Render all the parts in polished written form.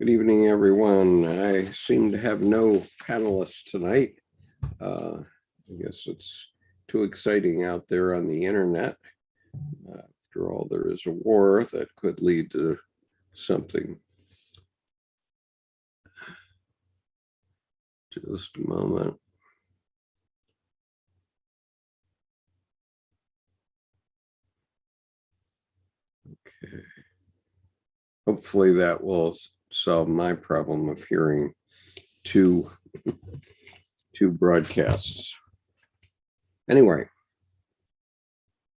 Good evening, everyone. I seem to have no panelists tonight. I guess it's too exciting out there on the internet. After all, there is a war that could lead to something. Just a moment. Okay. Hopefully that will solve my problem of hearing two broadcasts. Anyway,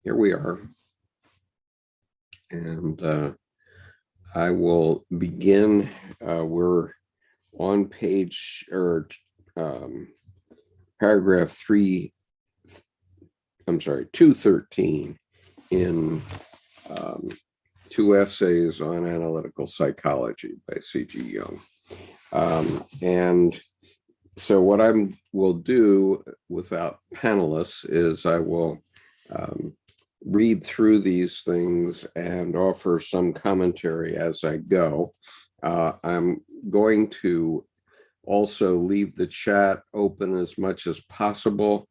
here we are. And I will begin. We're on page or paragraph 213 in two essays on analytical psychology by C.G. Jung. And so what I will do without panelists is I will read through these things and offer some commentary as I go. I'm going to also leave the chat open as much as possible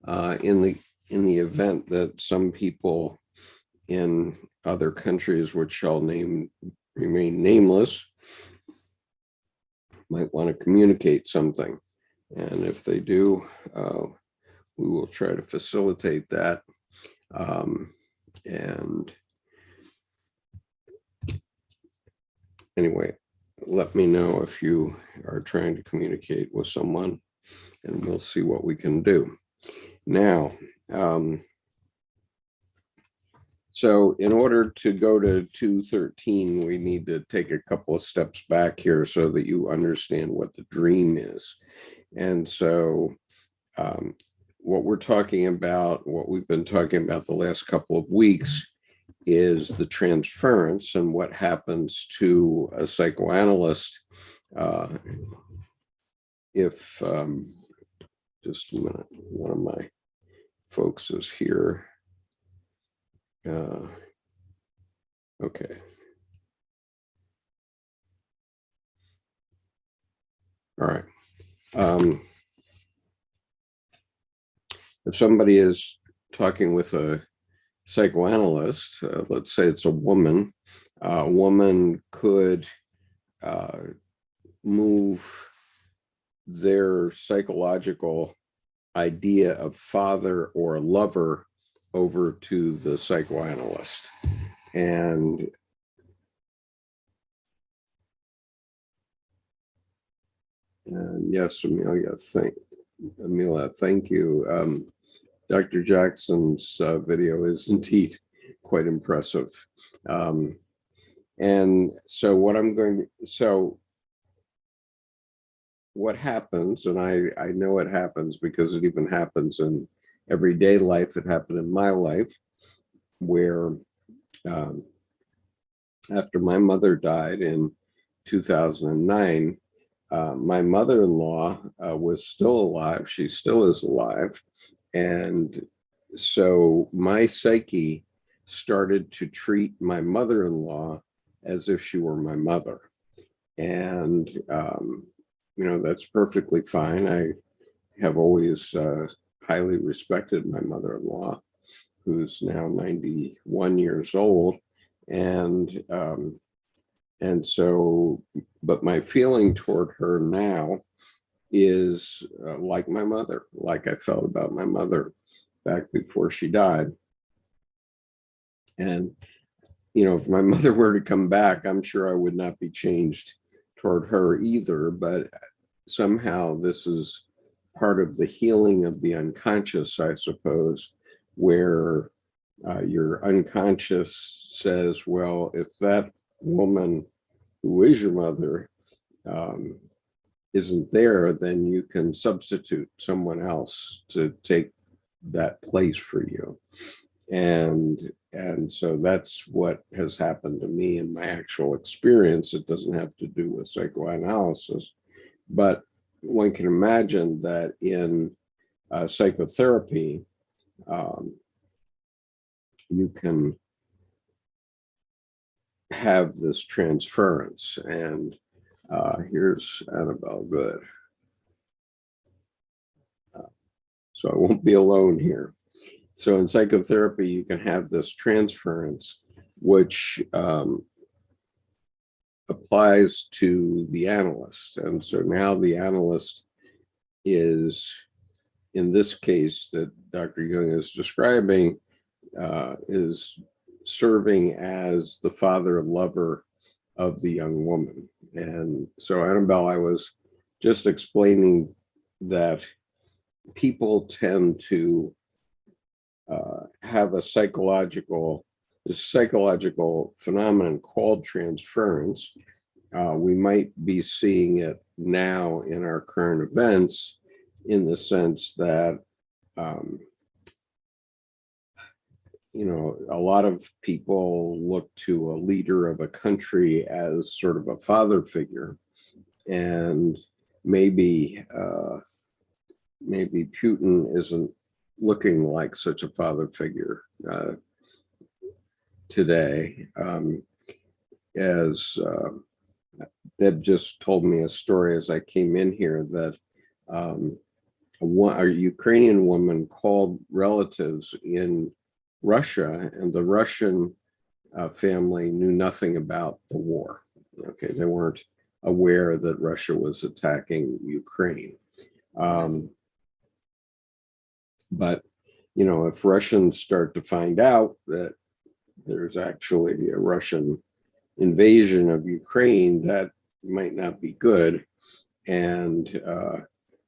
in the event that some people in other countries, which shall remain nameless, might want to communicate something. And if they do, we will try to facilitate that. And anyway, let me know if you are trying to communicate with someone, and we'll see what we can do. Now, so in order to go to 213, we need to take a couple of steps back here so that you understand what the dream is. And so what we're talking about, what we've been talking about the last couple of weeks, is the transference and what happens to a psychoanalyst if, just a minute, one of my folks is here. Okay. All right. If somebody is talking with a psychoanalyst, let's say it's a woman could move their psychological idea of father or lover over to the psychoanalyst. And yes, Amelia, thank you. Dr. Jackson's video is indeed quite impressive. And so what happens, and I know it happens because it even happens in everyday life. It happened in my life, where after my mother died in 2009, my mother-in-law was still alive. She still is alive. And so my psyche started to treat my mother-in-law as if she were my mother. And, that's perfectly fine. I have always highly respected my mother-in-law, who's now 91 years old. And so, but my feeling toward her now is like my mother, like I felt about my mother back before she died. And, if my mother were to come back, I'm sure I would not be changed toward her either. But somehow this is part of the healing of the unconscious, I suppose, where your unconscious says, well, if that woman who is your mother isn't there, then you can substitute someone else to take that place for you. And so that's what has happened to me in my actual experience. It doesn't have to do with psychoanalysis, but one can imagine that in psychotherapy, you can have this transference. And Here's Annabelle. Good. So I won't be alone here. So in psychotherapy, you can have this transference, which applies to the analyst. And so now the analyst is, in this case that Dr. Jung is describing, is serving as the father lover of the young woman. And so, Annabelle, I was just explaining that people tend to have a psychological phenomenon called transference. We might be seeing it now in our current events, in the sense that a lot of people look to a leader of a country as sort of a father figure, and maybe Putin isn't looking like such a father figure today. As Deb just told me a story as I came in here, that a Ukrainian woman called relatives in Russia, and the Russian family knew nothing about the war. Okay, they weren't aware that Russia was attacking Ukraine. But if Russians start to find out that there's actually a Russian invasion of Ukraine, that might not be good. And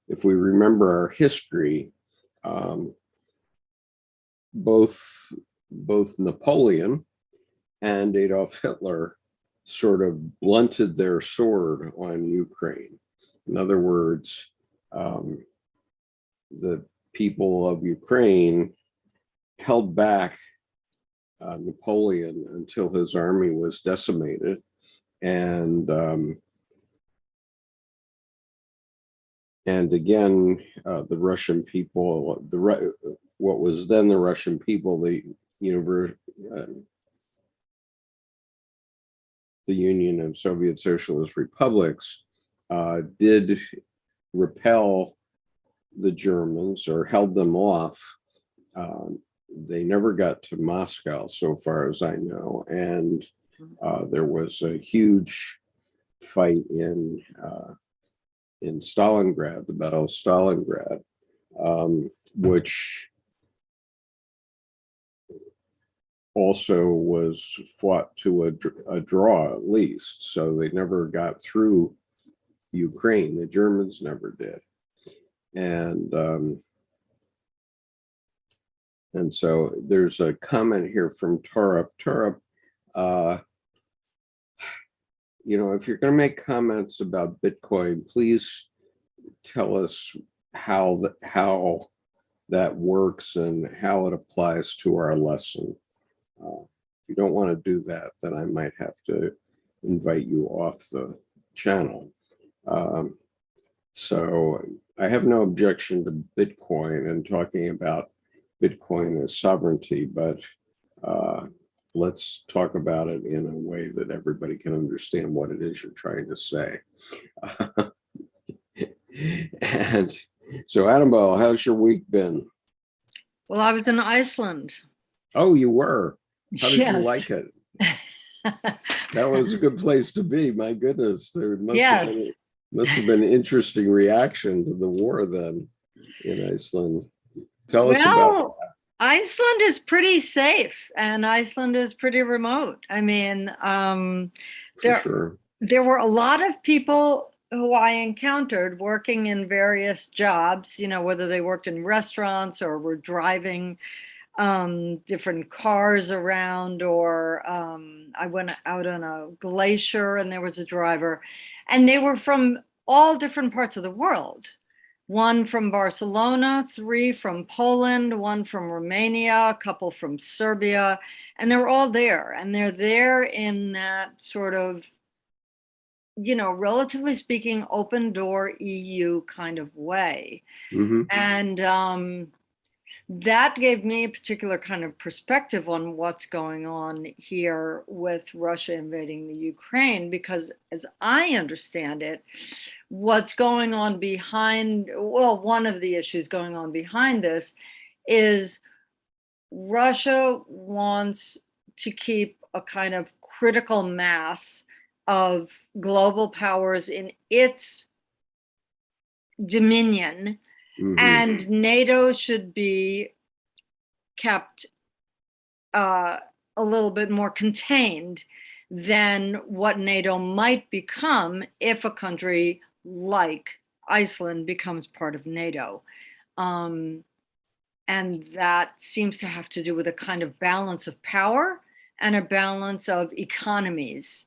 if we remember our history, both Napoleon and Adolf Hitler sort of blunted their sword on Ukraine. In other words, the people of Ukraine held back Napoleon until his army was decimated, and again, the Russian people, what was then the Russian people, the Union of Soviet Socialist Republics, did repel the Germans or held them off. They never got to Moscow, so far as I know, and there was a huge fight in Stalingrad, the Battle of Stalingrad, which also was fought to a draw at least. So they never got through Ukraine. The Germans never did. And so there's a comment here from Tarup. Tarup, if you're going to make comments about Bitcoin, please tell us how that works and how it applies to our lesson. If you don't want to do that, then I might have to invite you off the channel. So I have no objection to Bitcoin and talking about Bitcoin as sovereignty, but let's talk about it in a way that everybody can understand what it is you're trying to say. And so, Annabelle, how's your week been? Well, I was in Iceland. Oh, you were? How did you Yes. like it? That was a good place to be. My goodness, there must have been an interesting reaction to the war then in Iceland. Tell us about that. Iceland is pretty safe, and Iceland is pretty remote. I mean, there were a lot of people who I encountered working in various jobs, whether they worked in restaurants or were driving different cars around, or I went out on a glacier and there was a driver, and they were from all different parts of the world. One from Barcelona, 3 from Poland, 1 from Romania, a couple from Serbia, and they're all there. And they're there in that sort of, relatively speaking, open door EU kind of way. Mm-hmm. And that gave me a particular kind of perspective on what's going on here with Russia invading the Ukraine, because as I understand it, what's going on behind, well, one of the issues going on behind this is Russia wants to keep a kind of critical mass of global powers in its dominion, and NATO should be kept a little bit more contained than what NATO might become if a country like Iceland becomes part of NATO. And that seems to have to do with a kind of balance of power and a balance of economies.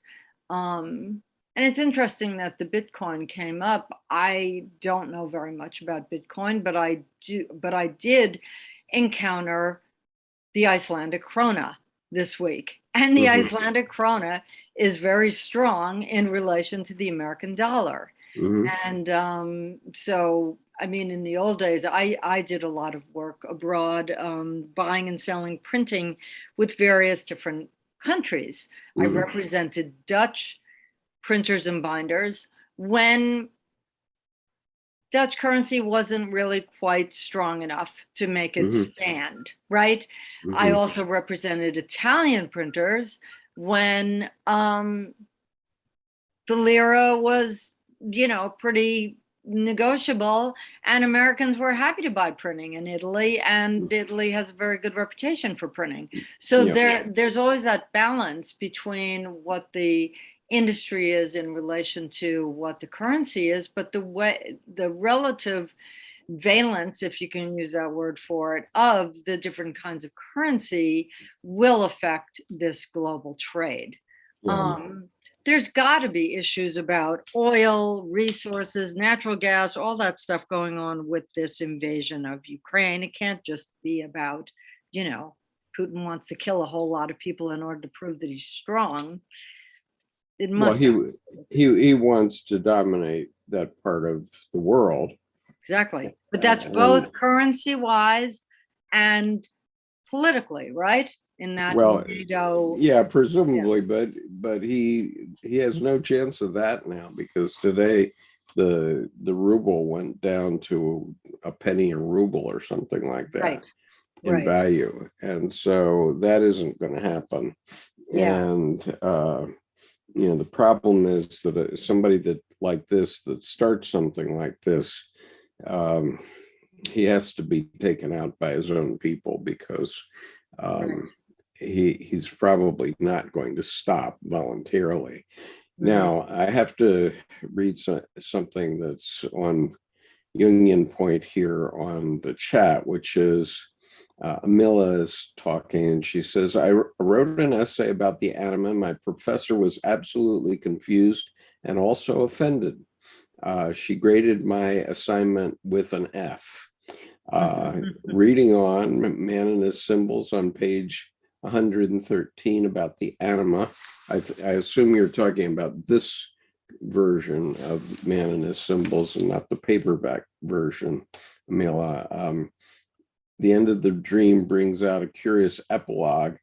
And it's interesting that the Bitcoin came up. I don't know very much about Bitcoin, but I did encounter the Icelandic krona this week. And the Icelandic krona is very strong in relation to the American dollar. And so, I mean, in the old days, I did a lot of work abroad, buying and selling printing with various different countries. I represented Dutch printers and binders when Dutch currency wasn't really quite strong enough to make it stand, right? I also represented Italian printers when the lira was, pretty negotiable, and Americans were happy to buy printing in Italy, and Italy has a very good reputation for printing. So there's always that balance between what the industry is in relation to what the currency is, but the relative valence, if you can use that word for it, of the different kinds of currency will affect this global trade. There's got to be issues about oil, resources, natural gas, all that stuff going on with this invasion of Ukraine. It can't just be about, Putin wants to kill a whole lot of people in order to prove that he's strong. It must. Well, he wants to dominate that part of the world. Exactly. But that's both currency-wise and politically, right? In that NATO. Yeah, presumably, but he has no chance of that now, because today the ruble went down to a penny a ruble or something like that in value, and so that isn't going to happen. And the problem is that somebody that starts something like this, he has to be taken out by his own people, because he's probably not going to stop voluntarily. Now, I have to read something that's on Jungian point here on the chat, which is Amila is talking, and she says, I wrote an essay about the anima. My professor was absolutely confused and also offended. She graded my assignment with an F. Reading on Man and His Symbols on page 113 about the anima. I assume you're talking about this version of Man and His Symbols and not the paperback version, Amila. The end of the dream brings out a curious epilogue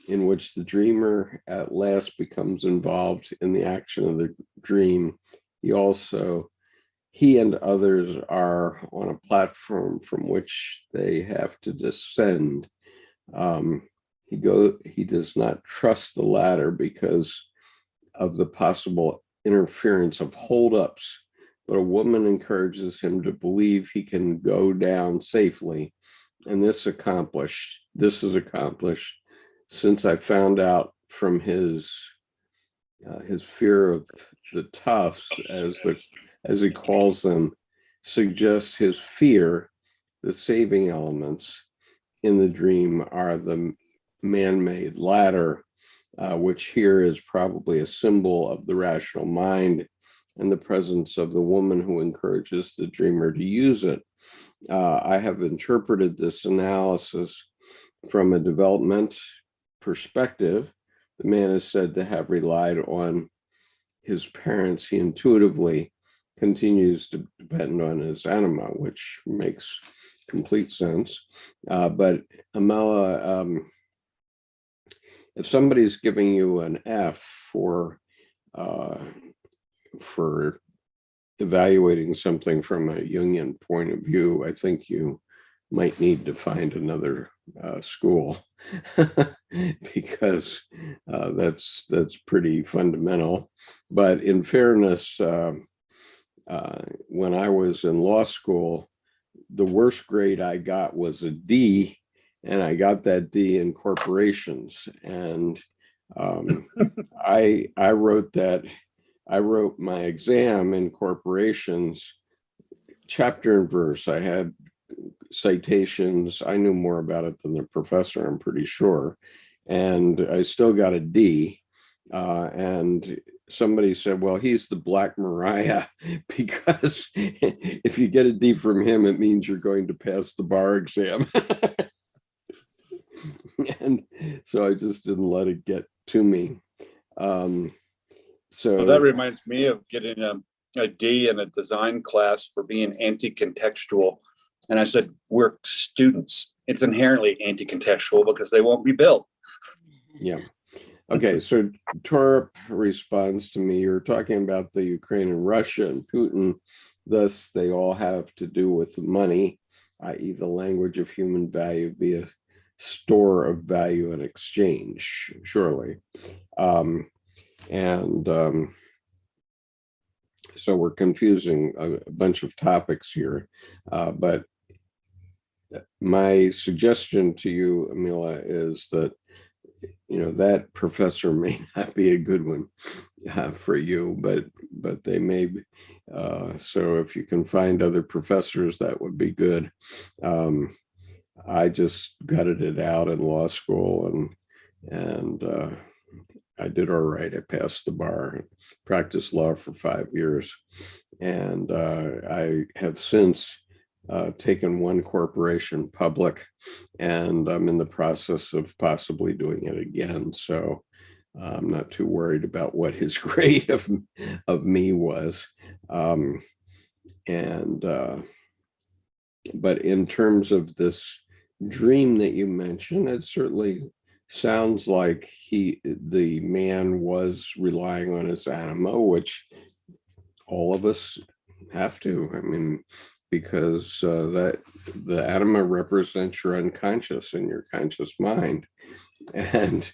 in which the dreamer at last becomes involved in the action of the dream. He and others are on a platform from which they have to descend. He does not trust the ladder because of the possible interference of holdups, but a woman encourages him to believe he can go down safely. And this is accomplished since I found out from his fear of the toughs, as he calls them, suggests his fear. The saving elements in the dream are the man-made ladder, which here is probably a symbol of the rational mind, and the presence of the woman who encourages the dreamer to use it. I have interpreted this analysis from a development perspective. The man is said to have relied on his parents. He intuitively continues to depend on his anima, which makes complete sense. But Amela, if somebody's giving you an F for evaluating something from a Jungian point of view, I think you might need to find another school because that's pretty fundamental. But in fairness, when I was in law school, the worst grade I got was a D, and I got that D in corporations. And I wrote my exam in corporations, chapter and verse. I had citations. I knew more about it than the professor, I'm pretty sure. And I still got a D. And somebody said, well, he's the Black Mariah, because if you get a D from him, it means you're going to pass the bar exam. And so I just didn't let it get to me. So well, that reminds me of getting a D in a design class for being anti-contextual. And I said, we're students. It's inherently anti-contextual because they won't be built. Yeah. Okay, so Torp responds to me, you're talking about the Ukraine and Russia and Putin, thus they all have to do with money, i.e. the language of human value be a store of value and exchange, surely. So we're confusing a bunch of topics here, but my suggestion to you, Amila, is that that professor may not be a good one for you, but they may be. So if you can find other professors, that would be good. I just gutted it out in law school, and I did all right. I passed the bar, practiced law for 5 years, and I have since taken one corporation public, and I'm in the process of possibly doing it again. So I'm not too worried about what his grade of me was. But in terms of this dream that you mentioned, it certainly sounds like the man was relying on his anima, which all of us have to. I mean, because that the anima represents your unconscious and your conscious mind, and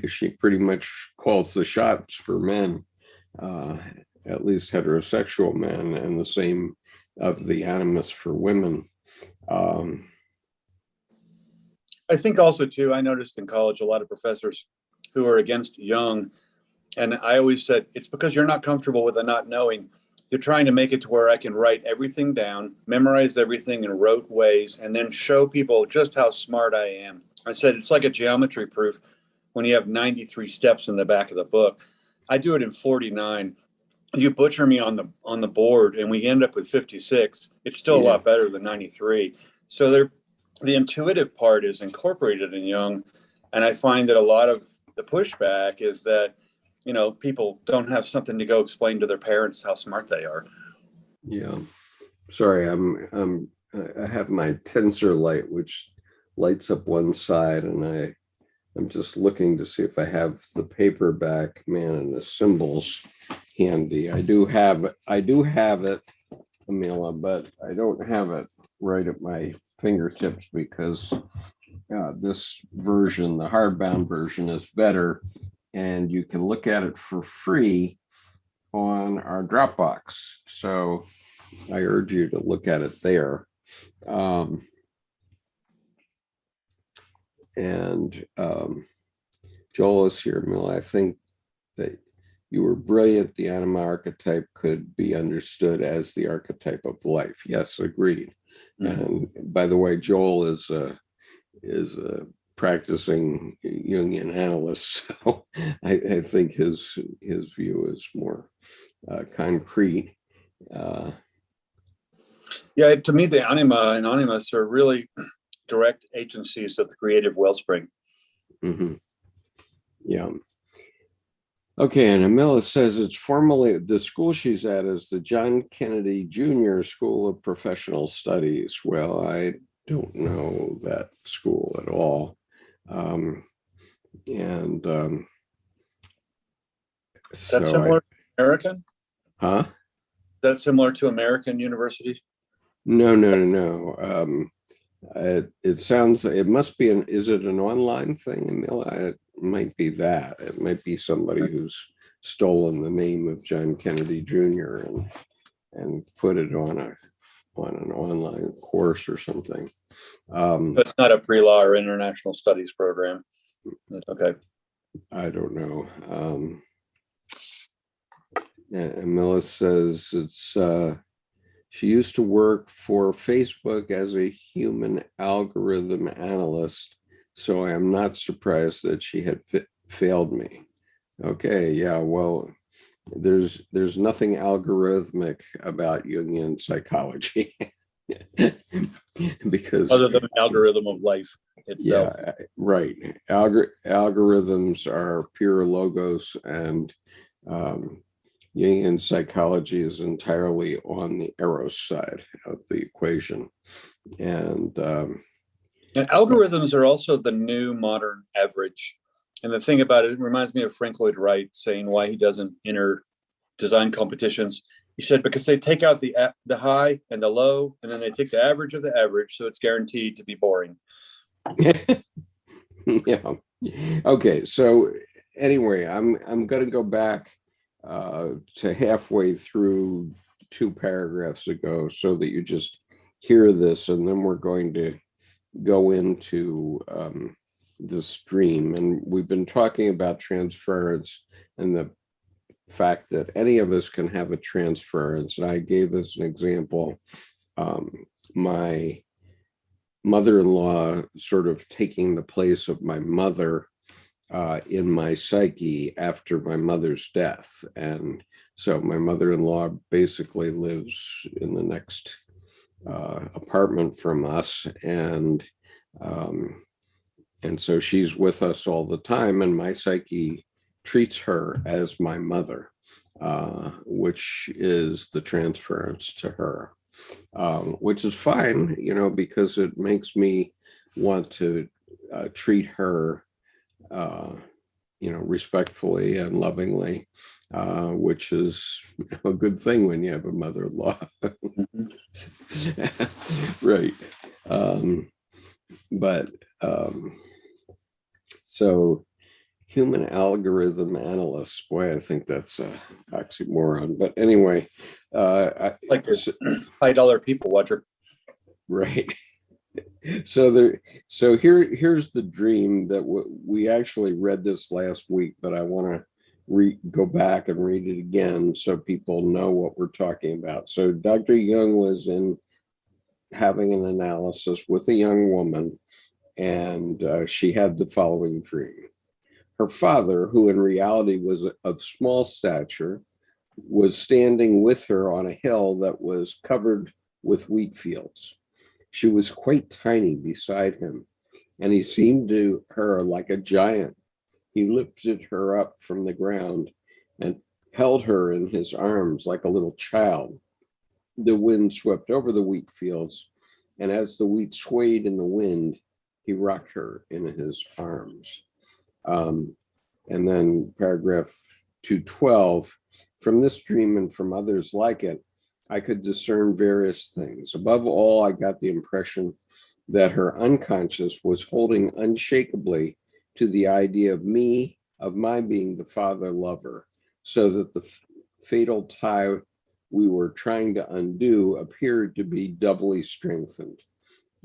she pretty much calls the shots for men, at least heterosexual men, and the same of the animus for women. I think also too, I noticed in college a lot of professors who are against Jung, and I always said, it's because you're not comfortable with the not knowing. You're trying to make it to where I can write everything down, memorize everything in rote ways, and then show people just how smart I am. I said, it's like a geometry proof when you have 93 steps in the back of the book. I do it in 49. You butcher me on the board and we end up with 56. It's still a lot better than 93. So the intuitive part is incorporated in Jung. And I find that a lot of the pushback is that, people don't have something to go explain to their parents how smart they are. Yeah. Sorry, I have my tensor light, which lights up one side, and I'm just looking to see if I have the paperback Man and the Symbols handy. I do have it, Amila, but I don't have it right at my fingertips because this version, the hardbound version, is better, and you can look at it for free on our Dropbox. So I urge you to look at it there. Joel is here, Mill. I think that you were brilliant. The anima archetype could be understood as the archetype of life. Yes, agreed. Mm-hmm. And by the way, Joel is a practicing Jungian analyst, so I think his view is more concrete. Yeah, to me, the anima and animus are really direct agencies of the creative wellspring. Mm-hmm. Yeah. Okay, and Amila says it's formally, the school she's at is the John Kennedy Jr. School of Professional Studies. Well, I don't know that school at all. And That's so similar to American? huh? That's similar to American universities? No, no, no, no. It sounds, it must be is it an online thing, Amila? It might be that. It might be somebody who's stolen the name of John Kennedy Jr. and put it on an online course or something. That's not a pre-law or international studies program. Okay. I don't know. And Millis says it's she used to work for Facebook as a human algorithm analyst, so I am not surprised that she had failed me. Okay, yeah, well, there's nothing algorithmic about Jungian psychology. Because other than the algorithm of life itself. Yeah, right. Algorithms are pure logos, and Jungian psychology is entirely on the eros side of the equation. And algorithms are also the new modern average. And the thing about it, it reminds me of Frank Lloyd Wright saying why he doesn't enter design competitions. He said, because they take out the high and the low, and then they take the average of the average, so it's guaranteed to be boring. Yeah. Okay. So anyway, I'm going to go back to halfway through 2 paragraphs ago, so that you just hear this, and then we're going to go into the stream. And we've been talking about transference and the fact that any of us can have a transference. And I gave as an example my mother-in-law sort of taking the place of my mother in my psyche after my mother's death. And so my mother-in-law basically lives in the next apartment from us, and so she's with us all the time, and my psyche treats her as my mother, which is the transference to her, which is fine, because it makes me want to treat her, respectfully and lovingly, which is a good thing when you have a mother-in-law. Right. So human algorithm analysts, boy, I think that's a oxymoron. But anyway, like a $5 people watcher. Right. So here's the dream that we actually read this last week, but I want to go back and read it again so people know what we're talking about. So Dr. Jung was having an analysis with a young woman, and she had the following dream. Her father, who in reality was of small stature, was standing with her on a hill that was covered with wheat fields. She was quite tiny beside him, and he seemed to her like a giant. He lifted her up from the ground and held her in his arms like a little child. The wind swept over the wheat fields, and as the wheat swayed in the wind, he rocked her in his arms. And then paragraph 212, from this dream and from others like it, I could discern various things. Above all, I got the impression that her unconscious was holding unshakably to the idea of my being the father lover, so that the fatal tie we were trying to undo appeared to be doubly strengthened.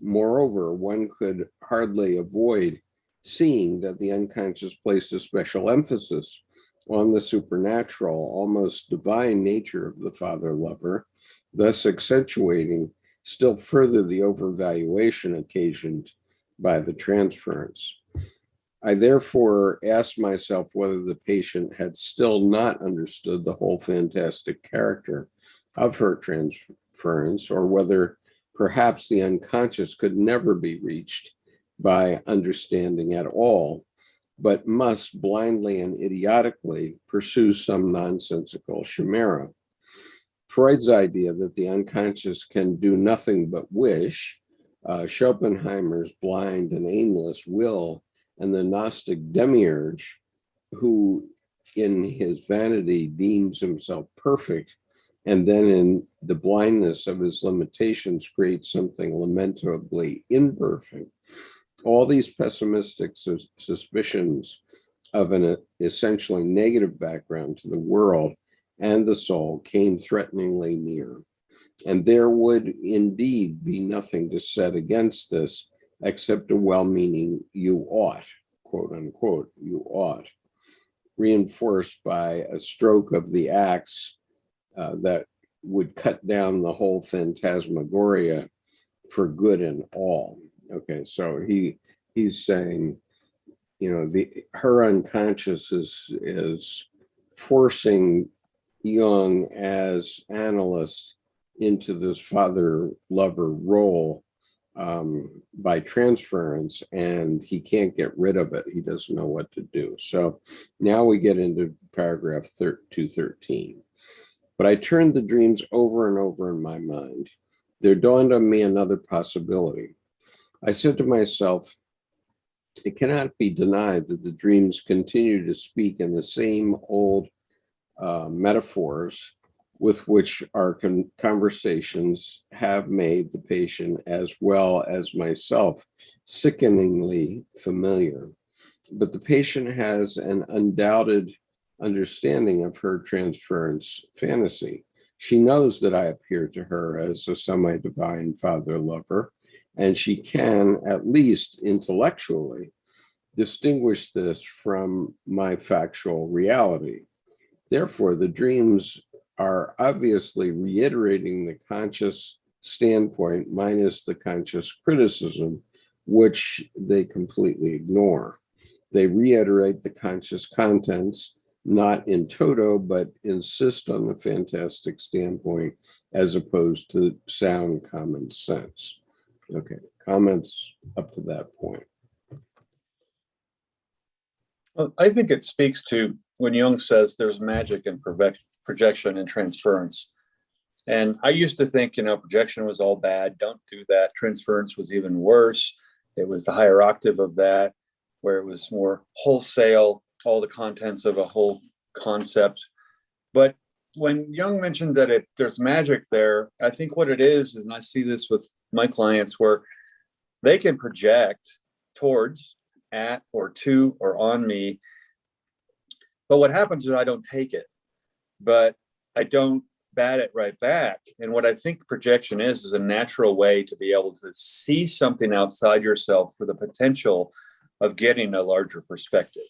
Moreover, one could hardly avoid seeing that the unconscious placed a special emphasis on the supernatural, almost divine nature of the father lover, thus accentuating still further the overvaluation occasioned by the transference. I therefore asked myself whether the patient had still not understood the whole fantastic character of her transference, or whether perhaps the unconscious could never be reached by understanding at all, but must blindly and idiotically pursue some nonsensical chimera. Freud's idea that the unconscious can do nothing but wish, Schopenhauer's blind and aimless will, and the Gnostic demiurge, who in his vanity deems himself perfect, and then in the blindness of his limitations creates something lamentably imperfect. All these pessimistic suspicions of an essentially negative background to the world and the soul came threateningly near. And there would indeed be nothing to set against this except a well-meaning "you ought," quote unquote, "you ought," reinforced by a stroke of the axe that would cut down the whole phantasmagoria for good and all. Okay, so he's saying, her unconscious is forcing Jung as analyst into this father-lover role by transference, and he can't get rid of it. He doesn't know what to do. So now we get into paragraph 213. But I turned the dreams over and over in my mind. There dawned on me another possibility. I said to myself, it cannot be denied that the dreams continue to speak in the same old metaphors with which our conversations have made the patient as well as myself sickeningly familiar. But the patient has an undoubted understanding of her transference fantasy. She knows that I appear to her as a semi-divine father lover, and she can, at least intellectually, distinguish this from my factual reality. Therefore, the dreams are obviously reiterating the conscious standpoint minus the conscious criticism, which they completely ignore. They reiterate the conscious contents, not in toto, but insist on the fantastic standpoint as opposed to sound common sense. Okay, comments up to that point? Well, I think it speaks to when Jung says there's magic in projection and transference. And I used to think, projection was all bad. Don't do that. Transference was even worse. It was the higher octave of that, where it was more wholesale, all the contents of a whole concept. But when Jung mentioned that there's magic there, I think what it is, and I see this with my clients, where they can project towards, at, or to, or on me. But what happens is I don't take it, but I don't bat it right back. And what I think projection is a natural way to be able to see something outside yourself for the potential of getting a larger perspective.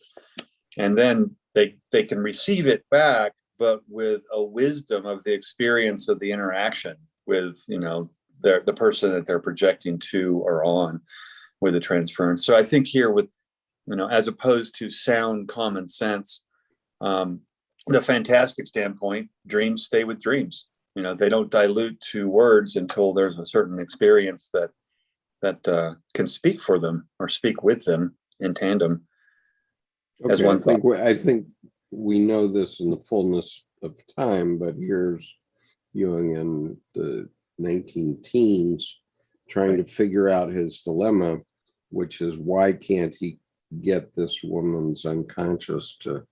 And then they can receive it back, but with a wisdom of the experience of the interaction with, the person that they're projecting to or on with the transference. So I think here with, as opposed to sound common sense, the fantastic standpoint, dreams stay with dreams. They don't dilute to words until there's a certain experience that can speak for them or speak with them in tandem. Okay, as one I think we know this in the fullness of time, but here's Jung in the 19-teens trying to figure out his dilemma, which is why can't he get this woman's unconscious to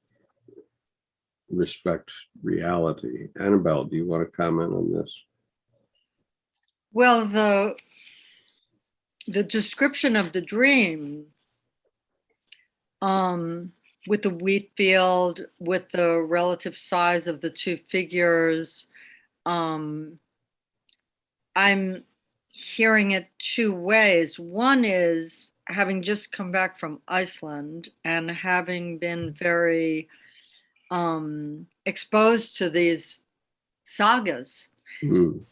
respect reality? Annabelle, do you want to comment on this? Well, the description of the dream, with the wheat field, with the relative size of the two figures, I'm hearing it two ways. One is having just come back from Iceland and having been very exposed to these sagas. Mm.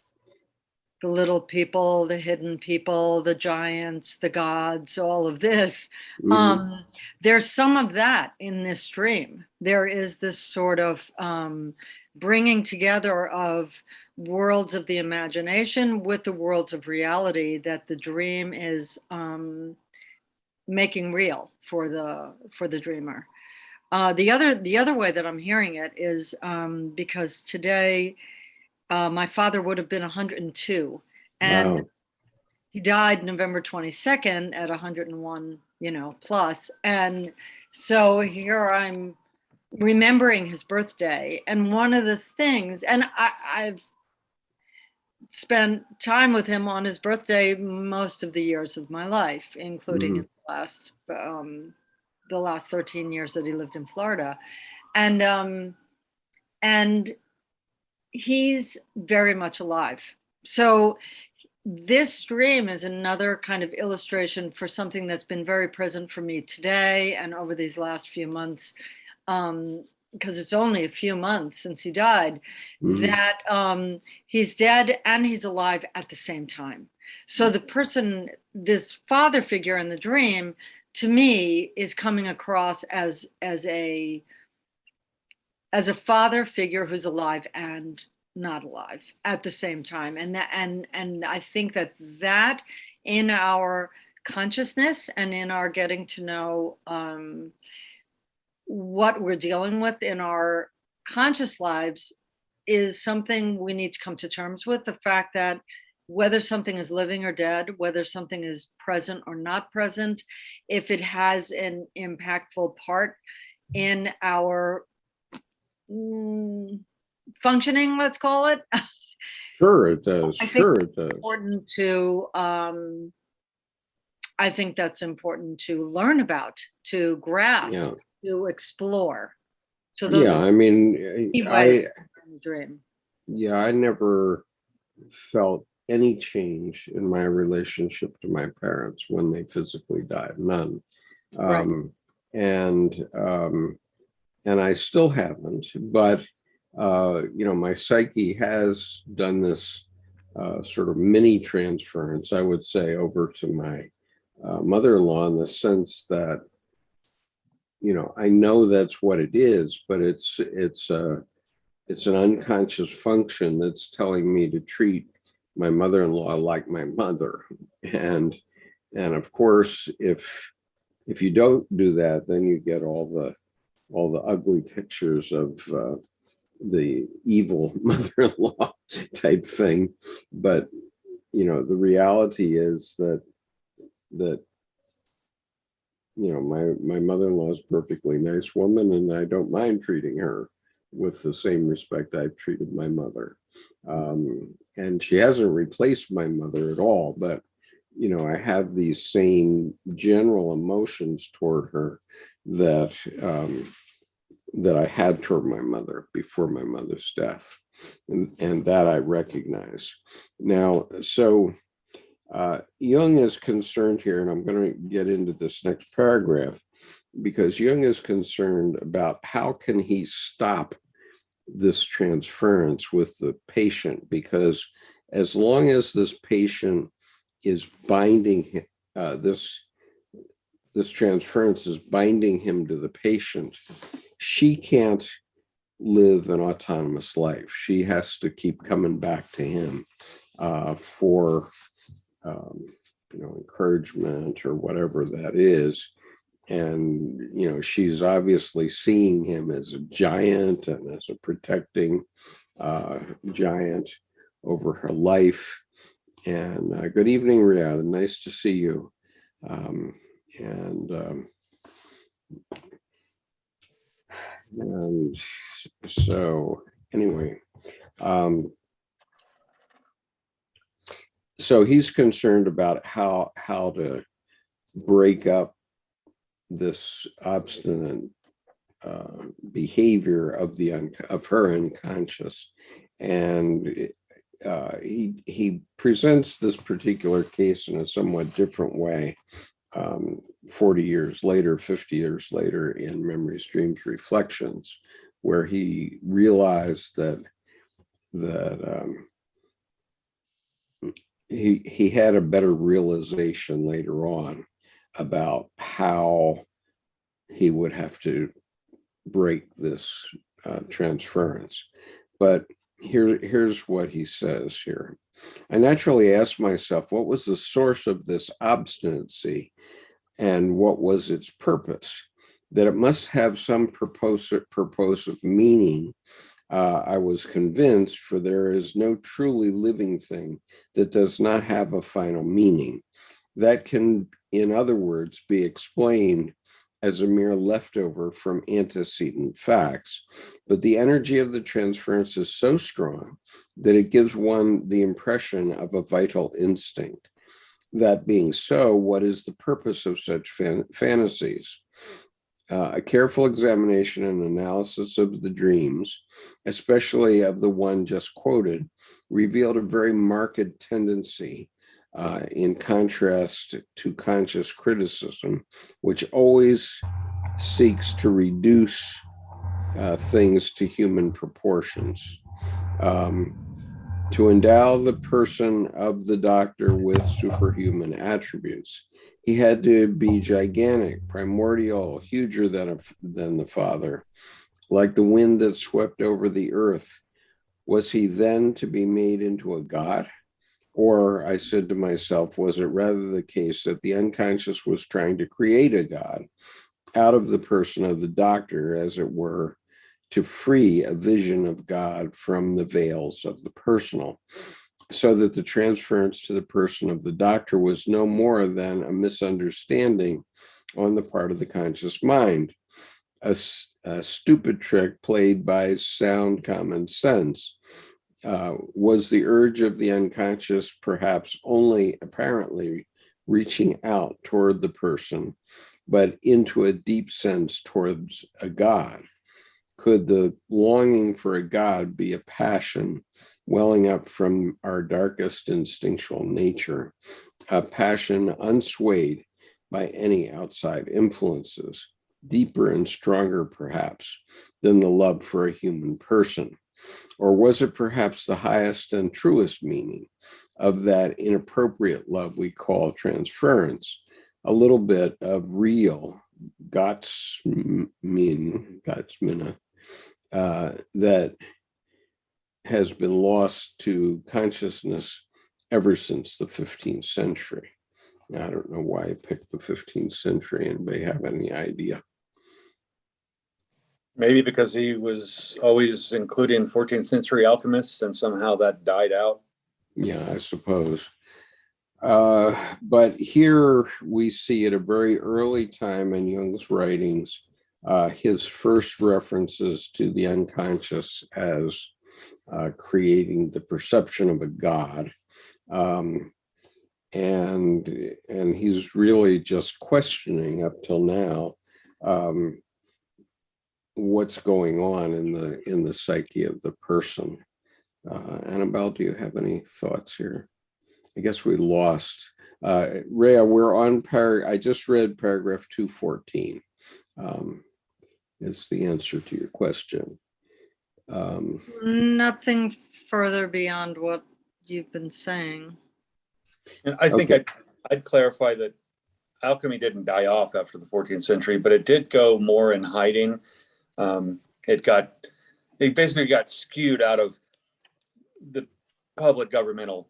The little people, the hidden people, the giants, the gods, all of this. Mm-hmm. There's some of that in this dream. There is this sort of bringing together of worlds of the imagination with the worlds of reality that the dream is making real for the dreamer. The other way that I'm hearing it is because today my father would have been 102, and Wow. he died November 22nd at 101, plus. And so here I'm remembering his birthday. And one of the things, and I've spent time with him on his birthday most of the years of my life, including in the last 13 years that he lived in Florida. And he's very much alive. So this dream is another kind of illustration for something that's been very present for me today and over these last few months, because it's only a few months since he died, that he's dead and he's alive at the same time. So the person, this father figure in the dream, to me, is coming across as a father figure who's alive and not alive at the same time. And I think that in our consciousness and in our getting to know what we're dealing with in our conscious lives is something we need to come to terms with. The fact that whether something is living or dead, whether something is present or not present, if it has an impactful part in our functioning, let's call it. Sure, it does. I think Sure, it does. Important to, I think that's important to learn about, to grasp, to explore. So those I mean, dream. Yeah, I never felt any change in my relationship to my parents when they physically died. None. And I still haven't, but my psyche has done this sort of mini transference, I would say, over to my mother-in-law, in the sense that, I know that's what it is, but it's an unconscious function that's telling me to treat my mother-in-law like my mother. And of course, if you don't do that, then you get all the ugly pictures of the evil mother-in-law type thing. But the reality is that my mother-in-law is a perfectly nice woman, and I don't mind treating her with the same respect I've treated my mother. And she hasn't replaced my mother at all, but I have these same general emotions toward her that I had toward my mother before my mother's death, and that I recognize now. So Jung is concerned here, and I'm going to get into this next paragraph, because Jung is concerned about how can he stop this transference with the patient, because as long as this patient is binding this transference is binding him to the patient, she can't live an autonomous life. She has to keep coming back to him for encouragement or whatever that is. And she's obviously seeing him as a giant and as a protecting giant over her life. And good evening, Riyadh. Nice to see you. And so anyway, so he's concerned about how to break up this obstinate behavior of her unconscious. And he presents this particular case in a somewhat different way 40 years later, 50 years later, in Memories, Dreams, Reflections, where he realized that he had a better realization later on about how he would have to break this transference. But here's what he says here. I naturally asked myself, what was the source of this obstinacy? and what was its purpose, that it must have some purposive meaning. I was convinced, for there is no truly living thing that does not have a final meaning. That can, in other words, be explained as a mere leftover from antecedent facts. But the energy of the transference is so strong that it gives one the impression of a vital instinct. That being so, what is the purpose of such fantasies? A careful examination and analysis of the dreams, especially of the one just quoted, revealed a very marked tendency, in contrast to conscious criticism, which always seeks to reduce things to human proportions. To endow the person of the doctor with superhuman attributes, he had to be gigantic, primordial, huger than the Father, like the wind that swept over the earth. Was he then to be made into a god? Or, I said to myself, was it rather the case that the unconscious was trying to create a god out of the person of the doctor, as it were, to free a vision of God from the veils of the personal, so that the transference to the person of the doctor was no more than a misunderstanding on the part of the conscious mind, a stupid trick played by sound common sense. Was the urge of the unconscious perhaps only apparently reaching out toward the person, but into a deep sense towards a God? Could the longing for a God be a passion welling up from our darkest instinctual nature, a passion unswayed by any outside influences, deeper and stronger perhaps than the love for a human person? Or was it perhaps the highest and truest meaning of that inappropriate love we call transference, a little bit of real Gottsmina, that has been lost to consciousness ever since the 15th century? I don't know why I picked the 15th century. Anybody have any idea? Maybe because he was always including 14th century alchemists and somehow that died out. Yeah, I suppose. But here we see at a very early time in Jung's writings, his first references to the unconscious as creating the perception of a God. And he's really just questioning up till now what's going on in the psyche of the person. Annabelle, do you have any thoughts here? I guess we lost. Rhea, we're on I just read paragraph 214 is the answer to your question. Nothing further beyond what you've been saying. And I think I'd clarify that alchemy didn't die off after the 14th century, but it did go more in hiding. It basically got skewed out of the public governmental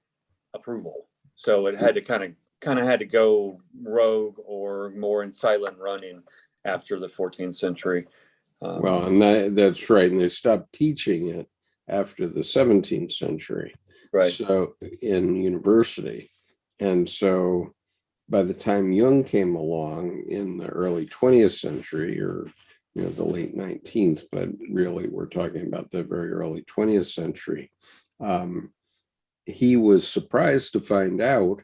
approval. So it had to kind of had to go rogue or more in silent running after the 14th century. Well, and that's right. And they stopped teaching it after the 17th century. Right. So in university. And so by the time Jung came along in the early 20th century, or the late 19th, but really we're talking about the very early 20th century, he was surprised to find out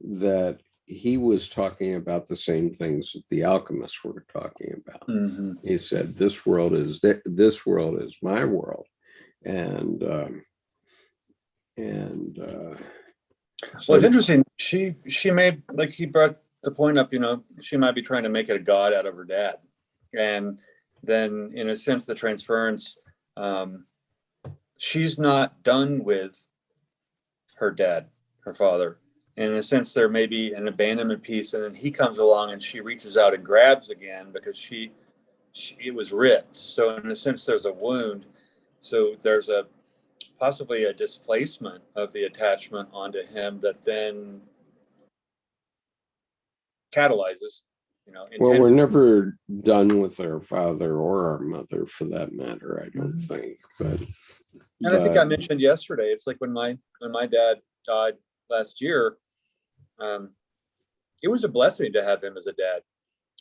that he was talking about the same things that the alchemists were talking about. Mm-hmm. He said, this world is my world. And so it's interesting. She made, like he brought the point up, she might be trying to make it a god out of her dad. And then in a sense, the transference, she's not done with her dad, her father. And in a sense, there may be an abandonment piece, and then he comes along and she reaches out and grabs again because it was ripped. So in a sense, there's a wound. So there's possibly a displacement of the attachment onto him that then catalyzes Well, we're intense. never done with our father or our mother, for that matter, I don't think. But And I think I mentioned yesterday, it's like when my dad died last year, it was a blessing to have him as a dad.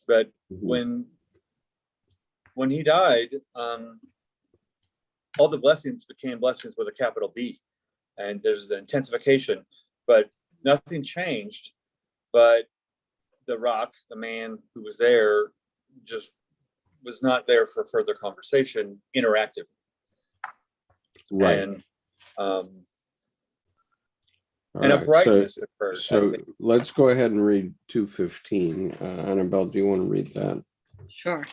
But when he died, all the blessings became blessings with a capital B, and there's an intensification, but nothing changed. But the rock, the man who was there, just was not there for further conversation, interactive. right. And All a right, brightness occurred. So let's go ahead and read 215. Annabelle, do you want to read that? Sure.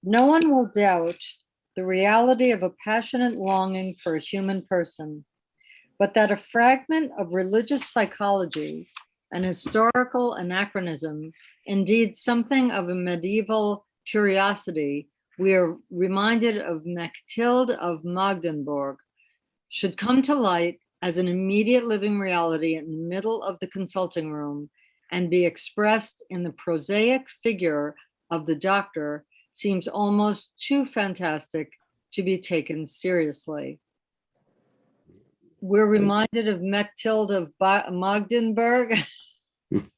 No one will doubt the reality of a passionate longing for a human person, but that a fragment of religious psychology, an historical anachronism, indeed something of a medieval curiosity, we are reminded of Mechtilde of Magdeburg, should come to light as an immediate living reality in the middle of the consulting room and be expressed in the prosaic figure of the doctor seems almost too fantastic to be taken seriously. We're reminded of Mechtilde of Magdeburg.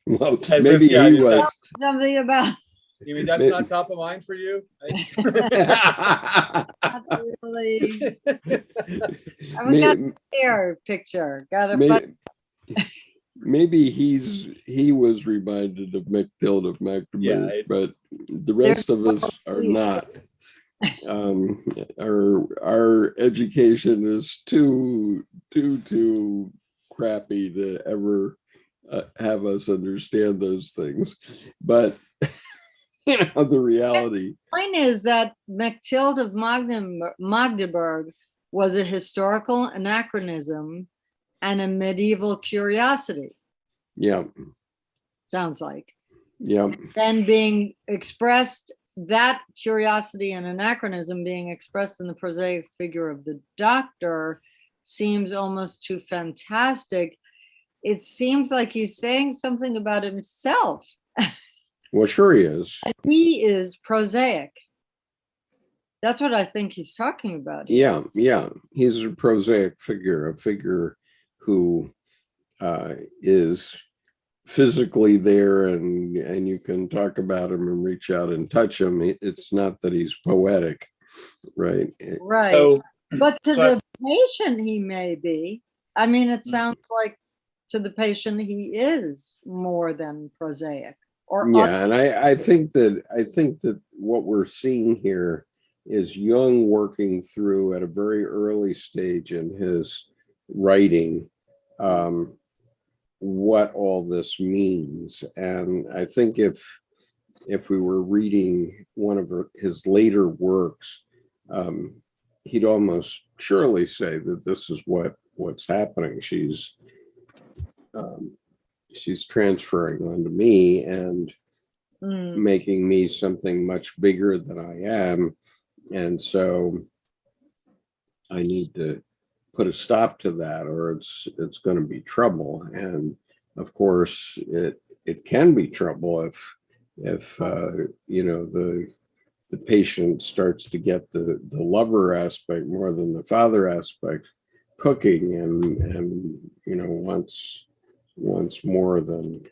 Well, As maybe if, yeah, he was. Something about You mean that's not top of mind for you? not really. I mean, got a hair picture. Got a Maybe he was reminded of Mechtilde of Magdeburg, but the rest of us are not. Our education is too crappy to ever have us understand those things. But the reality. The point is that Mechtilde of Magdeburg was a historical anachronism and a medieval curiosity. Yeah. Sounds like. Yeah. Then being expressed, that curiosity and anachronism being expressed in the prosaic figure of the doctor seems almost too fantastic. It seems like he's saying something about himself. Well, sure he is. And he is prosaic. That's what I think he's talking about. Yeah, yeah. He's a prosaic figure, a figure who is physically there, and you can talk about him and reach out and touch him. It's not that he's poetic, right? Right. But to the patient, he may be. I mean, it sounds like to the patient, he is more than prosaic. Yeah, and I think that what we're seeing here is Jung working through at a very early stage in his writing what all this means. And I think if we were reading one of his later works, he'd almost surely say that this is what's happening. She's transferring onto me and making me something much bigger than I am. And so I need to put a stop to that, or it's going to be trouble. And of course, it can be trouble if the patient starts to get the lover aspect more than the father aspect cooking, and wants more than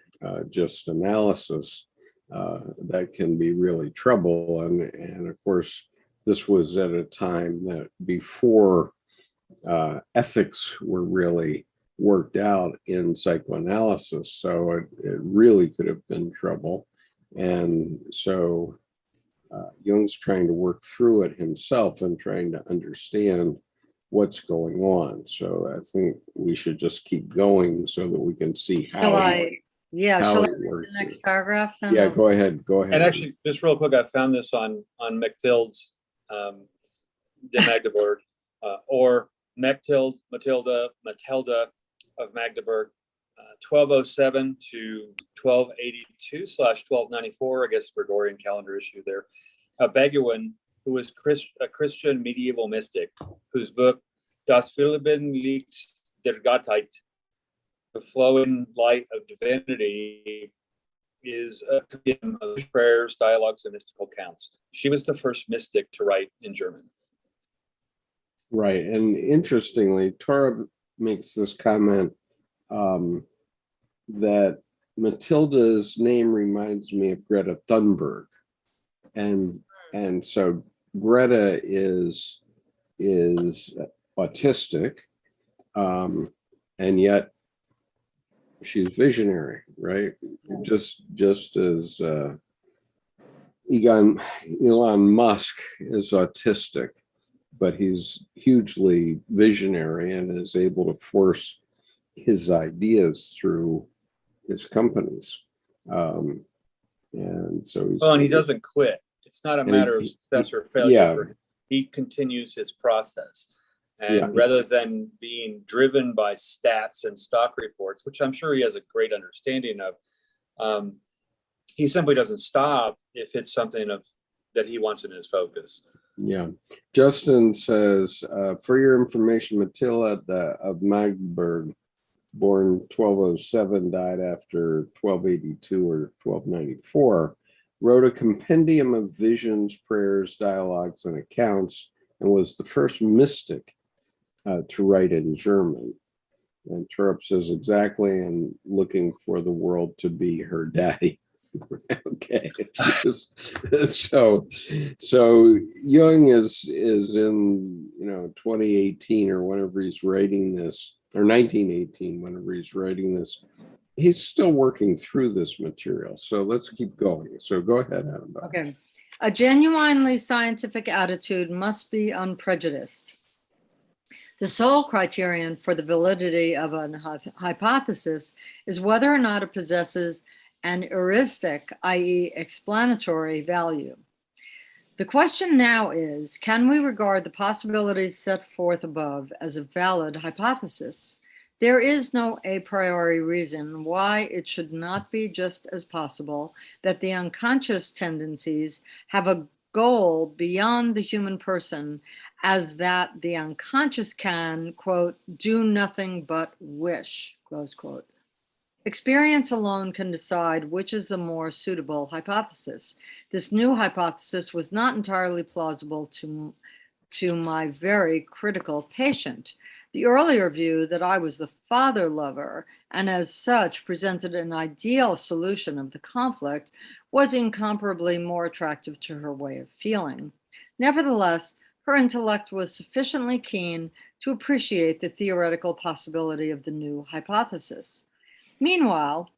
just analysis. That can be really trouble. And of course, this was at a time that before ethics were really worked out in psychoanalysis. So it really could have been trouble. And so Jung's trying to work through it himself and trying to understand what's going on. So I think we should just keep going so that we can see how shall I it read works. the next paragraph? Yeah, go ahead. And actually, just real quick, I found this on Mechtilde's de Magdeburg, or Mechtilde, Matilda of Magdeburg, 1207 to 1282/1294, I guess Gregorian calendar issue there. A Beguin who was a Christian medieval mystic, whose book Das Leben liegt der Gottheit, the flowing light of divinity, is a compendium of prayers, dialogues, and mystical accounts. She was the first mystic to write in German. Right. And interestingly, Torah makes this comment that Matilda's name reminds me of Greta Thunberg. And so Greta is autistic, and yet she's visionary, right? Just as Elon Musk is autistic, but he's hugely visionary and is able to force his ideas through his companies. And so and he doesn't quit. It's not a matter of success or failure for him. He continues his process. And rather than being driven by stats and stock reports, which I'm sure he has a great understanding of, he simply doesn't stop if it's something that he wants in his focus. Yeah. Justin says, for your information, Matilda of Magdeburg, born 1207, died after 1282 or 1294, wrote a compendium of visions, prayers, dialogues, and accounts, and was the first mystic to write in German. And Turp says, exactly, and looking for the world to be her daddy. Okay. So Jung is in 2018 or whenever he's writing this, or 1918 whenever he's writing this, he's still working through this material. So let's keep going. So go ahead, Annabelle. Okay. A genuinely scientific attitude must be unprejudiced. The sole criterion for the validity of a hypothesis is whether or not it possesses an heuristic, i.e. explanatory value. The question now is, can we regard the possibilities set forth above as a valid hypothesis? There is no a priori reason why it should not be just as possible that the unconscious tendencies have a goal beyond the human person as that the unconscious can, quote, do nothing but wish, close quote. Experience alone can decide which is the more suitable hypothesis. This new hypothesis was not entirely plausible to my very critical patient. The earlier view that I was the father lover and as such presented an ideal solution of the conflict was incomparably more attractive to her way of feeling. Nevertheless, her intellect was sufficiently keen to appreciate the theoretical possibility of the new hypothesis. Meanwhile,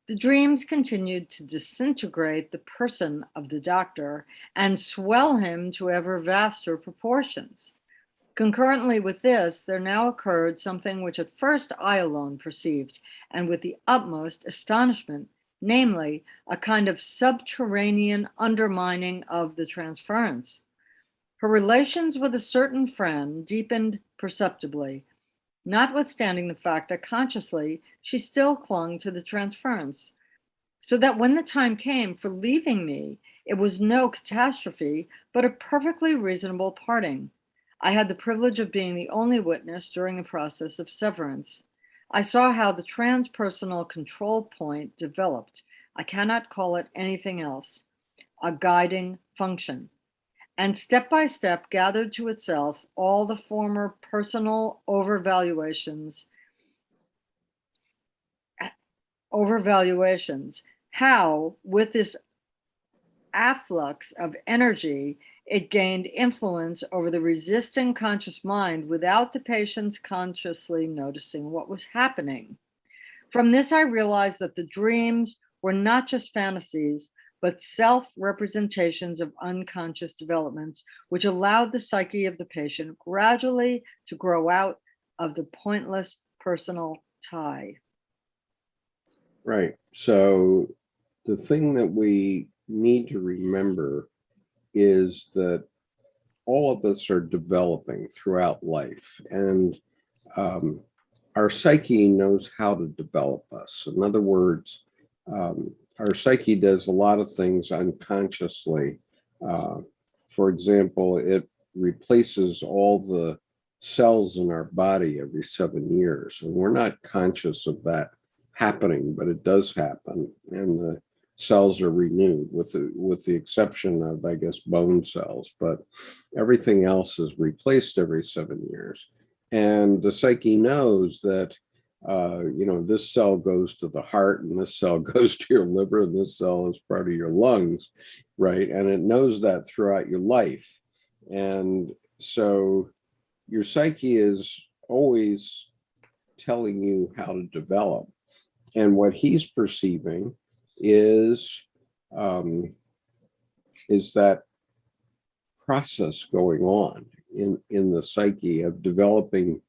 the dreams continued to disintegrate the person of the doctor and swell him to ever vaster proportions. Concurrently with this, there now occurred something which at first I alone perceived, and with the utmost astonishment, namely, a kind of subterranean undermining of the transference. Her relations with a certain friend deepened perceptibly, notwithstanding the fact that consciously she still clung to the transference. So that when the time came for leaving me, it was no catastrophe, but a perfectly reasonable parting. I had the privilege of being the only witness during the process of severance. I saw how the transpersonal control point developed. I cannot call it anything else, a guiding function, and step by step gathered to itself all the former personal overvaluations, how with this afflux of energy, it gained influence over the resisting conscious mind without the patient's consciously noticing what was happening. From this, I realized that the dreams were not just fantasies, but self-representations of unconscious developments, which allowed the psyche of the patient gradually to grow out of the pointless personal tie. Right. So the thing that we need to remember is that all of us are developing throughout life, and our psyche knows how to develop us. In other words, our psyche does a lot of things unconsciously. For example, it replaces all the cells in our body every 7 years, and we're not conscious of that happening, but it does happen, and the cells are renewed with the exception of, I guess, bone cells, but everything else is replaced every 7 years. And the psyche knows that this cell goes to the heart, and this cell goes to your liver, and this cell is part of your lungs, right? And it knows that throughout your life. And so your psyche is always telling you how to develop. And what he's perceiving is that process going on in the psyche of developing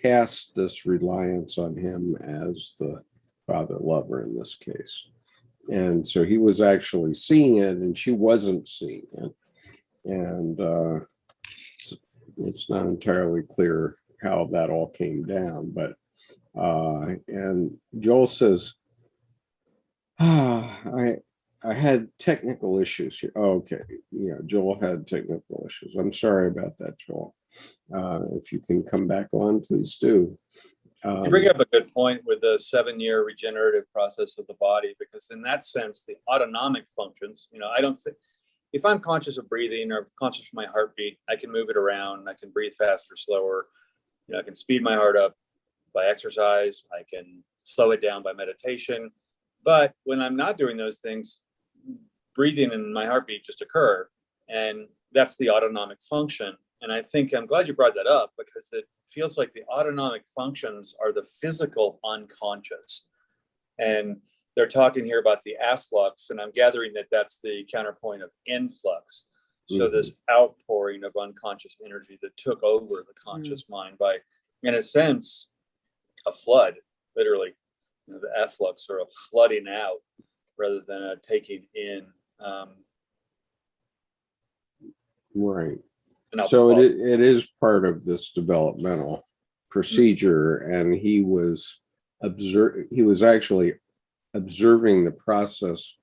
past this reliance on him as the father lover in this case. And so he was actually seeing it, and she wasn't seeing it. And it's not entirely clear how that all came down, but and Joel says, I had technical issues here. Oh, okay. Yeah, Joel had technical issues. I'm sorry about that, Joel. If you can come back on, please do. You bring up a good point with the 7-year regenerative process of the body, because in that sense, the autonomic functions, I don't think, if I'm conscious of breathing or conscious of my heartbeat, I can move it around. I can breathe faster, slower. I can speed my heart up by exercise. I can slow it down by meditation. But when I'm not doing those things, breathing and my heartbeat just occur. And that's the autonomic function. And I think I'm glad you brought that up, because it feels like the autonomic functions are the physical unconscious. And they're talking here about the afflux, and I'm gathering that that's the counterpoint of influx. So this outpouring of unconscious energy that took over the conscious mind by, in a sense, a flood, literally, the afflux, or a flooding out rather than a taking in. Right. So it is part of this developmental procedure, and he was actually observing the process,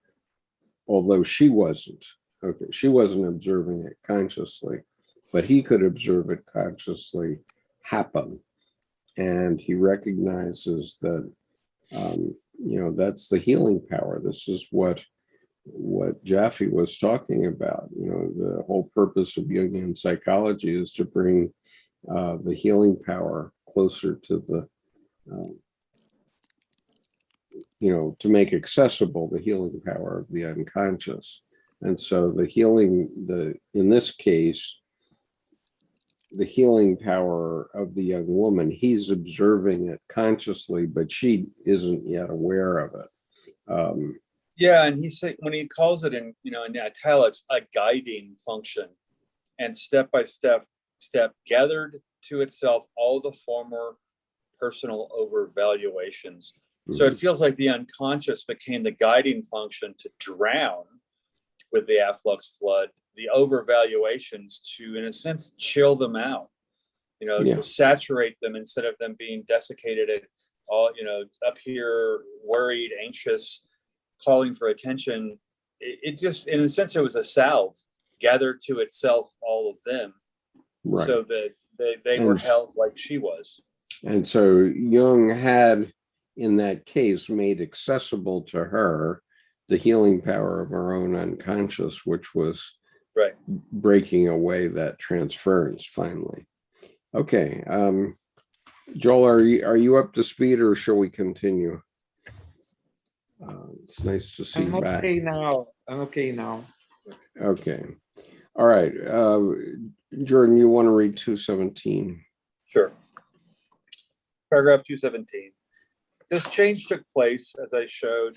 although she wasn't. Okay, she wasn't observing it consciously, but he could observe it consciously happen, and he recognizes that that's the healing power. This is what Jaffe was talking about. The whole purpose of Jungian psychology is to bring the healing power closer to the to make accessible the healing power of the unconscious. And so in this case, the healing power of the young woman, he's observing it consciously, but she isn't yet aware of it. Yeah, and when he calls it in italics, a guiding function, and step by step gathered to itself all the former personal overvaluations. So it feels like the unconscious became the guiding function to drown with the afflux flood, the overvaluations, to, in a sense, chill them out, to saturate them instead of them being desiccated and all, up here, worried, anxious, calling for attention. It just, in a sense, it was a salve gathered to itself all of them, right, so that they were held like she was. And so Jung had, in that case, made accessible to her the healing power of her own unconscious, which was breaking away that transference finally. Okay. Joel, are you up to speed, or shall we continue? It's nice to see you back. I'm okay now. Okay. All right. Jordan, you want to read 217? Sure. Paragraph 217. This change took place, as I showed,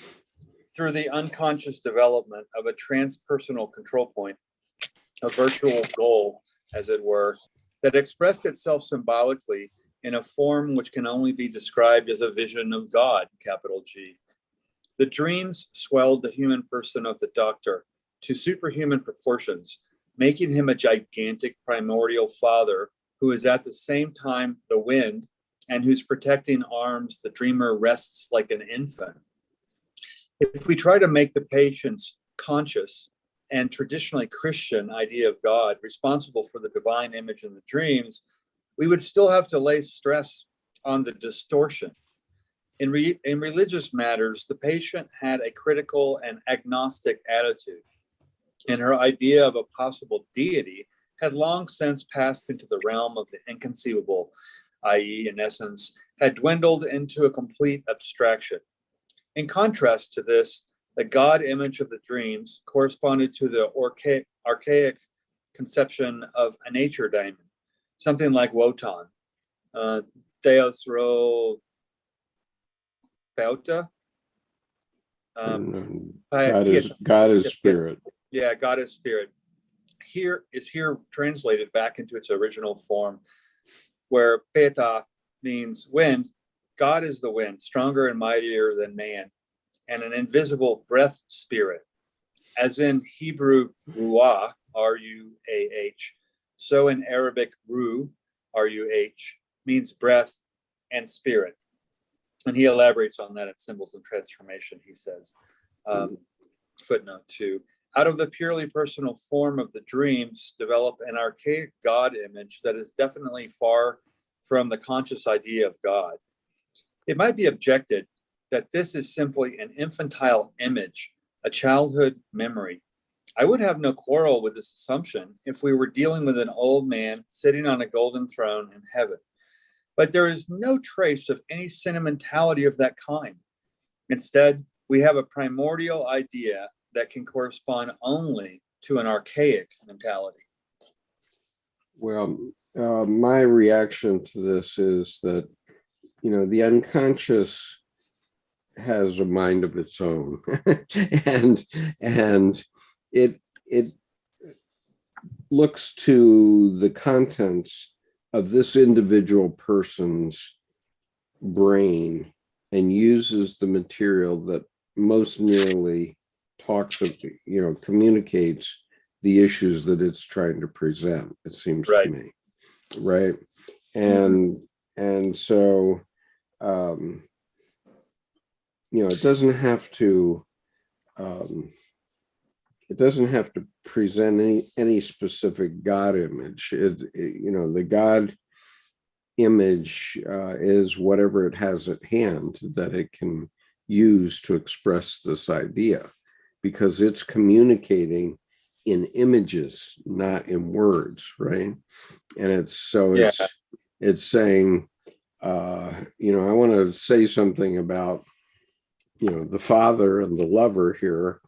through the unconscious development of a transpersonal control point, a virtual goal, as it were, that expressed itself symbolically in a form which can only be described as a vision of God, capital G. The dreams swelled the human person of the doctor to superhuman proportions, making him a gigantic primordial father who is at the same time the wind, and whose protecting arms the dreamer rests like an infant. If we try to make the patient's conscious and traditionally Christian idea of God responsible for the divine image in the dreams, we would still have to lay stress on the distortion. In religious matters, the patient had a critical and agnostic attitude, and her idea of a possible deity had long since passed into the realm of the inconceivable, i.e., in essence, had dwindled into a complete abstraction. In contrast to this, the God image of the dreams corresponded to the archaic conception of a nature daemon, something like Wotan, Deus Ro Bauta. God is spirit. Yeah, God is spirit. Here translated back into its original form, where Peta means wind. God is the wind, stronger and mightier than man, and an invisible breath spirit. As in Hebrew, ruah, R-U-A-H, so in Arabic, ruh, R-U-H, means breath and spirit. And he elaborates on that at Symbols of Transformation, he says. Footnote 2. Out of the purely personal form of the dreams develop an archaic God image that is definitely far from the conscious idea of God. It might be objected that this is simply an infantile image, a childhood memory. I would have no quarrel with this assumption if we were dealing with an old man sitting on a golden throne in heaven. But there is no trace of any sentimentality of that kind. Instead, we have a primordial idea that can correspond only to an archaic mentality. Well, my reaction to this is that, the unconscious has a mind of its own, and it looks to the contents of this individual person's brain and uses the material that most nearly communicates the issues that it's trying to present, it seems to me. Right. And so, it doesn't have to, present any specific God image. The God image is whatever it has at hand that it can use to express this idea, because it's communicating in images, not in words, right? And it's saying, I want to say something about, the father and the lover here,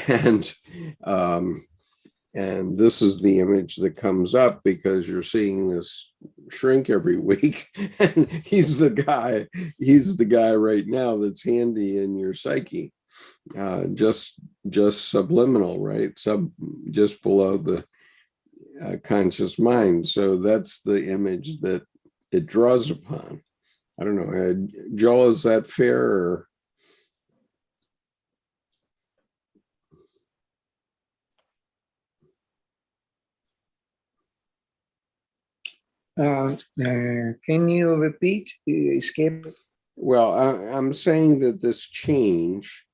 and this is the image that comes up because you're seeing this shrink every week, and he's the guy right now that's handy in your psyche, just subliminal, right? Just below the conscious mind. So that's the image that it draws upon. I don't know, Joel, is that fair? Or? Can you repeat? Escape? Well, I'm saying that this change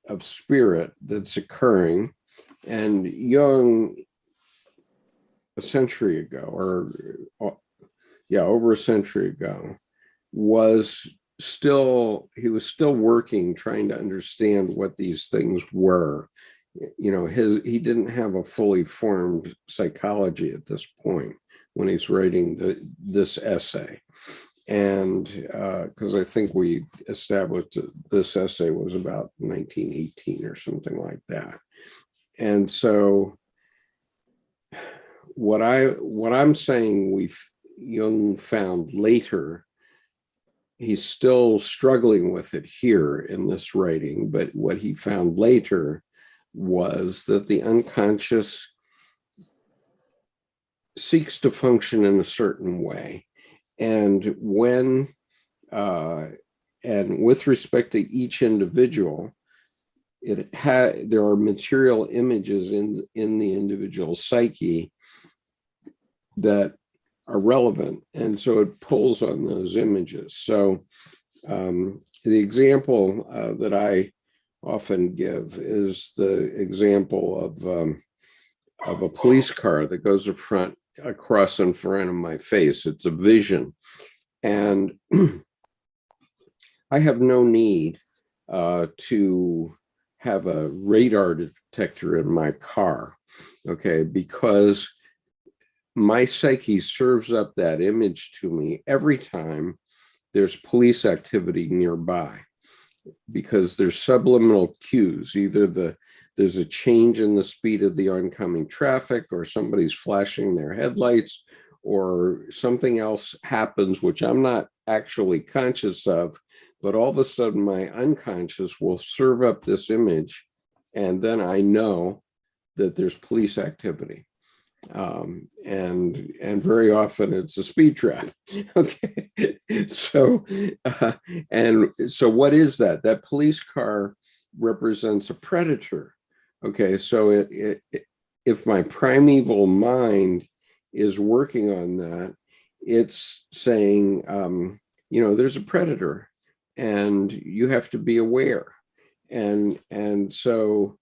of spirit that's occurring, and Jung a century ago, over a century ago, was still working, trying to understand what these things were. He didn't have a fully formed psychology at this point when he's writing this essay. And because I think we established that this essay was about 1918 or something like that. And so what I'm saying Jung found later, he's still struggling with it here in this writing, but what he found later was that the unconscious seeks to function in a certain way. And and with respect to each individual, there are material images in the individual psyche that are relevant. And so it pulls on those images. So the example that I often give is the example of a police car that goes up front across in front of my face. It's a vision. And I have no need to have a radar detector in my car, okay, because my psyche serves up that image to me every time there's police activity nearby, because there's subliminal cues. Either there's a change in the speed of the oncoming traffic, or somebody's flashing their headlights, or something else happens which I'm not actually conscious of, but all of a sudden my unconscious will serve up this image, and then I know that there's police activity. And very often it's a speed trap. Okay, so what is that? That police car represents a predator. Okay, so if my primeval mind is working on that, it's saying, there's a predator, and you have to be aware. And so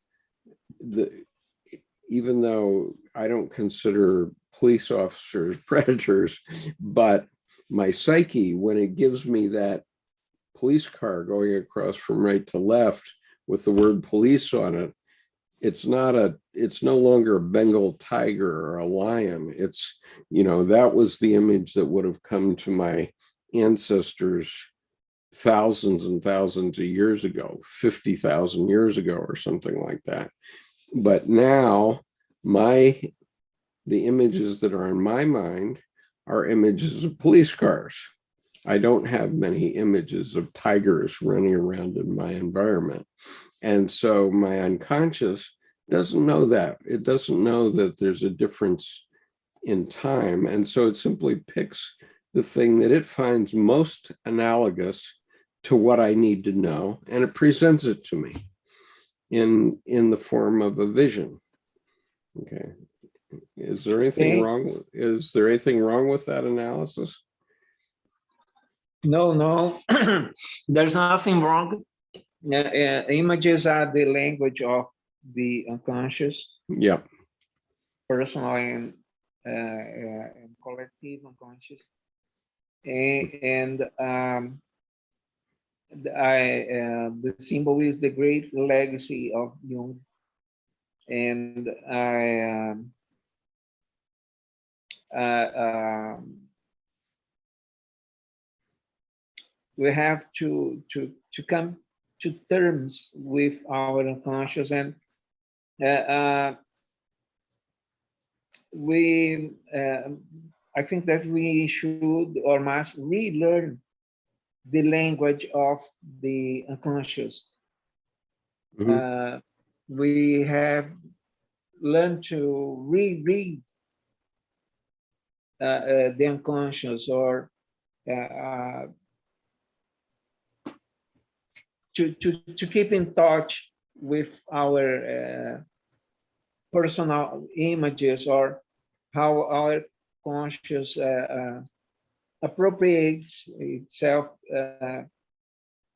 even though I don't consider police officers predators, but my psyche, when it gives me that police car going across from right to left with the word police on it, it's no longer a Bengal tiger or a lion. It's, that was the image that would have come to my ancestors thousands and thousands of years ago, 50,000 years ago or something like that. But now the images that are in my mind are images of police cars. I don't have many images of tigers running around in my environment. And so my unconscious doesn't know that. It doesn't know that there's a difference in time. And so it simply picks the thing that it finds most analogous to what I need to know, and it presents it to me in the form of a vision. Okay. Is there anything wrong with that analysis? No, there's nothing wrong. Images are the language of the unconscious. Yep. Personal and collective unconscious. And the symbol is the great legacy of Jung. And we have to come to terms with our unconscious, and I think that we should or must relearn the language of the unconscious. Mm-hmm. We have learned to reread the unconscious, or to keep in touch with our personal images, or how our conscious appropriates itself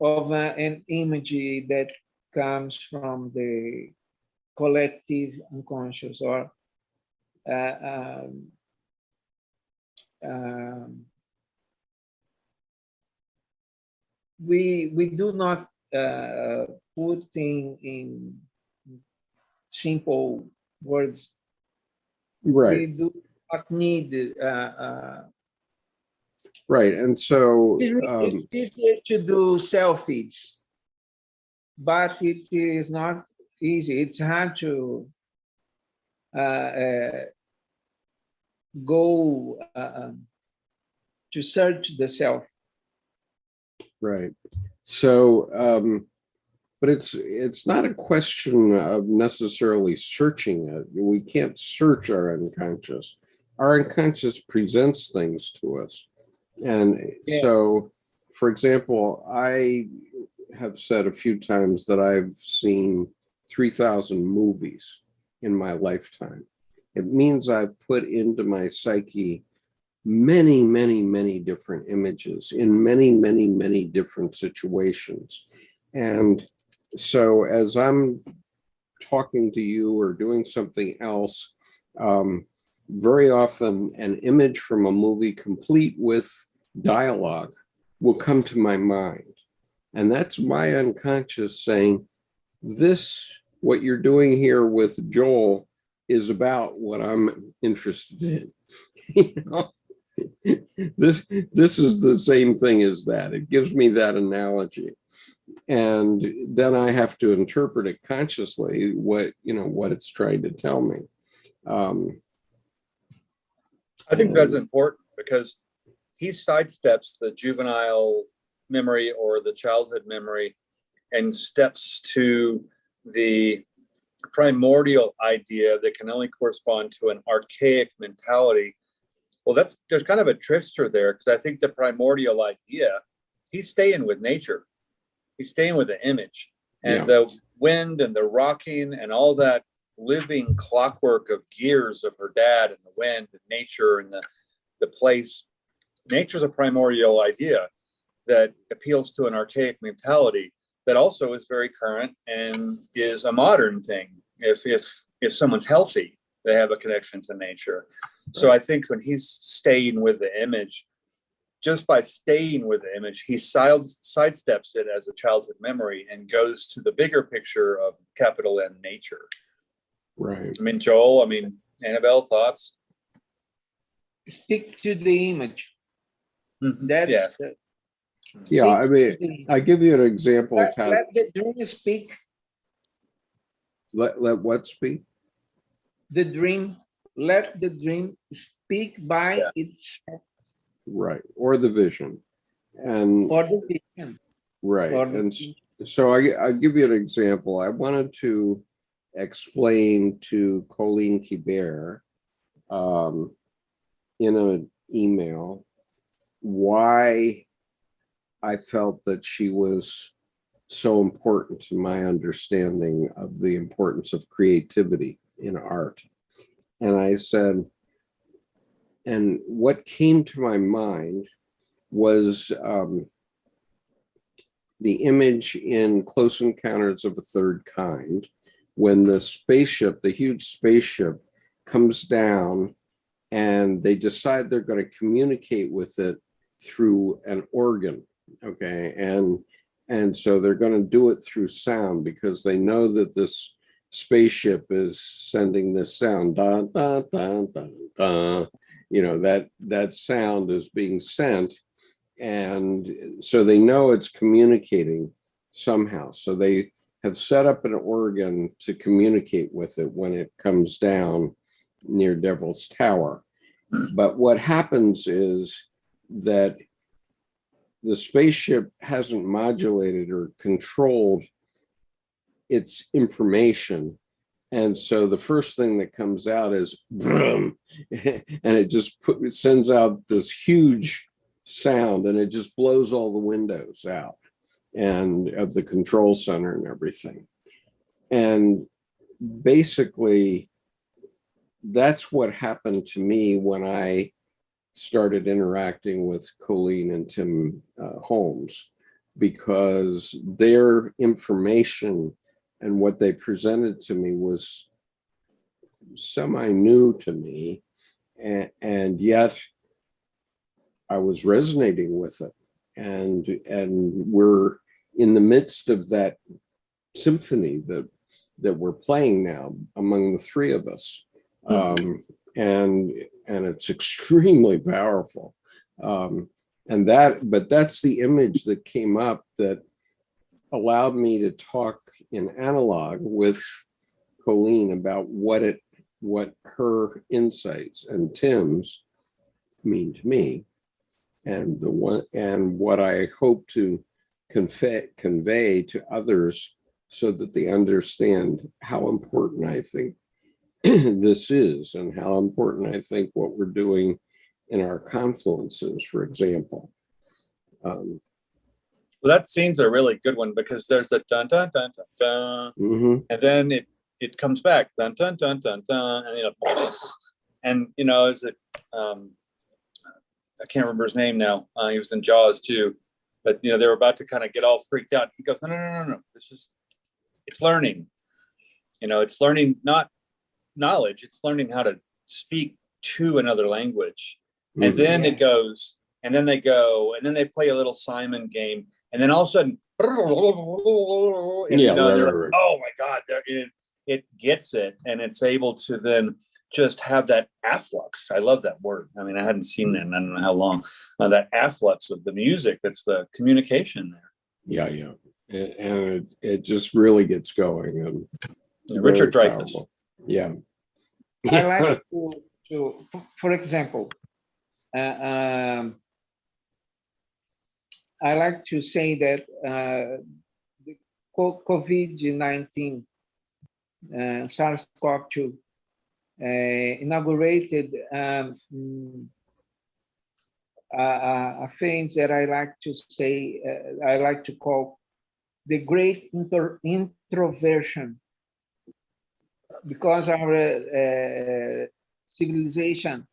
of an image that comes from the collective unconscious, or we do not put in simple words. Right. We do not need right. And so it's easier to do selfies, but it is not easy. It's hard to go to search the self. Right. So but it's not a question of necessarily searching it. We can't search our unconscious. Our unconscious presents things to us. And so, for example, I have said a few times that I've seen 3,000 movies in my lifetime. It means I've put into my psyche many, many, many different images in many, many, many different situations. And so as I'm talking to you or doing something else, very often an image from a movie complete with dialogue will come to my mind. And that's my unconscious saying, this, what you're doing here with Joel is about what I'm interested in. You know? This is the same thing as that. It gives me that analogy. And then I have to interpret it consciously, what it's trying to tell me. I think that's important because he sidesteps the juvenile memory or the childhood memory and steps to the primordial idea that can only correspond to an archaic mentality. Well, there's kind of a trickster there, because I think the primordial idea, he's staying with nature. He's staying with the image and the wind and the rocking and all that living clockwork of gears of her dad and the wind and nature and the place. Nature's a primordial idea that appeals to an archaic mentality that also is very current and is a modern thing. If someone's healthy, they have a connection to nature. So I think when he's staying with the image, just by staying with the image, he sidesteps it as a childhood memory and goes to the bigger picture of capital N nature. Right. I mean, Joel, Annabelle, thoughts? Stick to the image. That's Yes. Yeah, I mean, I give you an example of how. Let the dream speak. Let what speak? The dream. Let the dream speak by itself. Right, or the vision, and Or the vision. right, Or the and vision. so I give you an example. I wanted to explain to Colleen Kibert in an email why I felt that she was so important to my understanding of the importance of creativity in art. And I said, and what came to my mind was the image in Close Encounters of a Third Kind, when the spaceship, the huge spaceship, comes down and they decide they're going to communicate with it through an organ. Okay. And so they're going to do it through sound, because they know that this spaceship is sending this sound, da, da, da, da, da. That sound is being sent. And so they know it's communicating somehow. So they have set up an organ to communicate with it when it comes down near Devil's Tower. But what happens is that the spaceship hasn't modulated or controlled its information. And so the first thing that comes out is brum, and it just sends out this huge sound, and it just blows all the windows out and of the control center and everything. And basically, that's what happened to me when I started interacting with Colleen and Tim Holmes, because their information and what they presented to me was semi-new to me, and yet I was resonating with it. And we're in the midst of that symphony that we're playing now among the three of us. And it's extremely powerful. But that's the image that came up that allowed me to talk in analog with Colleen about what her insights and Tim's mean to me, and what I hope to convey to others, so that they understand how important I think this is, and how important I think what we're doing in our confluences, for example. Well, that scene's a really good one, because there's a dun dun dun dun dun, and then it comes back dun dun dun dun dun, and is it I can't remember his name now. He was in Jaws too, but they were about to kind of get all freaked out. He goes, no. It's learning. It's learning, not knowledge. It's learning how to speak to another language. And then it goes, and then they go, and then they play a little Simon game. And then all of a sudden, and, Yeah, you know, right, they're right, like, oh my God, it gets it. And it's able to then just have that afflux. I love that word. I mean, I hadn't seen that in I don't know how long. That afflux of the music, that's the communication there. Yeah, yeah. And it just really gets going. And Richard very Dreyfuss. powerful. Yeah. I like to for example, I like to say that the COVID-19, SARS-CoV-2, inaugurated a phase that I like to say, I like to call the great introversion, because our civilization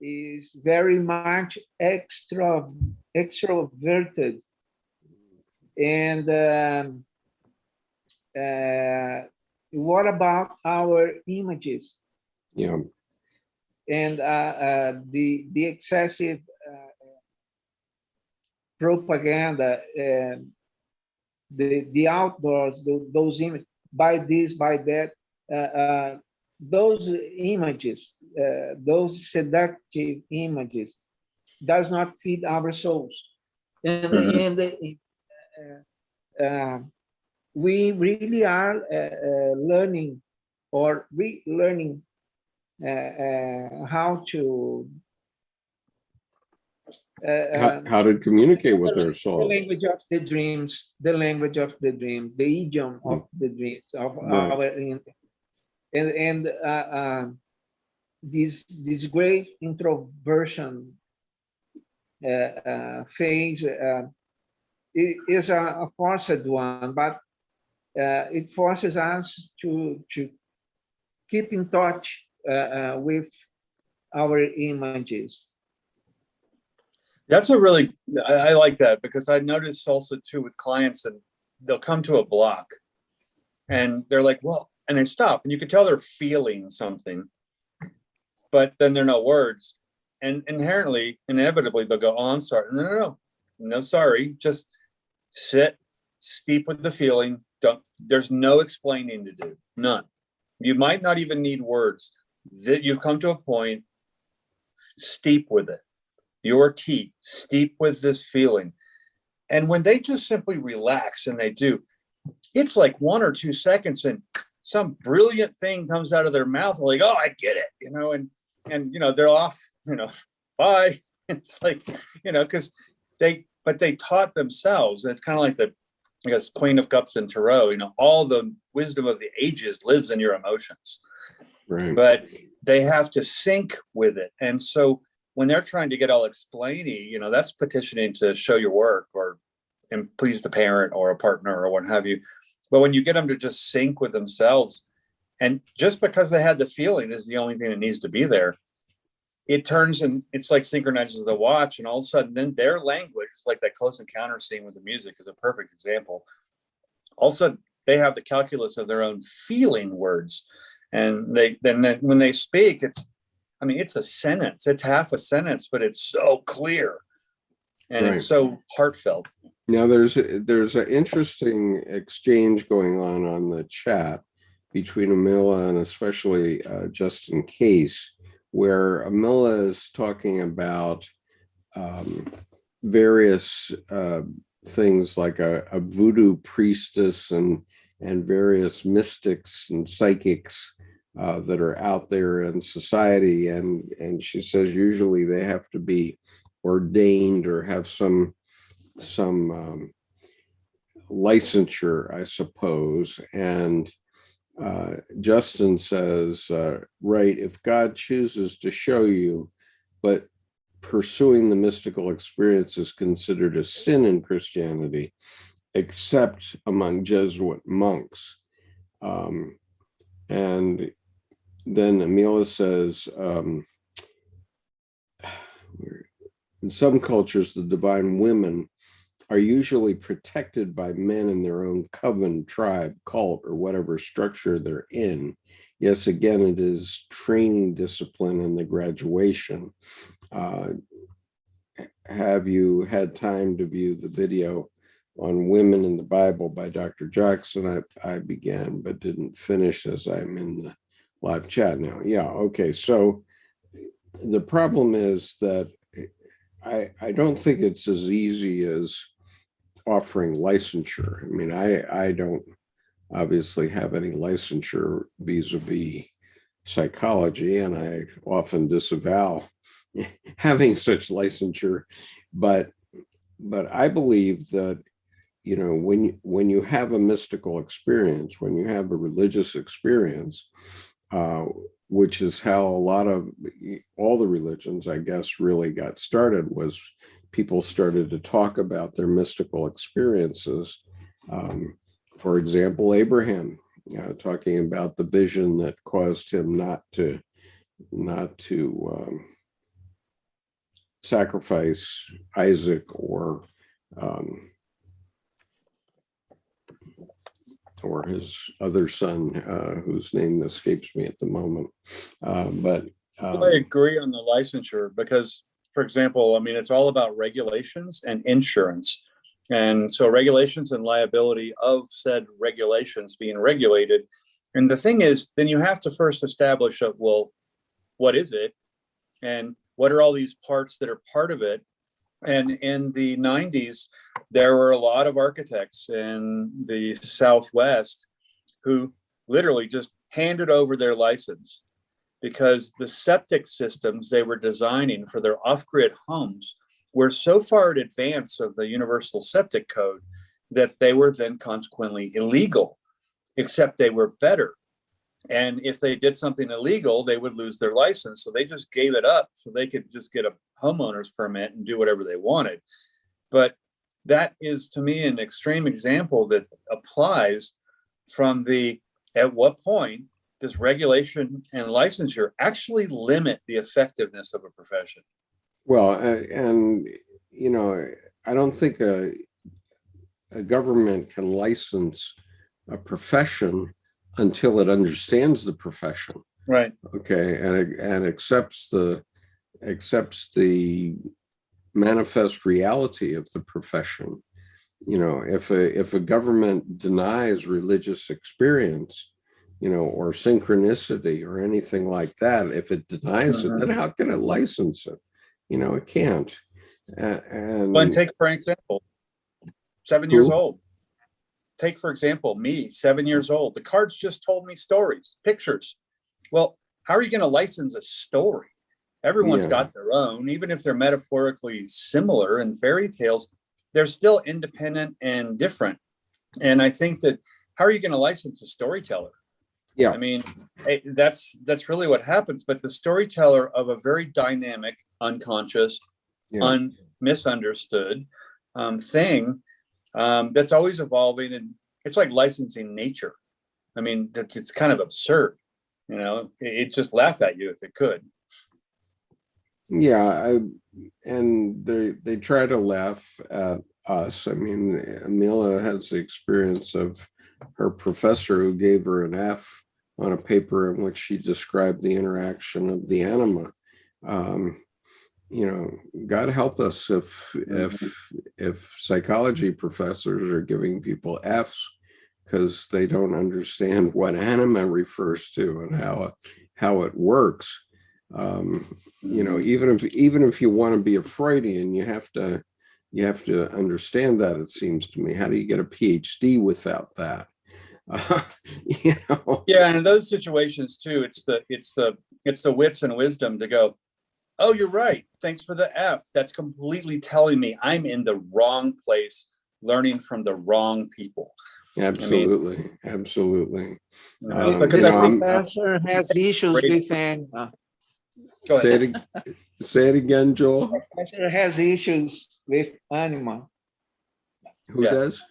is very much extroverted, and what about our images? Yeah. And the excessive propaganda, the outdoors, those images, by this, by that, those images, those seductive images, does not feed our souls, and we really are learning or relearning how to How to communicate with the ourselves. language of the dreams, the language of the dreams, the idiom of the dreams of Right. our and this great introversion phase is a forced one, but it forces us to keep in touch with our images. That's a really, I like that, because I noticed also too with clients, and they'll come to a block and they're like, well, and they stop, and you can tell they're feeling something, but then there are no words. And inherently, inevitably, they'll go, oh, I'm sorry. No, sorry. Just sit, steep with the feeling. There's no explaining to do, none. You might not even need words. That you've come to a point, steep with it. Your tea, steep with this feeling. And when they just simply relax, and they do, it's like 1 or 2 seconds and some brilliant thing comes out of their mouth. Like, oh, I get it, and they're off, bye. It's like, because they taught themselves. And it's kind of like I guess, Queen of Cups and Tarot, all the wisdom of the ages lives in your emotions. Right. But they have to sync with it. And so when they're trying to get all explainy, that's petitioning to show your work and please the parent or a partner or what have you. But when you get them to just sync with themselves, and just because they had the feeling is the only thing that needs to be there, it turns, and it's like synchronizes the watch, and all of a sudden then their language, it's like that Close Encounter scene with the music is a perfect example. All of a sudden they have the calculus of their own feeling words. And then when they speak, it's a sentence, it's half a sentence, but it's so clear and Right. It's so heartfelt. Now there's an interesting exchange going on the chat between Amila and especially Justin Case, where Amila is talking about various things like a voodoo priestess and various mystics and psychics that are out there in society, and she says usually they have to be ordained or have some licensure, I suppose. And Justin says, right, if God chooses to show you, but pursuing the mystical experience is considered a sin in Christianity, except among Jesuit monks. And then Amila says, in some cultures, the divine women are usually protected by men in their own coven, tribe, cult, or whatever structure they're in. yes, again, it is training discipline in the graduation. Have you had time to view the video on Women in the Bible by Dr. Jackson? I began but didn't finish as I'm in the live chat now. Yeah, okay. So the problem is that I don't think it's as easy as offering licensure. I mean, I don't obviously have any licensure vis-a-vis psychology, and I often disavow having such licensure, but I believe that, you know, when you have a mystical experience, when you have a religious experience, which is how a lot of all the religions, I guess, really got started, was people started to talk about their mystical experiences. For example, Abraham, talking about the vision that caused him not to sacrifice Isaac or his other son, whose name escapes me at the moment. I agree on the licensure because, for example, I mean, it's all about regulations and insurance. And so regulations and liability of said regulations being regulated. And the thing is, then you have to first establish, well, what is it? And what are all these parts that are part of it? And in the 90s, there were a lot of architects in the Southwest who literally just handed over their license because the septic systems they were designing for their off-grid homes were so far in advance of the Universal Septic Code that they were then consequently illegal, except they were better. And if they did something illegal, they would lose their license. So they just gave it up so they could just get a homeowner's permit and do whatever they wanted. But that is, to me, an extreme example that applies from the, at what point does regulation and licensure actually limit the effectiveness of a profession? Well, and, you know, I don't think a government can license a profession until it understands the profession. Right. Okay. And accepts the manifest reality of the profession. You know, if a government denies religious experience, you know, or synchronicity or anything like that, if it denies it, then how can it license it? You know, it can't. And take, for example, 7 years old. Take, for example, me, 7 years old. The cards just told me stories, pictures. Well, how are you going to license a story? Everyone's got their own, even if they're metaphorically similar in fairy tales, they're still independent and different. And I think that, how are you going to license a storyteller? Yeah. I mean, that's really what happens. But the storyteller of a very dynamic, unconscious, misunderstood thing that's always evolving, and it's like licensing nature. I mean, it's kind of absurd. You know, it just laugh at you if it could. Yeah, and they try to laugh at us. I mean, Amelia has the experience of her professor who gave her an F on a paper in which she described the interaction of the anima. You know, God help us if psychology professors are giving people Fs because they don't understand what anima refers to and how it works. You know, even if you want to be a Freudian, you have to understand that. It seems to me, how do you get a PhD without that? You know. Yeah, and in those situations too, it's the wits and wisdom to go, oh, you're right. Thanks for the F. That's completely telling me I'm in the wrong place, learning from the wrong people. Absolutely, I mean, absolutely. Because this professor has issues with Say it again, Joel. Professor has issues with anima. Who does?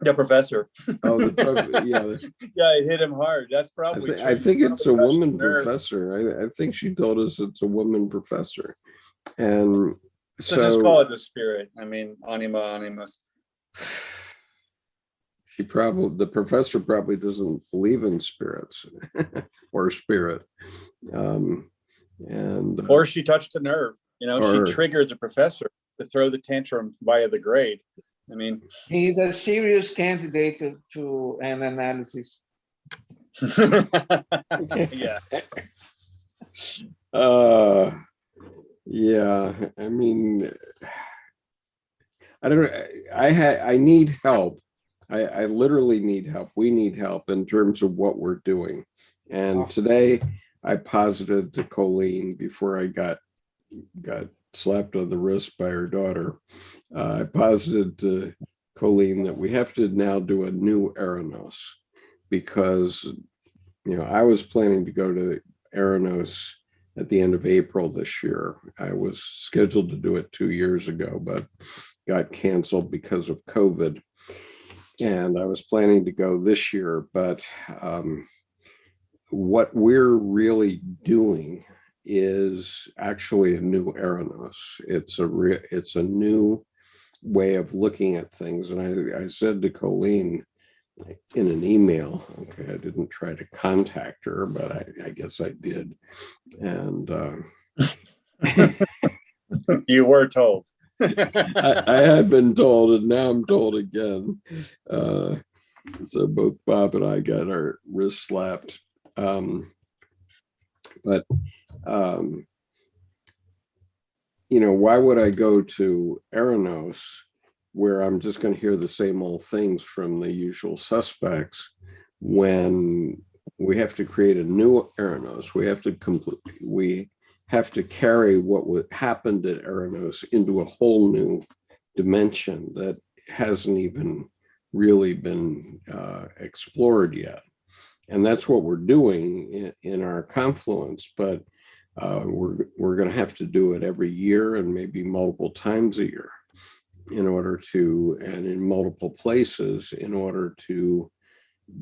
The professor. Oh, yeah, it hit him hard. That's probably. I think it's a woman professor. I think she told us it's a woman professor, and so just call it the spirit. I mean, anima, animus. the professor probably doesn't believe in spirits or spirit. Or she touched a nerve. Or- she triggered the professor to throw the tantrum via the grade. I mean, He's a serious candidate to an analysis. yeah. Yeah, I mean, I don't know. I need help. I literally need help. We need help in terms of what we're doing. And today I posited to Colleen before I got slapped on the wrist by her daughter. I posited to Colleen that we have to now do a new Aranos, because I was planning to go to Aranos at the end of April this year. I was scheduled to do it 2 years ago, but got canceled because of COVID. And I was planning to go this year, but what we're really doing is actually a new Aranos. It's a new way of looking at things. And I said to Colleen in an email, okay, I didn't try to contact her, but I guess I did. And You were told. I had been told, and now I'm told again. So both Bob and I got our wrists slapped. But why would I go to Aranos, where I'm just going to hear the same old things from the usual suspects, when we have to create a new Aranos? We have to carry what happened at Aranos into a whole new dimension that hasn't even really been explored yet. And that's what we're doing in our confluence, but we're going to have to do it every year and maybe multiple times a year and in multiple places in order to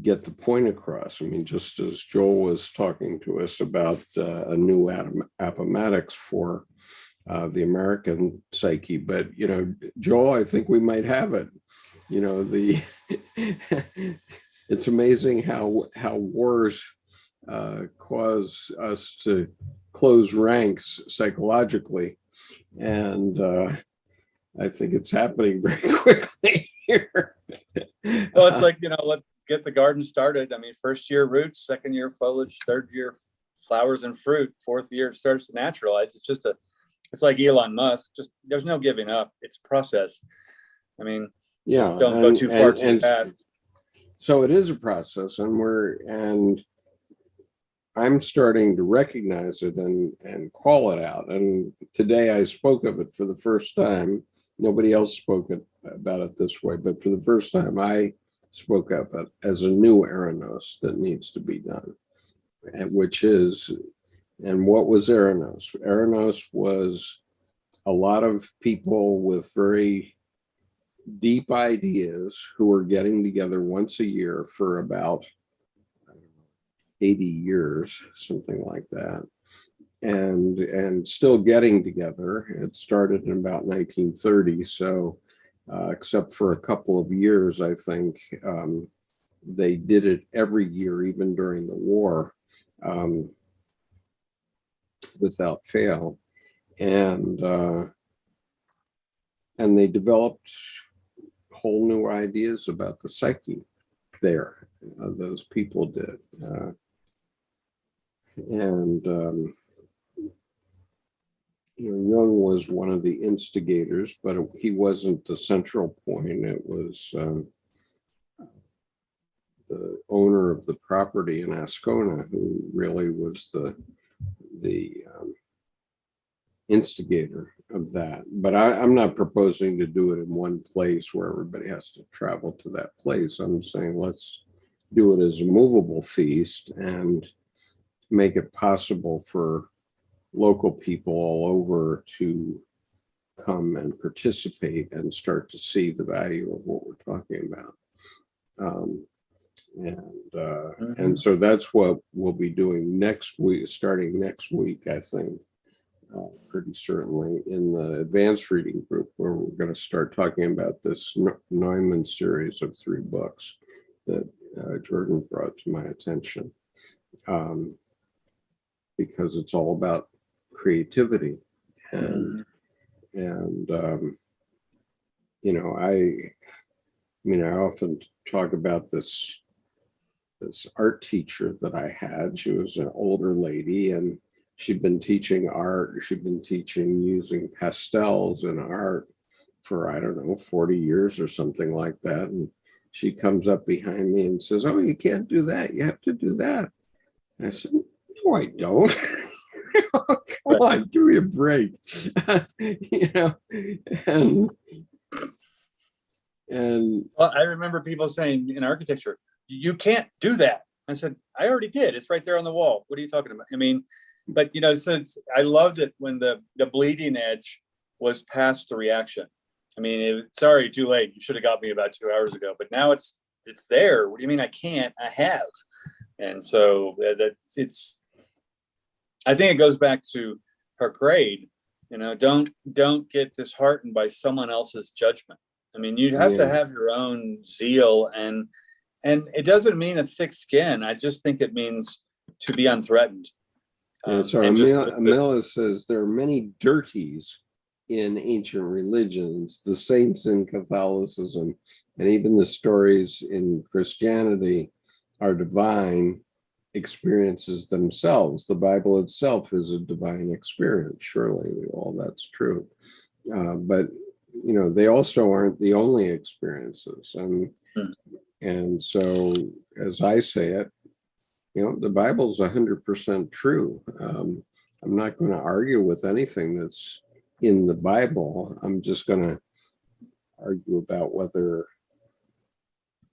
get the point across. I mean, just as Joel was talking to us about a new appomattox for the American psyche, but Joel, I think we might have it. It's amazing how wars cause us to close ranks psychologically, and I think it's happening very quickly here. Well, it's like, let's get the garden started. I mean, first year roots, second year foliage, third year flowers and fruit, fourth year it starts to naturalize. It's like Elon Musk, just there's no giving up. It's a process. I mean, just don't go too far too fast. So it is a process, and I'm starting to recognize it and call it out. And today I spoke of it for the first time. Nobody else spoke about it this way, but for the first time I spoke of it as a new Aranos that needs to be done. And what was Aranos? Aranos was a lot of people with very deep ideas who are getting together once a year for about 80 years, something like that, and still getting together. It started in about 1930, so except for a couple of years, I think they did it every year, even during the war, without fail, and they developed whole new ideas about the psyche there. Those people did. Jung was one of the instigators, but he wasn't the central point. It was the owner of the property in Ascona who really was the instigator of that. But I'm not proposing to do it in one place where everybody has to travel to that place. I'm saying let's do it as a movable feast and make it possible for local people all over to come and participate and start to see the value of what we're talking about. And so that's what we'll be doing next week, starting next week, I think. Pretty certainly in the advanced reading group, where we're going to start talking about this Neumann series of 3 books. that Jordan brought to my attention, because it's all about creativity. And I often talk about this art teacher that I had. She was an older lady, and she'd been teaching art. She'd been teaching using pastels in art for, I don't know, 40 years or something like that. And she comes up behind me and says, "Oh, you can't do that. You have to do that." I said, "No, I don't." Come on, give me a break. And well, I remember people saying in architecture, "You can't do that." I said, "I already did. It's right there on the wall. What are you talking about?" I mean, but so I loved it when the bleeding edge was past the reaction. I mean, sorry, too late. You should have got me about 2 hours ago. But now it's there. What do you mean I can't? I have. And so I think it goes back to her grade. Don't get disheartened by someone else's judgment. I mean, you have to have your own zeal, and it doesn't mean a thick skin. I just think it means to be unthreatened. So Amelia says there are many dirties in ancient religions, the saints in Catholicism, and even the stories in Christianity are divine experiences themselves. The Bible itself is a divine experience. Surely all that's true. But they also aren't the only experiences. And so, as I say it, the Bible's 100% true. I'm not going to argue with anything that's in the Bible. I'm just going to argue about whether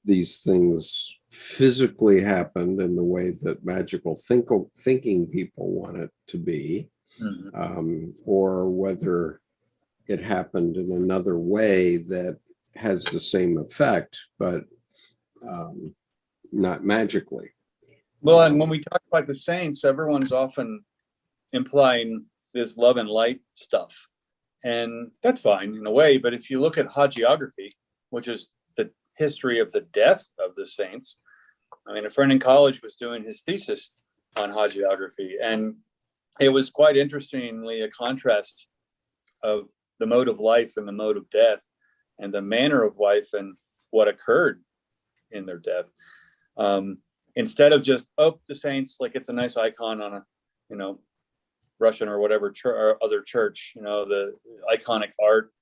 these things physically happened in the way that magical thinking people want it to be, or whether it happened in another way that has the same effect, but not magically. Well, and when we talk about the saints, everyone's often implying this love and light stuff. And that's fine in a way. But if you look at hagiography, which is the history of the death of the saints, I mean, a friend in college was doing his thesis on hagiography. And it was quite interestingly a contrast of the mode of life and the mode of death, and the manner of life and what occurred in their death. Instead of just, the saints, like it's a nice icon on a, Russian or whatever or other church, the iconic art,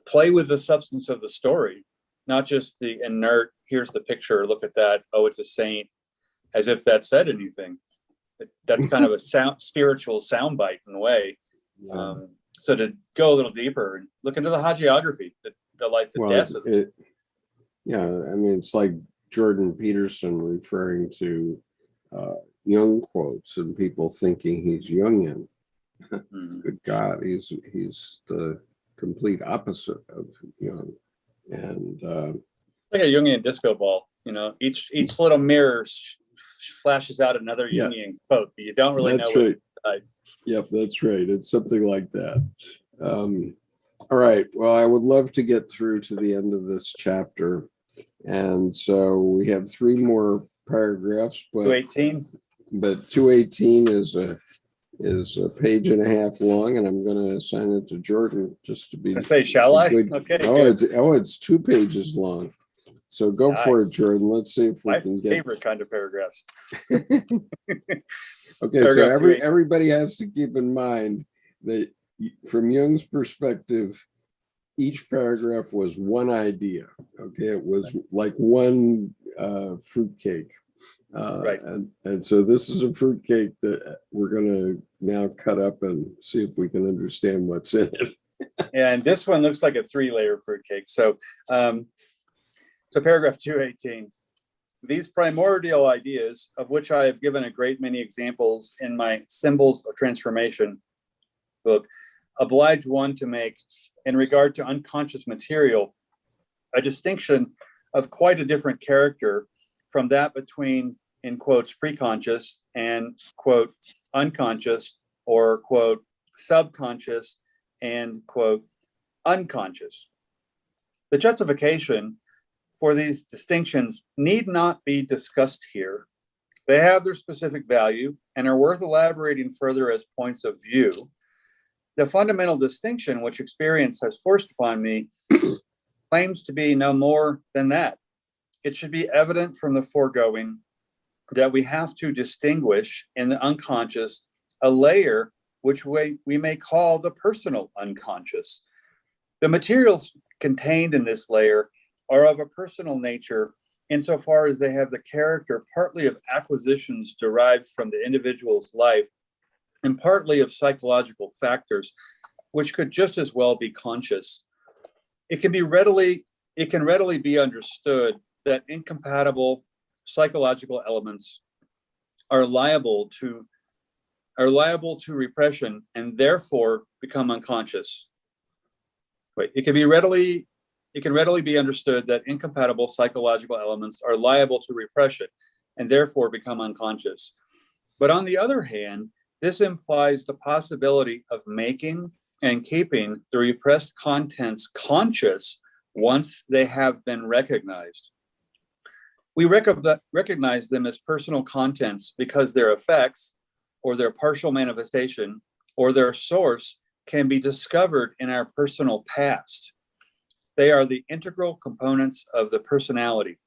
play with the substance of the story, not just the inert, here's the picture, look at that, oh, it's a saint, as if that said anything. That's kind of a spiritual soundbite in a way. So to go a little deeper and look into the hagiography, the life and death of it. Yeah, I mean, it's like Jordan Peterson referring to Jung quotes and people thinking he's Jungian. Good God, he's the complete opposite of Jung. And like a Jungian disco ball, each little mirror flashes out another Jungian quote, but you don't really know what's inside. Yep, that's right. It's something like that. All right. Well, I would love to get through to the end of this chapter. And so we have 3 more paragraphs, but 218. But 218 is a page and a half long, and I'm going to assign it to Jordan just to be. Shall I? Okay. It's 2 pages long. So go for it, Jordan. Let's see if we can get. My favorite kind of paragraphs. Okay, so everybody has to keep in mind that from Jung's perspective, each paragraph was one idea. Okay, it was like one fruitcake. Right. And so this is a fruitcake that we're going to now cut up and see if we can understand what's in it. And this one looks like a 3-layer fruitcake. So, paragraph 218. These primordial ideas, of which I have given a great many examples in my Symbols of Transformation book, oblige one to make, in regard to unconscious material, a distinction of quite a different character from that between, in quotes, preconscious and, quote, unconscious, or, quote, subconscious and, quote, unconscious. The justification for these distinctions need not be discussed here. They have their specific value and are worth elaborating further as points of view. The fundamental distinction which experience has forced upon me claims to be no more than that. It should be evident from the foregoing that we have to distinguish in the unconscious a layer which we may call the personal unconscious. The materials contained in this layer are of a personal nature insofar as they have the character partly of acquisitions derived from the individual's life and partly of psychological factors, which could just as well be conscious. It can readily be understood that incompatible psychological elements are liable to repression and therefore become unconscious. It can readily be understood that incompatible psychological elements are liable to repression and therefore become unconscious. But on the other hand, this implies the possibility of making and keeping the repressed contents conscious once they have been recognized. We recognize them as personal contents because their effects or their partial manifestation or their source can be discovered in our personal past. They are the integral components of the personality.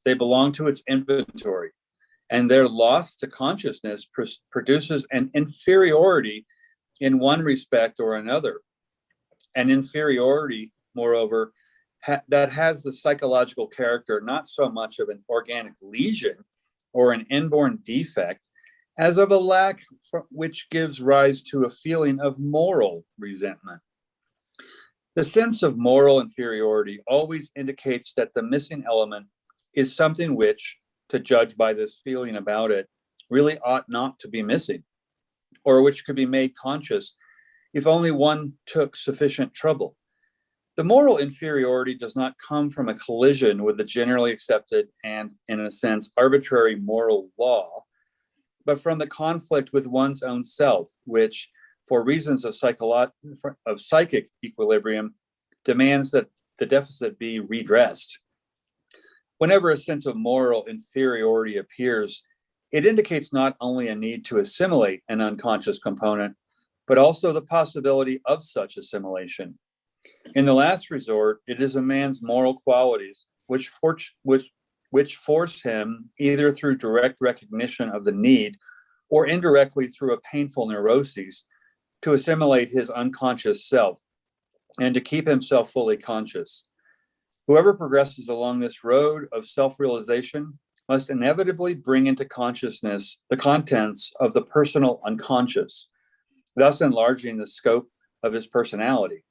They belong to its inventory, and their loss to consciousness produces an inferiority in one respect or another. An inferiority, moreover, that has the psychological character not so much of an organic lesion or an inborn defect as of a lack which gives rise to a feeling of moral resentment. The sense of moral inferiority always indicates that the missing element is something which, to judge by this feeling about it, really ought not to be missing, or which could be made conscious if only one took sufficient trouble. The moral inferiority does not come from a collision with the generally accepted and, in a sense, arbitrary moral law, but from the conflict with one's own self, which, for reasons of psychic equilibrium, demands that the deficit be redressed. Whenever a sense of moral inferiority appears, it indicates not only a need to assimilate an unconscious component, but also the possibility of such assimilation. In the last resort, it is a man's moral qualities which force him, either through direct recognition of the need or indirectly through a painful neuroses, to assimilate his unconscious self and to keep himself fully conscious. Whoever progresses along this road of self-realization must inevitably bring into consciousness the contents of the personal unconscious, thus enlarging the scope of his personality.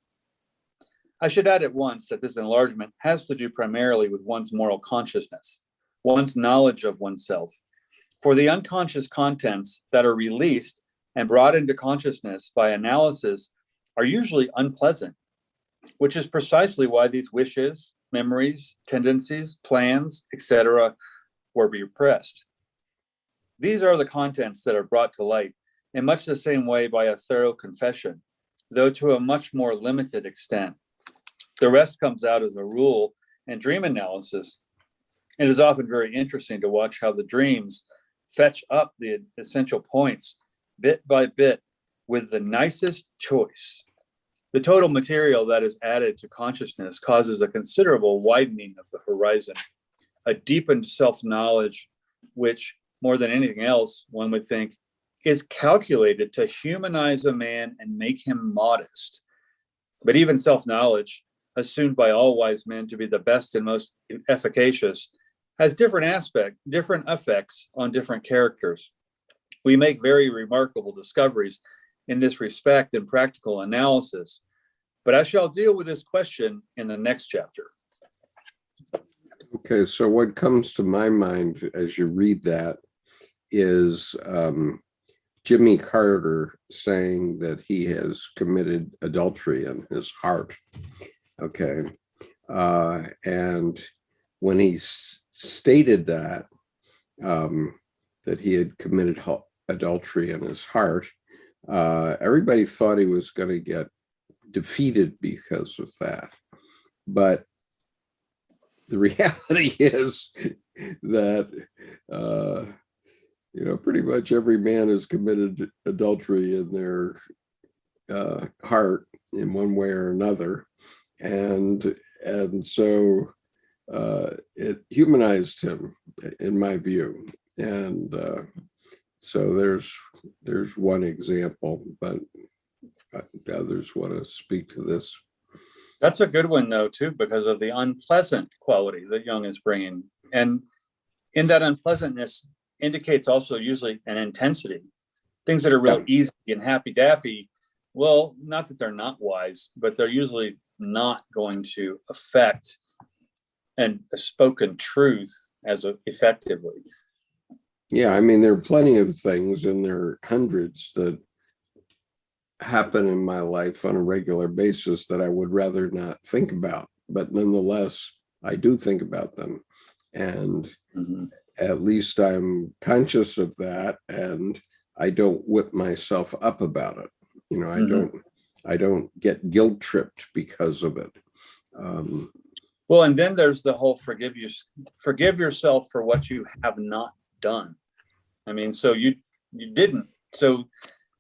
I should add at once that this enlargement has to do primarily with one's moral consciousness, one's knowledge of oneself. For the unconscious contents that are released and brought into consciousness by analysis are usually unpleasant, which is precisely why these wishes, memories, tendencies, plans, etc., were repressed. These are the contents that are brought to light in much the same way by a thorough confession, though to a much more limited extent. The rest comes out as a rule in dream analysis. It is often very interesting to watch how the dreams fetch up the essential points bit by bit with the nicest choice. The total material that is added to consciousness causes a considerable widening of the horizon, a deepened self-knowledge, which, more than anything else, one would think, is calculated to humanize a man and make him modest. But even self-knowledge, assumed by all wise men to be the best and most efficacious, has different effects on different characters. We make very remarkable discoveries in this respect in practical analysis, but I shall deal with this question in the next chapter. Okay, so what comes to my mind as you read that is Jimmy Carter saying that he has committed adultery in his heart. Okay, and when he stated that he had committed adultery in his heart, everybody thought he was going to get defeated because of that. But the reality is that, pretty much every man has committed adultery in their heart in one way or another. And so it humanized him, in my view. And so there's one example, but others want to speak to this. That's a good one, though, too, because of the unpleasant quality that Jung is bringing. And in that unpleasantness indicates also usually an intensity. Things that are real easy and happy-dappy, well, not that they're not wise, but they're usually not going to affect a spoken truth as effectively. Yeah, I mean, there are plenty of things, and there are hundreds that happen in my life on a regular basis that I would rather not think about, but nonetheless, I do think about them. And at least I'm conscious of that, and I don't whip myself up about it. I don't get guilt tripped because of it. Well, and then there's the whole forgive yourself for what you have not done. I mean, so you didn't. So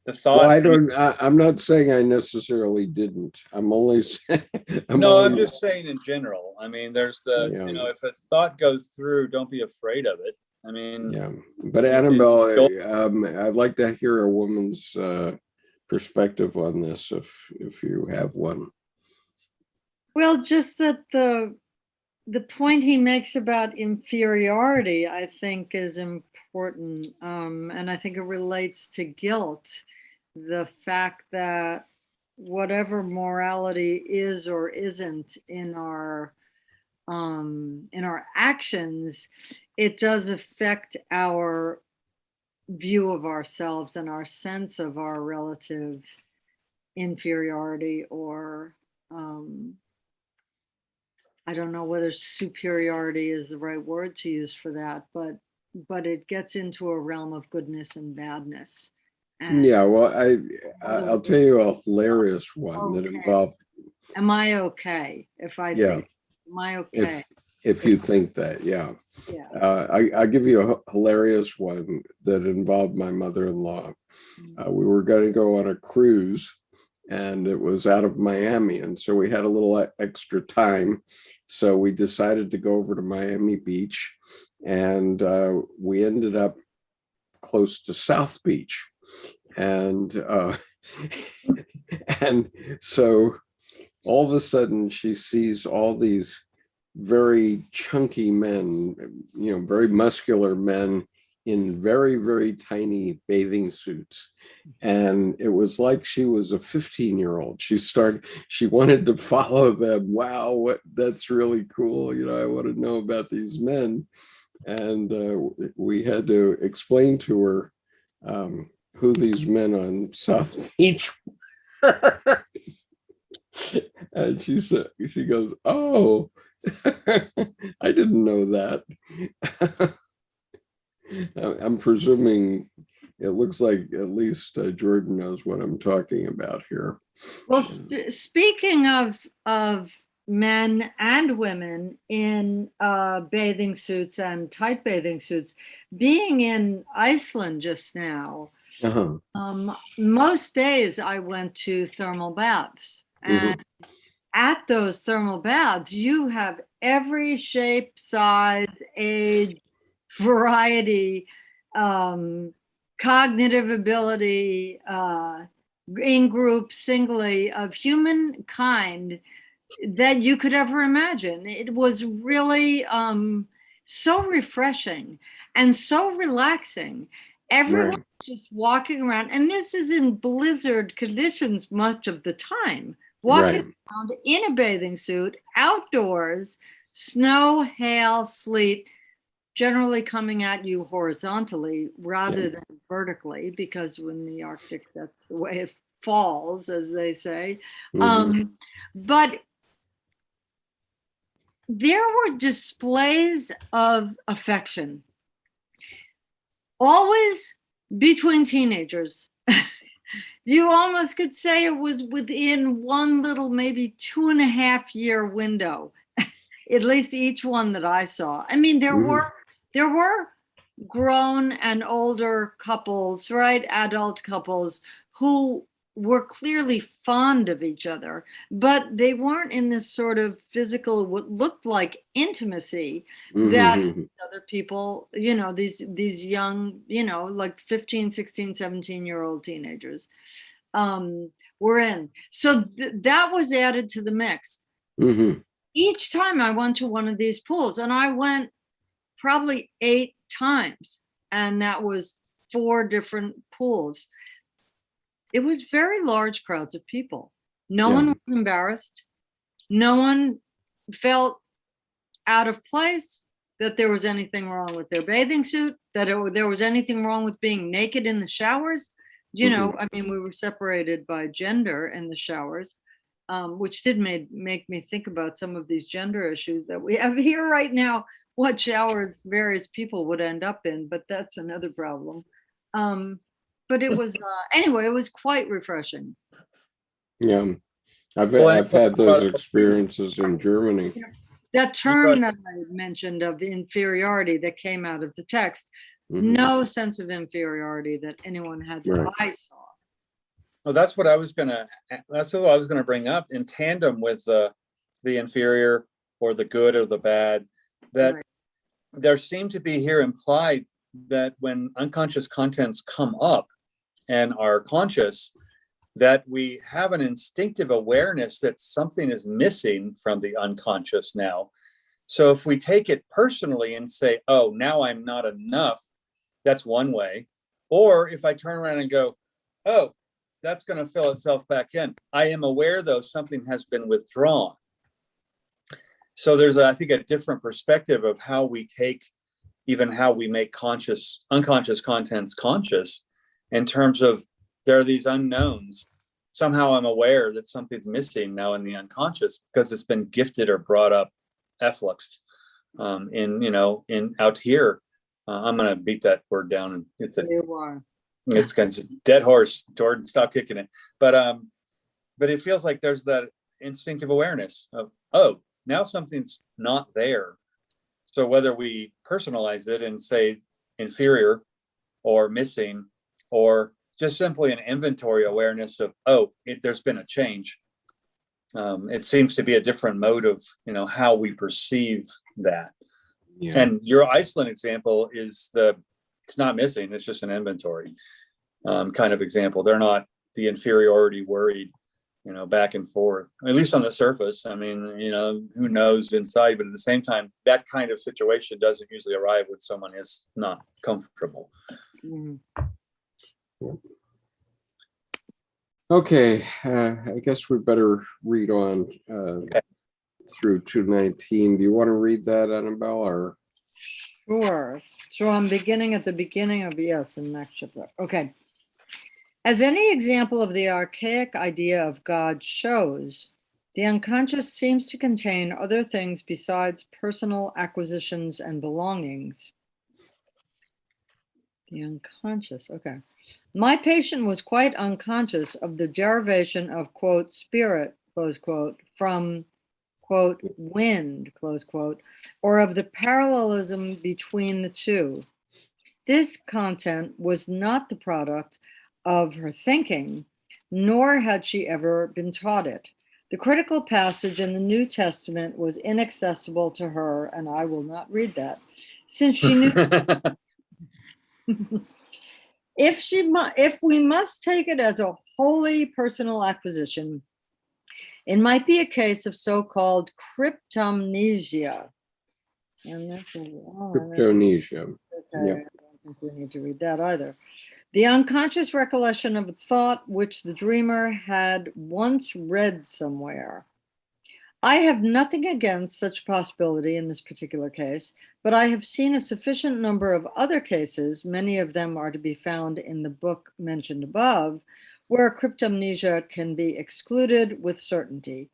the thought. Well, I'm not saying I necessarily didn't. I'm only saying. I'm just saying in general. I mean, there's if a thought goes through, don't be afraid of it. I mean. Yeah, but Annabelle, I'd like to hear a woman's perspective on this, if you have one. Well, just that the point he makes about inferiority, I think, is important, and I think it relates to guilt. The fact that whatever morality is or isn't in our actions, it does affect our view of ourselves and our sense of our relative inferiority, or I don't know whether superiority is the right word to use for that, but it gets into a realm of goodness and badness. And yeah, well, I'll tell you a hilarious one that involved. Am I okay if I think? Am I okay? If you think that, yeah. I'll give you a hilarious one that involved my mother-in-law. We were going to go on a cruise, and it was out of Miami, and so we had a little extra time. So we decided to go over to Miami Beach, and we ended up close to South Beach. And so all of a sudden she sees all these very chunky men, very muscular men in very, very tiny bathing suits. And it was like she was a 15-year-old. She wanted to follow them. Wow, that's really cool. I want to know about these men. And we had to explain to her who these men on South Beach were. And she goes, "Oh, I didn't know that." I'm presuming it looks like at least Jordan knows what I'm talking about here. Well, speaking of men and women in bathing suits and tight bathing suits, being in Iceland just now, most days I went to thermal baths, and at those thermal baths, you have every shape, size, age, variety, cognitive ability, in group, singly, of humankind that you could ever imagine. It was really so refreshing and so relaxing. Everyone just walking around, and this is in blizzard conditions much of the time, walking around in a bathing suit, outdoors, snow, hail, sleet, generally coming at you horizontally rather than vertically, because in the Arctic, that's the way it falls, as they say. But there were displays of affection, always between teenagers. You almost could say it was within one little, maybe 2.5 year window. at least each one that I saw. I mean, there were grown and older couples, right? Adult couples who were clearly fond of each other, but they weren't in this sort of physical, what looked like intimacy that other people, these young, like 15, 16, 17-year-old teenagers were in. So that was added to the mix. Each time I went to one of these pools, and I went probably 8 times, and that was 4 different pools. It was very large crowds of people. No one was embarrassed. No one felt out of place, that there was anything wrong with their bathing suit, that there was anything wrong with being naked in the showers. I mean, we were separated by gender in the showers, which did make me think about some of these gender issues that we have here right now, what showers various people would end up in, but that's another problem. But it was, anyway, it was quite refreshing. Yeah, I've had those experiences in Germany. That term that I mentioned of inferiority that came out of the text, no sense of inferiority that anyone had that I saw. Well, that's what I was gonna bring up in tandem with the inferior or the good or the bad, that there seemed to be here implied that when unconscious contents come up and are conscious, that we have an instinctive awareness that something is missing from the unconscious now. So if we take it personally and say, oh, now I'm not enough, that's one way. Or if I turn around and go, oh, that's going to fill itself back in. I am aware, though, something has been withdrawn. So there's, I think, a different perspective of how we take, even how we make unconscious contents conscious, in terms of there are these unknowns. Somehow I'm aware that something's missing now in the unconscious because it's been gifted or brought up, effluxed in out here. I'm going to beat that word down, and it's kind of just dead horse. Jordan, stop kicking it. But it feels like there's that instinctive awareness of, oh, now something's not there. So whether we personalize it and say inferior or missing, or just simply an inventory awareness of, oh, there's been a change. It seems to be a different mode of, how we perceive that. Yeah. And your Iceland example is it's not missing, it's just an inventory kind of example. They're not the inferiority worried, back and forth, at least on the surface. I mean, who knows inside, but at the same time, that kind of situation doesn't usually arrive when someone is not comfortable. Okay, I guess we better read on through 219. Do you want to read that, Annabelle, or? Sure. So I'm beginning at the beginning of, in next chapter. Okay. As any example of the archaic idea of God shows, the unconscious seems to contain other things besides personal acquisitions and belongings. The unconscious, okay. My patient was quite unconscious of the derivation of, quote, spirit, close quote, from, quote, wind, close quote, or of the parallelism between the two. This content was not the product of her thinking, nor had she ever been taught it. The critical passage in the New Testament was inaccessible to her, and I will not read that, since she knew if we must take it as a wholly personal acquisition, it might be a case of so-called cryptomnesia. And that's cryptomnesia. Okay, yep. I don't think we need to read that either. The unconscious recollection of a thought which the dreamer had once read somewhere. I have nothing against such possibility in this particular case, but I have seen a sufficient number of other cases, many of them are to be found in the book mentioned above, where cryptomnesia can be excluded with certainty.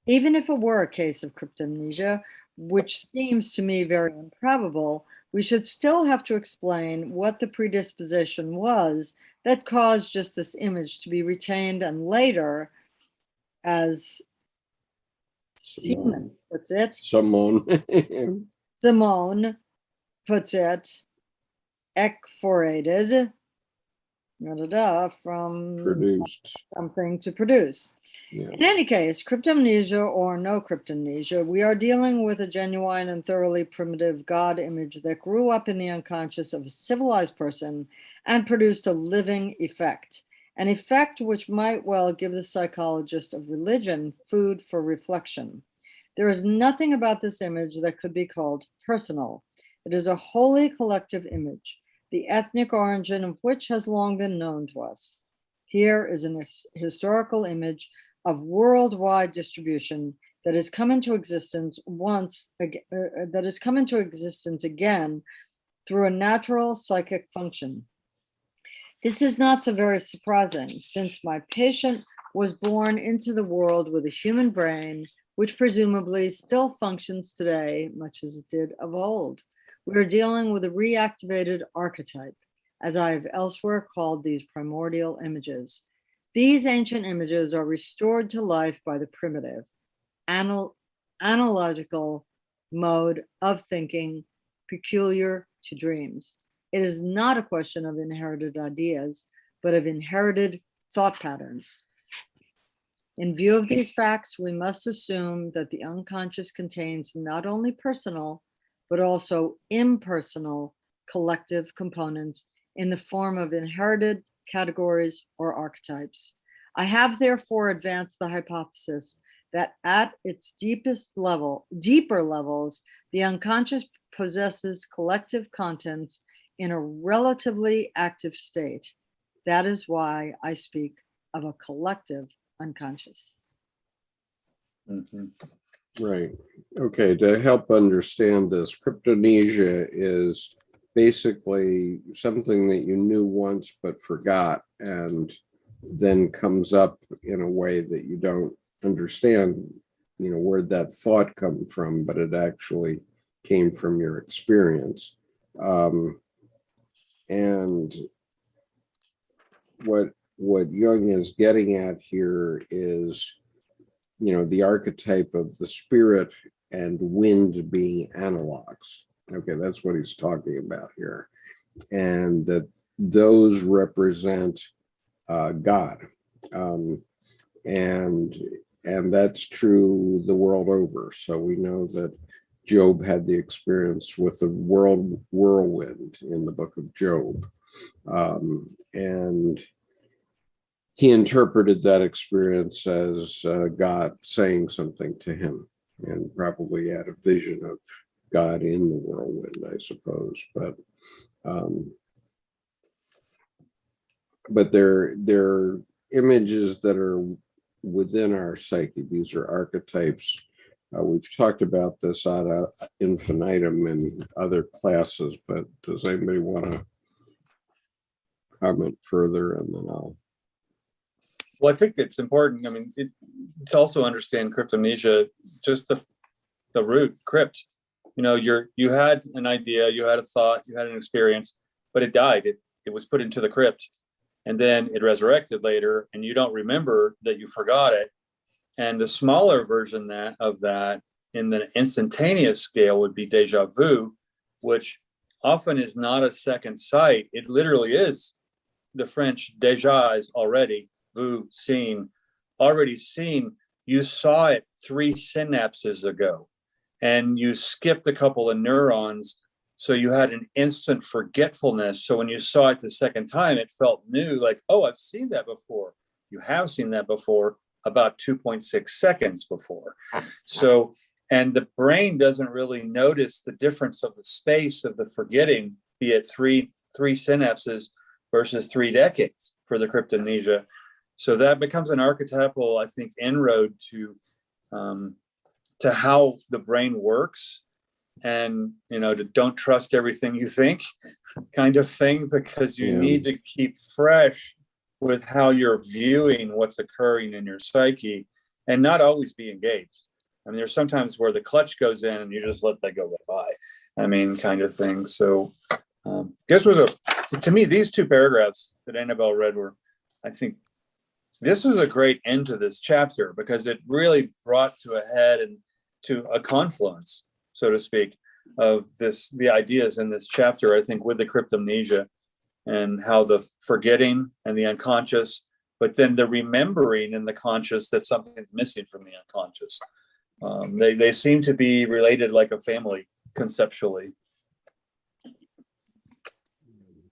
Even if it were a case of cryptomnesia, which seems to me very improbable, we should still have to explain what the predisposition was that caused just this image to be retained and later, as Seaman puts it. Simone. Simone puts it, ekphorated, from Produced. something to produce. Yeah. In any case, cryptomnesia or no cryptomnesia, we are dealing with a genuine and thoroughly primitive God image that grew up in the unconscious of a civilized person and produced a living effect, an effect which might well give the psychologist of religion food for reflection. There is nothing about this image that could be called personal. It is a wholly collective image, the ethnic origin of which has long been known to us. Here is an historical image of worldwide distribution that has come into existence again through a natural psychic function. This is not so very surprising, since my patient was born into the world with a human brain, which presumably still functions today, much as it did of old. We are dealing with a reactivated archetype, as I have elsewhere called these primordial images. These ancient images are restored to life by the primitive, analogical mode of thinking peculiar to dreams. It is not a question of inherited ideas, but of inherited thought patterns. In view of these facts, we must assume that the unconscious contains not only personal, but also impersonal collective components in the form of inherited categories or archetypes. I have therefore advanced the hypothesis that at its deeper levels, the unconscious possesses collective contents in a relatively active state. That is why I speak of a collective unconscious. Mm-hmm. Right. Okay. To help understand this, cryptomnesia is basically something that you knew once but forgot, and then comes up in a way that you don't understand, where'd that thought come from, but it actually came from your experience. And what Jung is getting at here is, the archetype of the spirit and wind being analogs. Okay, that's what he's talking about here. And that those represent God. And that's true the world over. So we know that Job had the experience with the whirlwind in the book of Job. And he interpreted that experience as God saying something to him, and probably had a vision of God in the whirlwind, I suppose. But they're images that are within our psyche. These are archetypes. We've talked about this ad infinitum in other classes, but does anybody want to comment further? And then I'll. Well, I think it's important. I mean, it's also understand cryptomnesia, just the root crypt. You had an idea, you had a thought, you had an experience, but it died. It was put into the crypt, and then it resurrected later, and you don't remember that you forgot it. And the smaller version of that in the instantaneous scale would be déjà vu, which often is not a second sight. It literally is the French déjà is already, vu, seen, already seen. You saw it 3 synapses ago, and you skipped a couple of neurons. So you had an instant forgetfulness. So when you saw it the second time, it felt new, like, oh, I've seen that before. You have seen that before, about 2.6 seconds before. So, and the brain doesn't really notice the difference of the space of the forgetting, be it three synapses versus 3 decades for the cryptomnesia. So that becomes an archetypal, I think, inroad to how the brain works, and to don't trust everything you think kind of thing, because you need to keep fresh with how you're viewing what's occurring in your psyche, and not always be engaged. I mean, there's sometimes where the clutch goes in and you just let that go by. I mean, kind of thing. So this was to me, these 2 paragraphs that Annabelle read were, I think, This was a great end to this chapter because it really brought to a head and to a confluence, so to speak, of the ideas in this chapter, I think, with the cryptomnesia and how the forgetting and the unconscious, but then the remembering in the conscious that something's missing from the unconscious. They seem to be related like a family conceptually.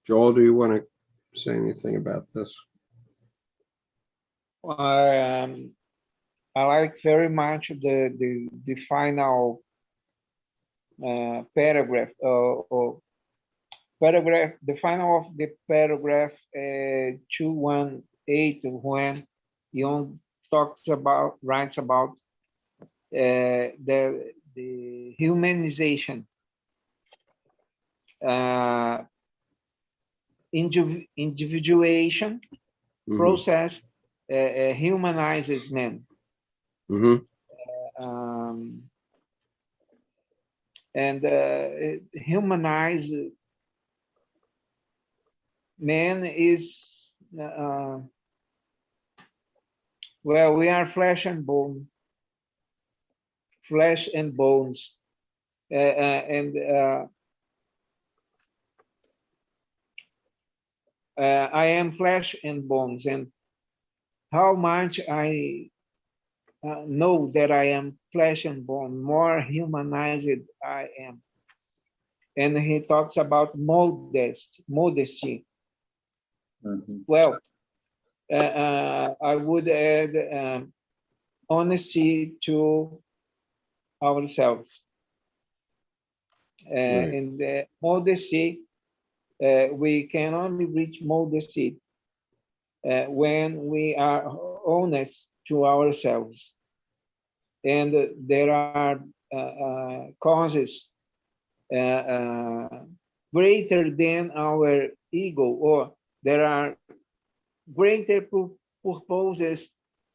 Joel, do you want to say anything about this? I like very much the final paragraph or paragraph, the final of the paragraph 218, when Jung writes about the humanization, individuation process humanizes men. And humanize man is, well, we are flesh and bones, and I am flesh and bones, and how much I know that I am flesh and bone, more humanized I am. And he talks about modesty. Well, I would add honesty to ourselves. In the modesty, we can only reach modesty when we are honest to ourselves. And there are causes greater than our ego, or there are greater purposes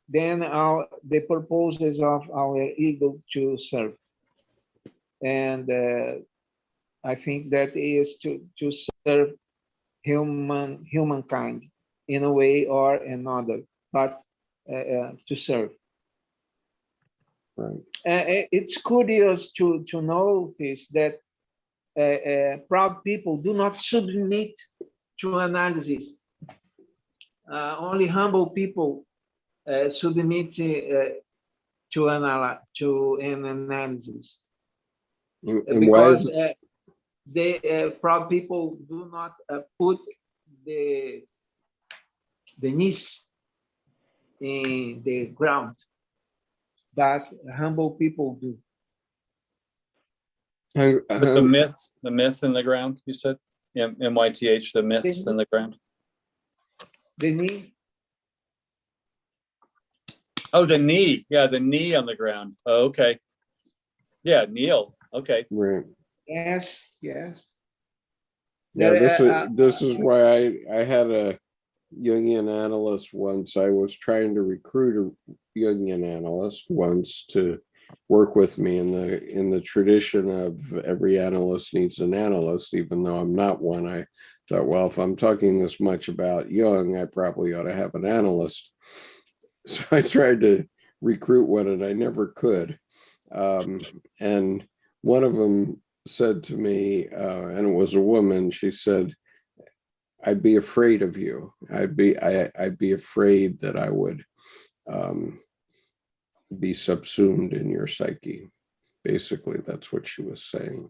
than the purposes of our ego to serve. And I think that is to serve humankind in a way or another, but to serve. Right. It's curious to notice that proud people do not submit to analysis. Only humble people submit to an analysis. And because the proud people do not put the knees in the ground, but humble people do. But the myth in the ground, you said? MYTH, the myths in the ground. The knee? Oh, the knee. Yeah, the knee on the ground. Oh, okay. Yeah, kneel. Okay. Right. Yes, yes. Yeah, this is why I had a Jungian analyst once. I was trying to recruit a Jungian analyst once to work with me in the tradition of every analyst needs an analyst, even though I'm not one. I thought, well, if I'm talking this much about Jung, I probably ought to have an analyst. So I tried to recruit one and I never could. And one of them said to me, and it was a woman, she said, I'd be afraid of you. I'd be afraid that I would be subsumed in your psyche. Basically, that's what she was saying.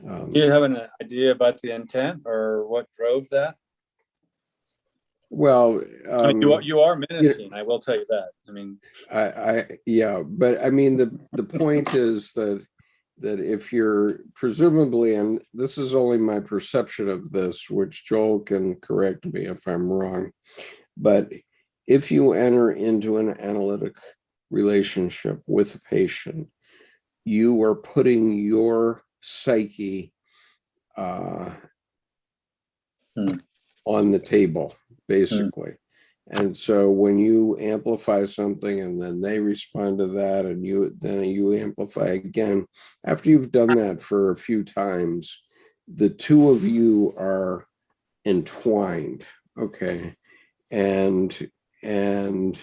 Do you have an idea about the intent or what drove that? Well, I mean, you are menacing. I will tell you that. I mean, yeah, but I mean, the point is that if you're presumably, and this is only my perception of this, which Joel can correct me if I'm wrong, but if you enter into an analytic relationship with a patient, you are putting your psyche on the table, basically. And so when you amplify something and then they respond to that and you amplify again, after you've done that for a few times, the two of you are entwined, okay? And and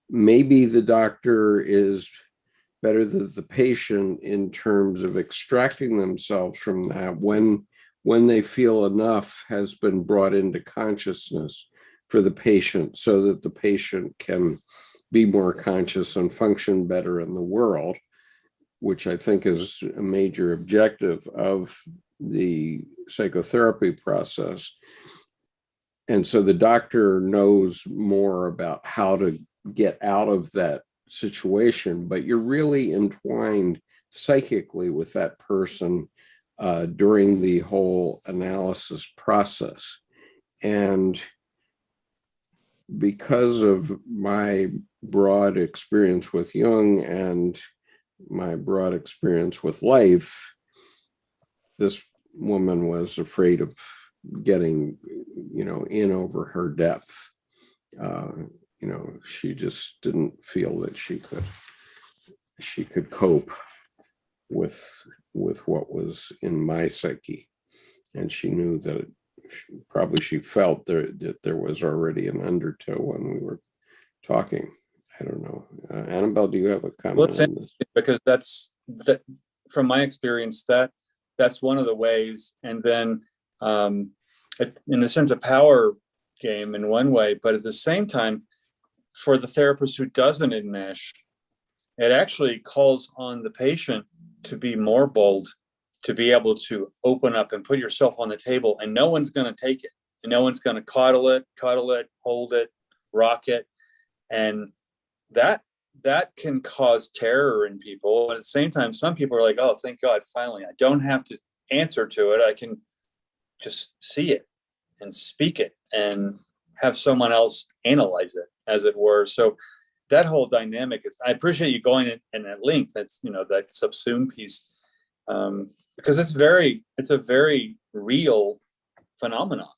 maybe the doctor is better than the patient in terms of extracting themselves from that when they feel enough has been brought into consciousness for the patient, so that the patient can be more conscious and function better in the world, which I think is a major objective of the psychotherapy process. And so the doctor knows more about how to get out of that situation, but you're really entwined psychically with that person during the whole analysis process. And because of my broad experience with Jung and my broad experience with life, this woman was afraid of getting, in over her depth. She just didn't feel that she could cope with what was in my psyche, and she knew that she felt that there was already an undertow when we were talking. I don't know. Annabelle, do you have a comment on this? Because that from my experience, that's one of the ways. And then in a sense, a power game in one way, but at the same time, for the therapist who doesn't enmesh, it actually calls on the patient to be more bold, to be able to open up and put yourself on the table, and no one's going to take it, and no one's going to cuddle it, hold it, rock it. And that can cause terror in people. But at the same time, some people are like, oh, thank God, finally, I don't have to answer to it. I can just see it and speak it and have someone else analyze it, as it were. So that whole dynamic is, I appreciate you going in at length. That's, that subsume piece, because it's a very real phenomenon.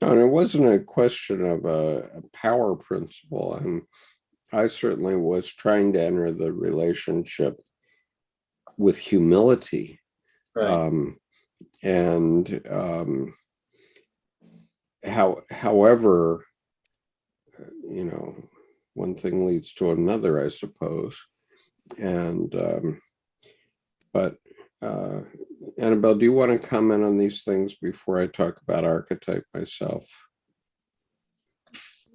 And it wasn't a question of a power principle. And I certainly was trying to enter the relationship with humility. Right. However, one thing leads to another, I suppose. And, but Annabelle, do you want to comment on these things before I talk about archetype myself?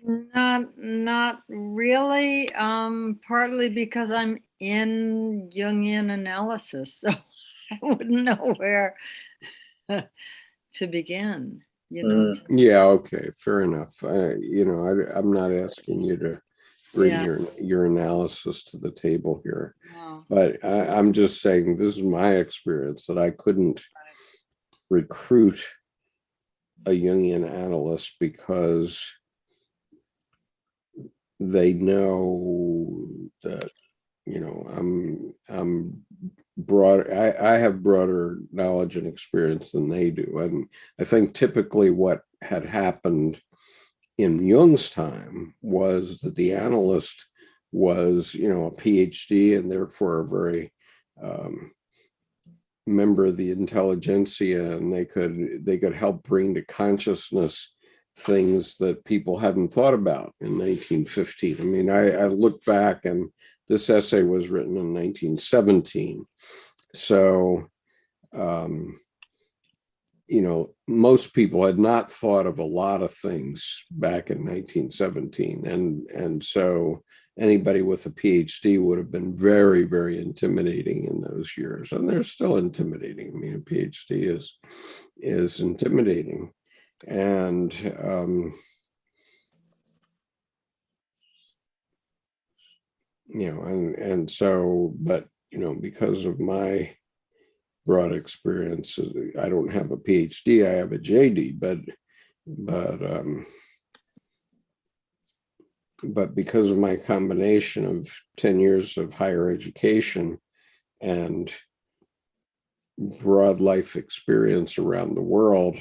Not really. Partly because I'm in Jungian analysis, so I wouldn't know where to begin. Yeah. Okay. Fair enough. I'm not asking you to bring your analysis to the table here, but I'm just saying this is my experience, that I couldn't recruit a Jungian analyst because they know that I'm broad. I have broader knowledge and experience than they do, and I think typically what had happened in Jung's time was that the analyst was, a PhD and therefore a very member of the intelligentsia, and they could help bring to consciousness things that people hadn't thought about in 1915. I mean, I look back, and this essay was written in 1917. So, most people had not thought of a lot of things back in 1917. And so anybody with a PhD would have been very, very intimidating in those years. And they're still intimidating. I mean, a PhD is intimidating. And so, but because of my broad experience, I don't have a PhD, I have a JD, but because of my combination of 10 years of higher education and broad life experience around the world,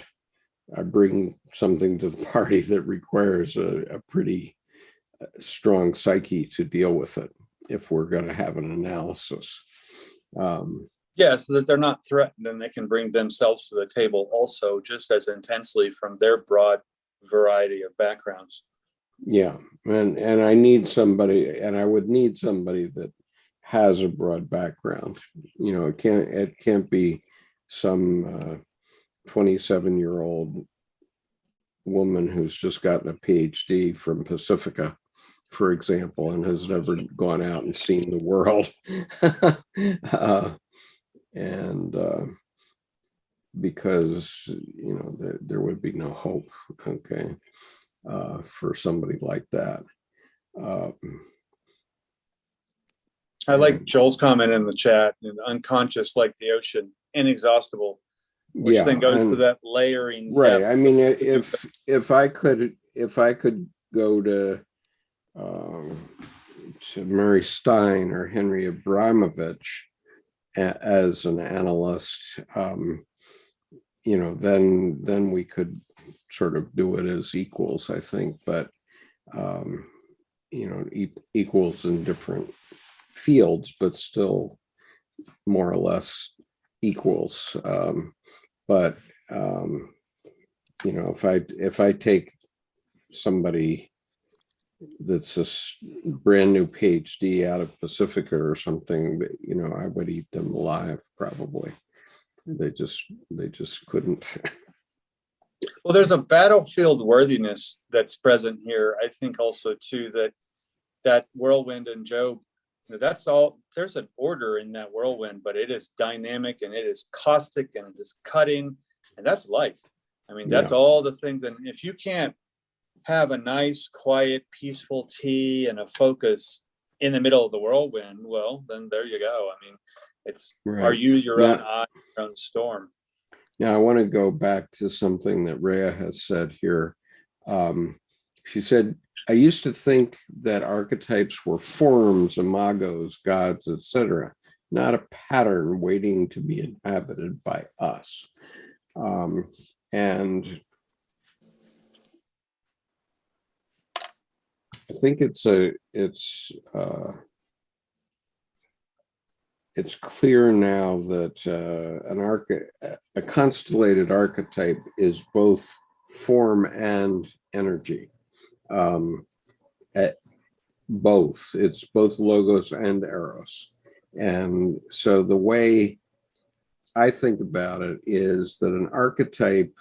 I bring something to the party that requires a pretty strong psyche to deal with it if we're going to have an analysis. So that they're not threatened, and they can bring themselves to the table also just as intensely from their broad variety of backgrounds. Yeah, and I need somebody, and I would need somebody that has a broad background. It can't be some 27-year-old woman who's just gotten a PhD from Pacifica, for example, and has never gone out and seen the world. And because there would be no hope, okay, for somebody like that. I like Joel's comment in the chat, unconscious like the ocean, inexhaustible, which Yeah, then goes to and that layering right. depth I mean, of- if I could go to Mary Stein or Henry Abramovich as an analyst, then we could sort of do it as equals, I think, but equals in different fields, but still more or less equals. But if I take somebody that's a brand new PhD out of Pacifica or something, I would eat them alive probably. They just couldn't. Well, there's a battlefield worthiness that's present here. I think also too that whirlwind in Job, that's all. There's an order in that whirlwind, but it is dynamic and it is caustic and it is cutting, and that's life. I mean, that's all the things. And if you can't have a nice, quiet, peaceful tea and a focus in the middle of the whirlwind, well, then there you go. I mean, it's Right. Are you your own eye, your own storm? Now, I want to go back to something that Rhea has said here. She said, I used to think that archetypes were forms, imagos, gods, etc., not a pattern waiting to be inhabited by us. And I think it's clear now that a constellated archetype is both form and energy. It's both logos and eros. And so the way I think about it is that an archetype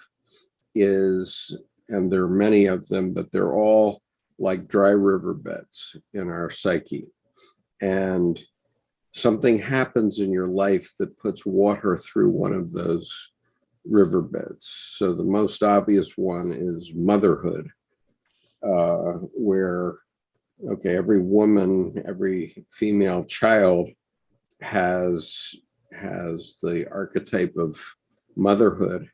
is, and there are many of them, but they're all like dry riverbeds in our psyche. And something happens in your life that puts water through one of those riverbeds. So the most obvious one is motherhood, where, okay, every woman, every female child has the archetype of motherhood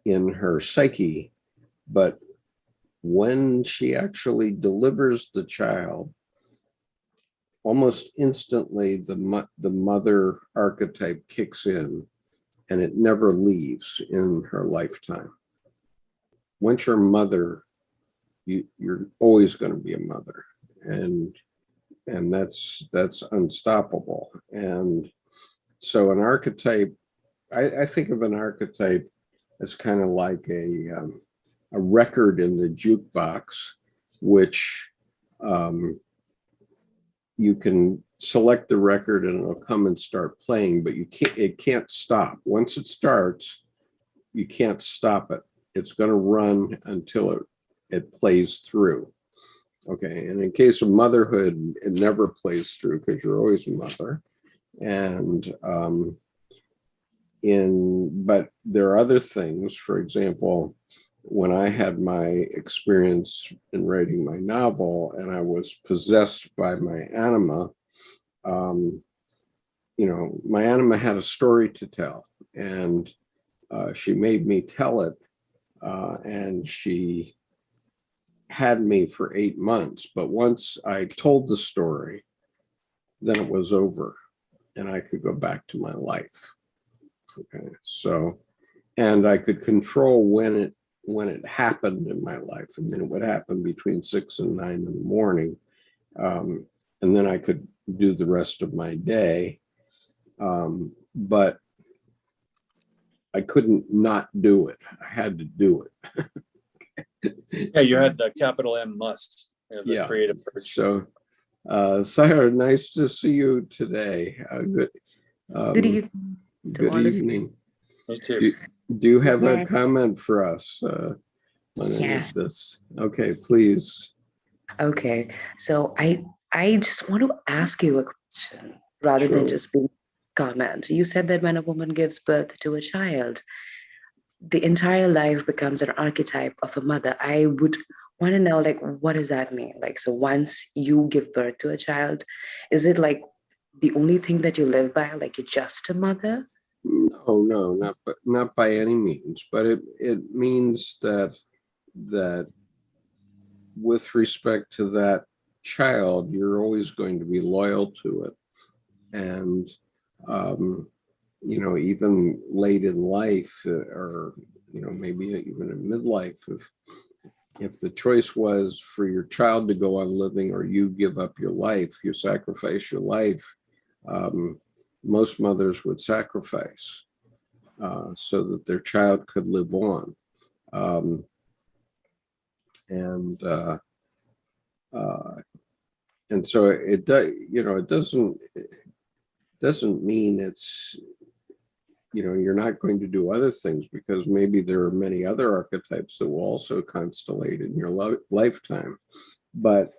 in her psyche, but when she actually delivers the child, almost instantly the mother archetype kicks in, and it never leaves in her lifetime. Once you're a mother, you're always going to be a mother, and that's unstoppable. And so an archetype, I think of an archetype as kind of like a record in the jukebox, which you can select the record and it'll come and start playing, but it can't stop. Once it starts, you can't stop it. It's going to run until it plays through. Okay, and in case of motherhood, it never plays through because you're always a mother. And but there are other things. For example, when I had my experience in writing my novel and I was possessed by my anima, my anima had a story to tell, and she made me tell it, and she had me for 8 months. But once I told the story, then it was over and I could go back to my life. Okay, so, and I could control when it happened in my life. I mean, it would happen between 6 and 9 in the morning. And then I could do the rest of my day. But I couldn't not do it. I had to do it. Yeah, you had the capital M must. the Yeah. creative urge. So, Sarah, nice to see you today. Good Um, evening to good all of you. evening. Me too. Do you have Good a night. comment for us on any of Yes. this? Okay, please. Okay. So I just want to ask you a question rather than Sure. just being comment. You said that when a woman gives birth to a child, the entire life becomes an archetype of a mother. I would want to know, like, what does that mean? Like, so once you give birth to a child, is it like the only thing that you live by? Like, you're just a mother? No, not by any means, but it means that with respect to that child, you're always going to be loyal to it. And, even late in life, or, maybe even in midlife, if the choice was for your child to go on living or you give up your life, you sacrifice your life, most mothers would sacrifice so that their child could live on. And so it does, it doesn't mean it's, you're not going to do other things, because maybe there are many other archetypes that will also constellate in your lifetime. But,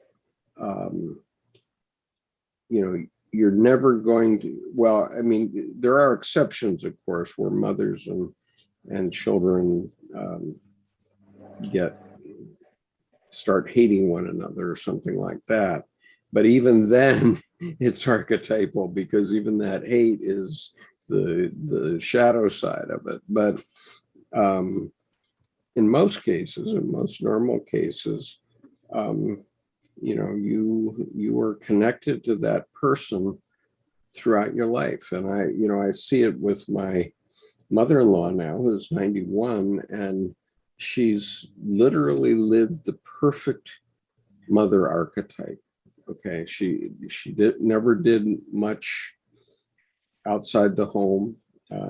you're never going to, well, I mean, there are exceptions, of course, where mothers and children start hating one another or something like that. But even then, it's archetypal, because even that hate is the shadow side of it. But in most cases, in most normal cases, you are connected to that person throughout your life. And I see it with my mother-in-law now, who's 91, and she's literally lived the perfect mother archetype. Okay, she never did much outside the home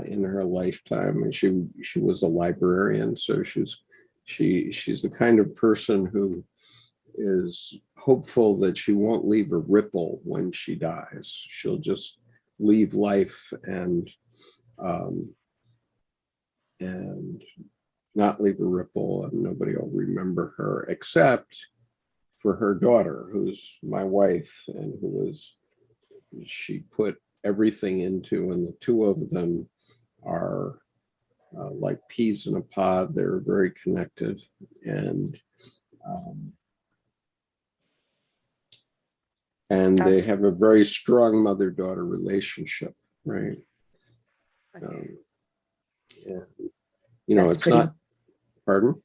in her lifetime, and she was a librarian, so she's the kind of person who is hopeful that she won't leave a ripple when she dies. She'll just leave life and not leave a ripple, and nobody will remember her except for her daughter, who's my wife, and she put everything into, and the two of them are like peas in a pod. They're very connected, and they have a very strong mother-daughter relationship, right? Okay. It's not, pardon?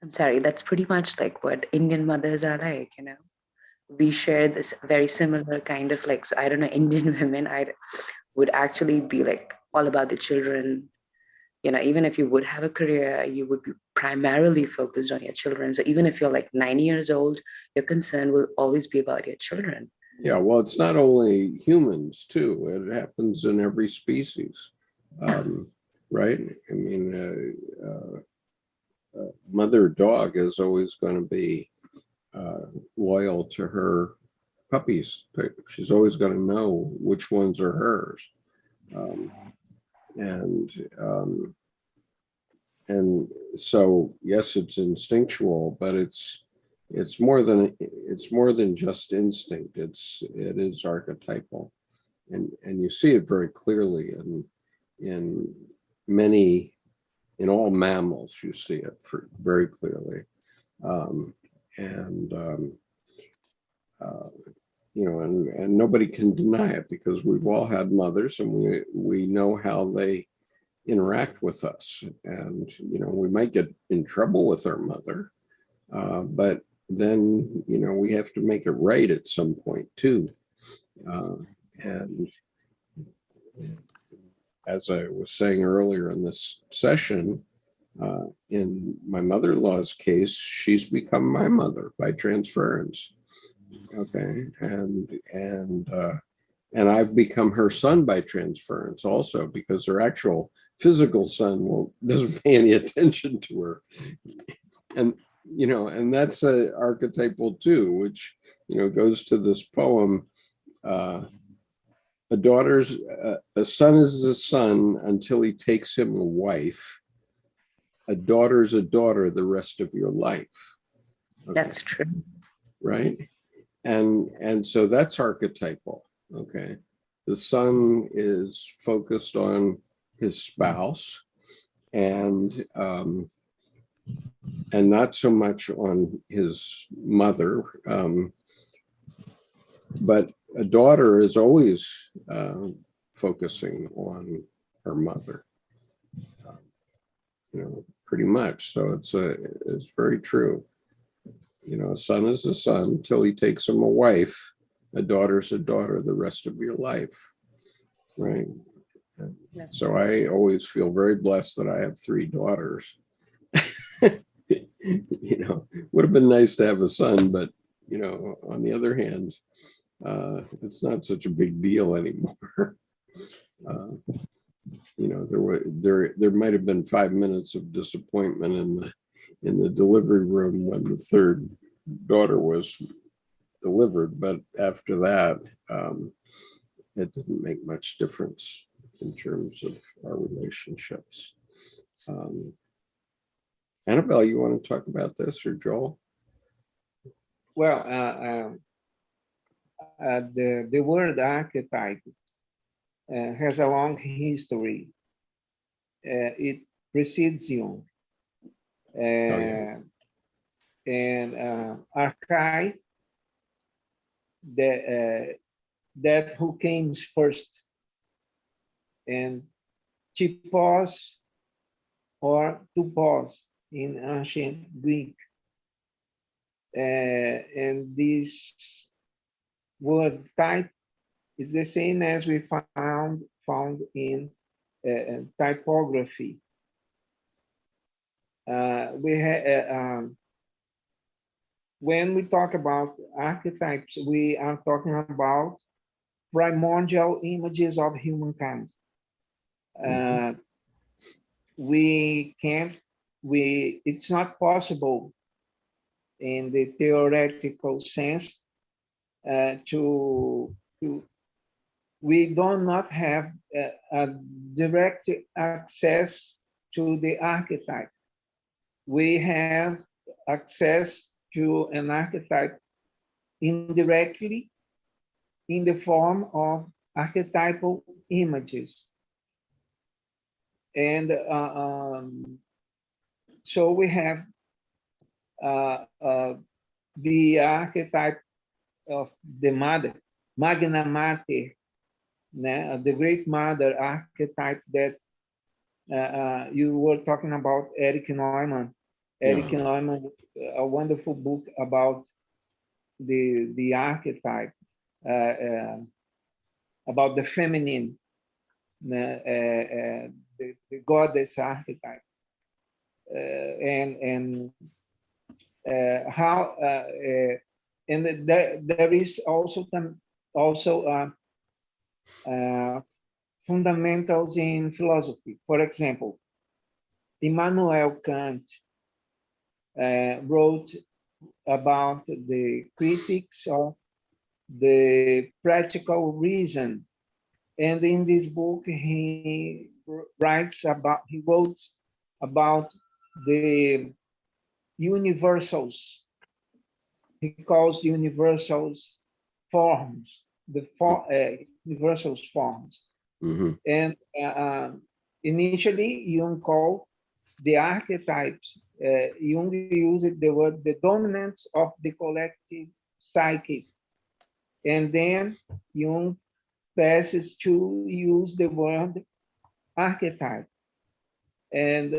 I'm sorry, that's pretty much like what Indian mothers are like, We share this very similar kind of like, so I don't know, Indian women, would actually be like all about the children. Even if you would have a career, you would be primarily focused on your children. So even if you're like 90 years old, your concern will always be about your children. Yeah, well, it's not only humans too. It happens in every species, right? I mean, mother dog is always going to be loyal to her puppies. She's always going to know which ones are hers. And so, yes, it's instinctual, but it's more than just instinct. It is archetypal, and you see it very clearly in all mammals. You see it very clearly, and nobody can deny it, because we've all had mothers, and we know how they interact with us, and we might get in trouble with our mother, but then we have to make it right at some point too, and as I was saying earlier in this session, in my mother-in-law's case, she's become my mother by transference. Okay, and I've become her son by transference also, because her actual physical son doesn't pay any attention to her. And and that's archetypal too, which, goes to this poem. A son is a son until he takes him a wife. A daughter's a daughter the rest of your life. Okay. That's true. Right. And so that's archetypal. Okay. The son is focused on his spouse and not so much on his mother. But a daughter is always focusing on her mother, pretty much. So it's very true. A son is a son until he takes him a wife. A daughter's a daughter the rest of your life, right? So I always feel very blessed that I have 3 daughters. Would have been nice to have a son, but on the other hand, it's not such a big deal anymore. There might have been 5 minutes of disappointment in the delivery room when the 3rd daughter was delivered, but after that, it didn't make much difference in terms of our relationships. Annabelle, you want to talk about this, or Joel? Well, the word archetype has a long history. It precedes Jung. And archetype, that who came first, and typos or tupos in ancient Greek. And this word type is the same as we found in typography. When we talk about archetypes, we are talking about primordial images of humankind. It's not possible in the theoretical sense we do not have a direct access to the archetype. We have access to an archetype indirectly in the form of archetypal images. And so we have the archetype of the mother, Magna Mater, the great mother archetype that you were talking about, Eric Neumann. Eric Neumann, a wonderful book about the archetype, about the feminine, the goddess archetype, and how and there is also fundamentals in philosophy. For example, Immanuel Kant wrote about the critics of the practical reason, and in this book he wrote about the universals. He calls universals forms, universals forms. Mm-hmm. And initially, Jung called the archetypes, Jung used the word the dominance of the collective psyche. And then Jung passes to use the word archetype. And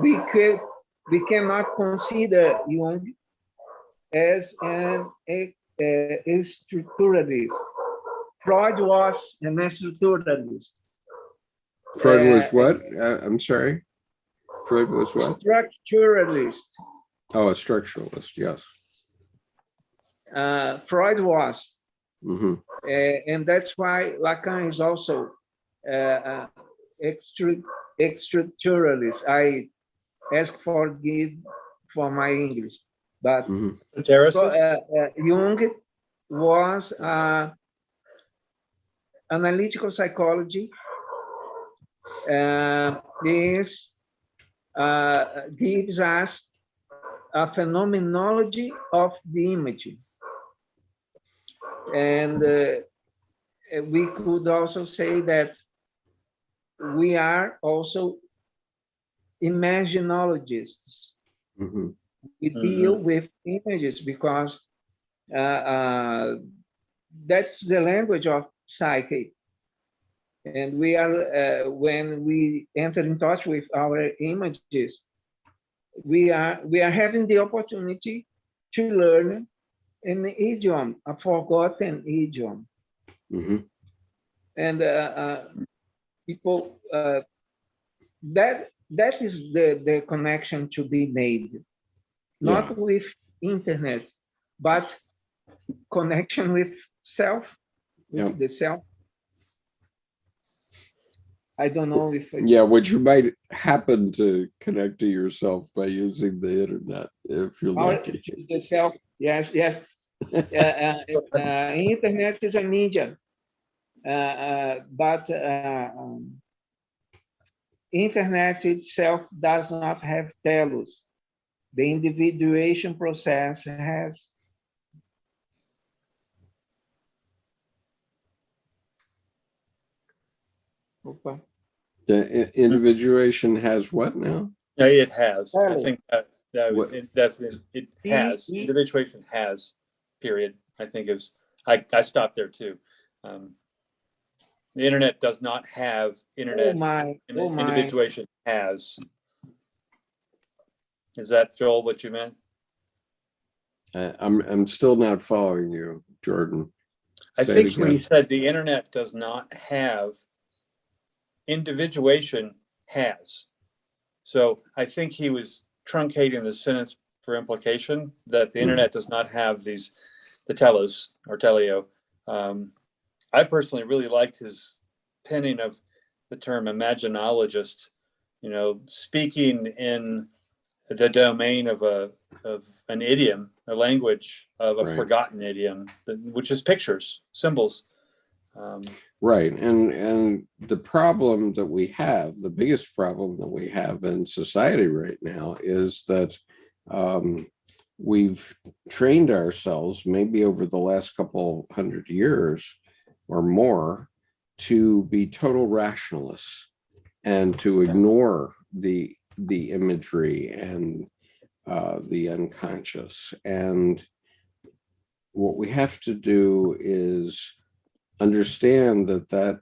we cannot consider Jung as a structuralist. Freud was a structuralist. Freud was what? I'm sorry. Freud was what? Structuralist. Oh, a structuralist, yes. Freud was. Mm-hmm. And that's why Lacan is also structuralist. ask forgive for my English, but Jung was analytical psychology. This gives us a phenomenology of the image, and we could also say that we are also imaginologists. Mm-hmm. We deal with images because that's the language of psyche. And we are, when we enter in touch with our images, we are having the opportunity to learn an idiom, a forgotten idiom. Mm-hmm. And people, that is the connection to be made, not with internet, but connection with self, with the self. I don't know if which you might happen to connect to yourself by using the internet if you're lucky. The self, yes. Internet is a medium, but internet itself does not have telos. The individuation process has. The individuation has what now? Yeah, it has. I think it has. E- Individuation has, period. I think is I stopped there too. The internet does not have internet. Individuation has. Is that, Joel, what you meant? I'm still not following you, Jordan. I think when he said the internet does not have, individuation has. So I think he was truncating the sentence for implication that the internet does not have the telos or telio. I personally really liked his penning of the term imaginologist, speaking in the domain of an idiom, a language of a forgotten idiom, which is pictures, symbols. Right. And the problem that we have, the biggest problem that we have in society right now is that we've trained ourselves, maybe over the last couple hundred years or more, to be total rationalists and to ignore the imagery and the unconscious. And what we have to do is understand that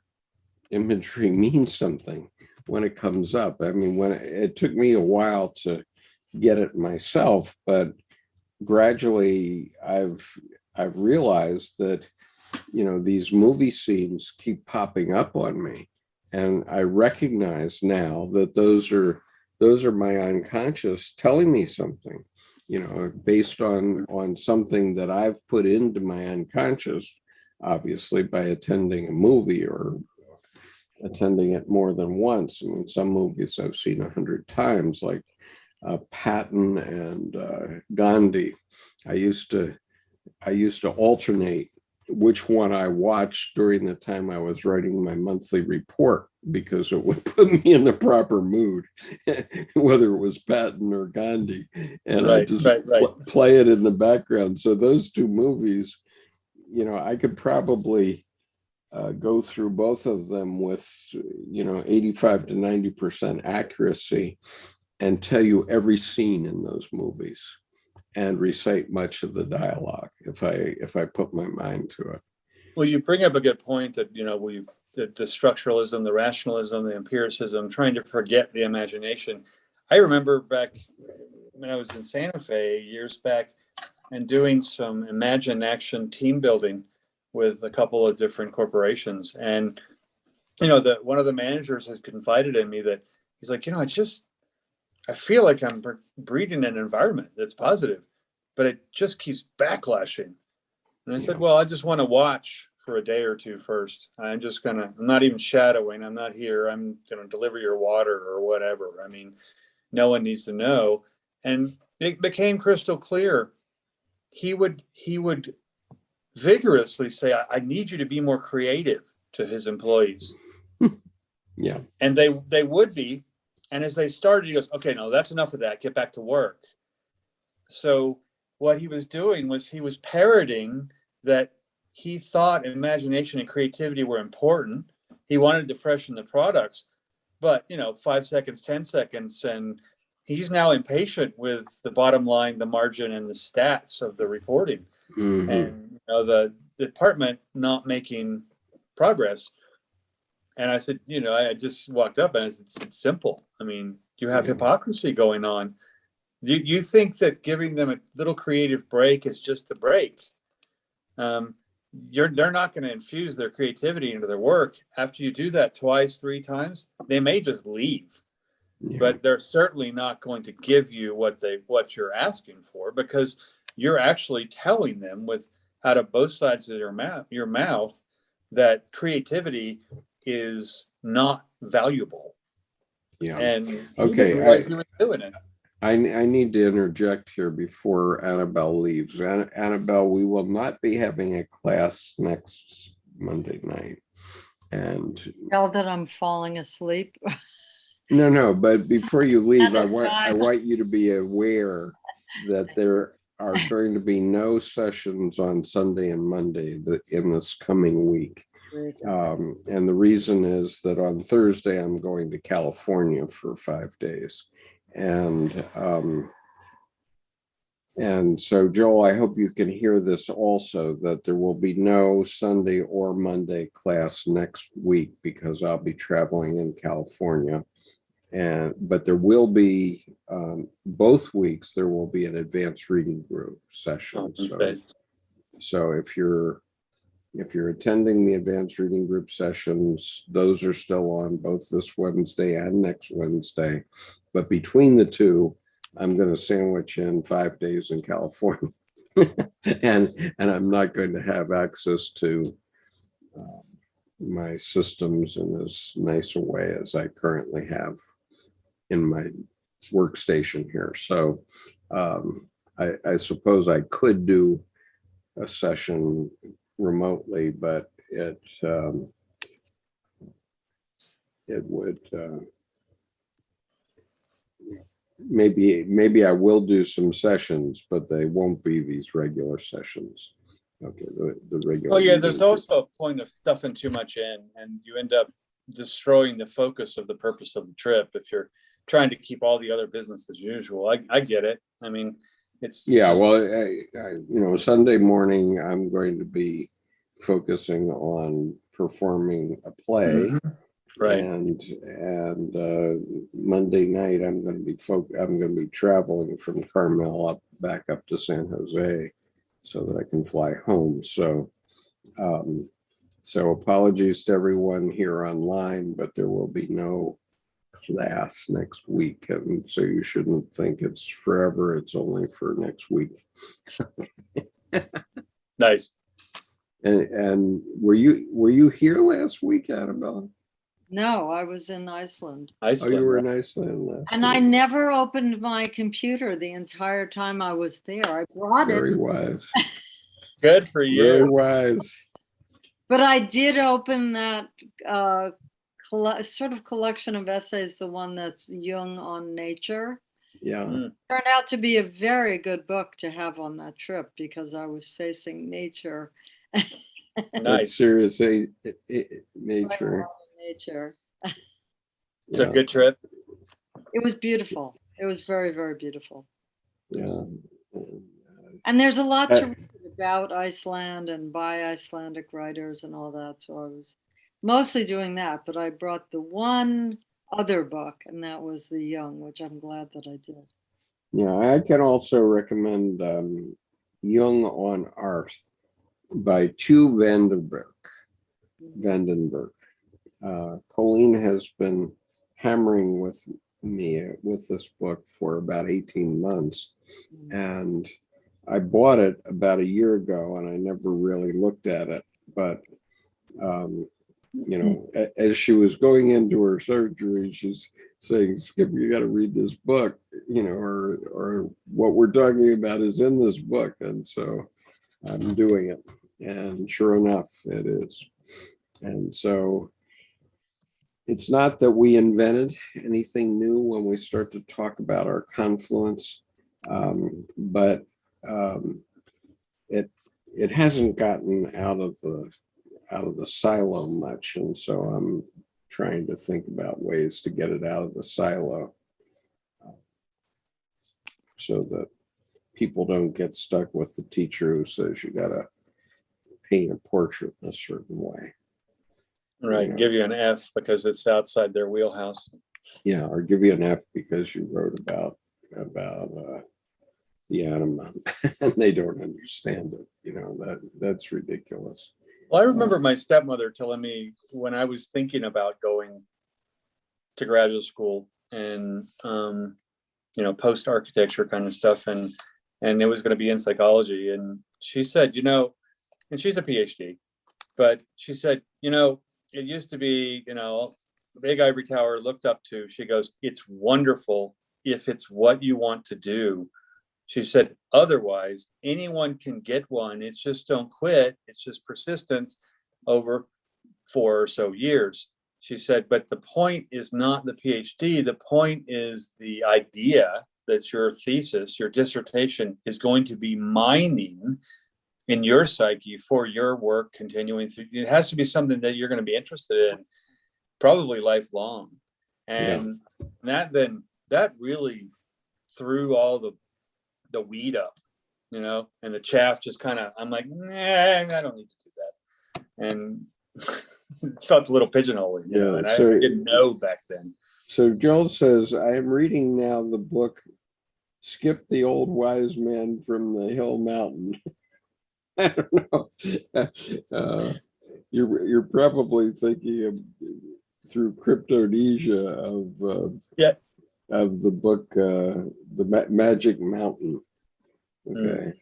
imagery means something when it comes up. I mean, when it took me a while to get it myself, but gradually I've realized that these movie scenes keep popping up on me, and I recognize now that those are my unconscious telling me something, based on something that I've put into my unconscious, obviously by attending a movie or attending it more than once. I mean, some movies I've seen 100 times, like Patton and Gandhi. I used to alternate which one I watched during the time I was writing my monthly report, because it would put me in the proper mood, whether it was Patton or Gandhi, and I just play it in the background. So those two movies, I could probably go through both of them with 85 to 90% accuracy and tell you every scene in those movies and recite much of the dialogue if I put my mind to it. Well, you bring up a good point that the structuralism, the rationalism, the empiricism, trying to forget the imagination. I remember back when I was in Santa Fe years back and doing some Imagine Action team building with a couple of different corporations, and one of the managers has confided in me that he's like, I feel like I'm breeding an environment that's positive, but it just keeps backlashing. And I said, well, I just want to watch for a day or two first. I'm not even shadowing. I'm not here. I'm going to deliver your water or whatever. I mean, no one needs to know. And it became crystal clear. He would vigorously say, I need you to be more creative, to his employees. Yeah. And they would be. And as they started, he goes, okay, no, that's enough of that. Get back to work. So what he was doing was he was parroting that he thought imagination and creativity were important. He wanted to freshen the products, but 5 seconds, 10 seconds, and he's now impatient with the bottom line, the margin, and the stats of the reporting. Mhm. And the department not making progress. And I said, I just walked up and I said, it's simple. I mean, you have hypocrisy going on. You think that giving them a little creative break is just a break. They're not going to infuse their creativity into their work. After you do that twice, 3 times, they may just leave. Yeah. But they're certainly not going to give you what you're asking for, because you're actually telling them with out of both sides of your mouth that creativity is not valuable. Yeah. And he Okay, didn't realize he was doing it. I need to interject here before Annabelle leaves. Annabelle, we will not be having a class next Monday night. And Tell that I'm falling asleep. no, but before you leave, I Another want you to be aware that there are going to be no sessions on Sunday and Monday in this coming week. And the reason is that on Thursday, I'm going to California for 5 days. And so, Joel, I hope you can hear this also, that there will be no Sunday or Monday class next week because I'll be traveling in California. But there will be, both weeks, there will be an advanced reading group session. So if you're attending the advanced reading group sessions, those are still on both this Wednesday and next Wednesday. But between the two, I'm going to sandwich in 5 days in California. and I'm not going to have access to my systems in as nice a way as I currently have in my workstation here. So I suppose I could do a session remotely, but it would maybe I will do some sessions, but they won't be these regular sessions. Okay, the regular. Oh yeah, there's also a point of stuffing too much in, and you end up destroying the focus of the purpose of the trip if you're trying to keep all the other business as usual. I get it. I mean, it's well, Sunday morning I'm going to be focusing on performing a play, right? And Monday night I'm going to be traveling from Carmel back up to San Jose, so that I can fly home. So apologies to everyone here online, but there will be no class next week, and so you shouldn't think it's forever. It's only for next week. Nice. And were you here last week, Annabelle? No, I was in Iceland. Oh, you were in Iceland last And week. I never opened my computer the entire time I was there. I brought Very it. wise. Good for you. Very wise. But I did open that sort of collection of essays, the one that's Jung on nature. Yeah. Turned out to be a very good book to have on that trip because I was facing nature. Nice. Seriously, nature. Nature. It's a good trip. It was beautiful. It was very, very beautiful. Yeah. And there's a lot to read about Iceland and by Icelandic writers and all that. So I was mostly doing that, but I brought the one other book, and that was the Jung, which I'm glad that I did. Yeah, I can also recommend Jung on Art by Tu Vandenberg. Colleen has been hammering with me with this book for about 18 months. And I bought it about a year ago and I never really looked at it. But you know, as she was going into her surgery, she's saying, Skip, you got to read this book, you know, or what we're talking about is in this book. And so I'm doing it. And sure enough, it is. And so it's not that we invented anything new when we start to talk about our confluence, but it hasn't gotten out of the silo much, and so I'm trying to think about ways to get it out of the silo, so that people don't get stuck with the teacher who says you got to paint a portrait in a certain way. Right, Yeah. give you an F because it's outside their wheelhouse. Yeah, or give you an F because you wrote about the anima and they don't understand it. You know, that's ridiculous. Well, I remember my stepmother telling me when I was thinking about going to graduate school and you know, post architecture kind of stuff, and it was going to be in psychology. And she said, you know, and she's a PhD, but she said, you know, it used to be, you know, the big ivory tower looked up to. She goes, it's wonderful if it's what you want to do. She said, otherwise, anyone can get one. It's just don't quit. It's just persistence over 4 or so years. She said, but the point is not the PhD. The point is the idea that your thesis, your dissertation is going to be mining in your psyche for your work continuing through. It has to be something that you're going to be interested in, probably lifelong. And that really threw all the weed up, you know, and the chaff just kind of, I'm like, nah, I don't need to do that. And it felt a little pigeonholing, you know, and I didn't know back then. So Joel says, I am reading now the book, Skip the Old Wise Man from the Hill Mountain. I don't know. You're probably thinking of through cryptonesia of the book, the Magic Mountain. Okay.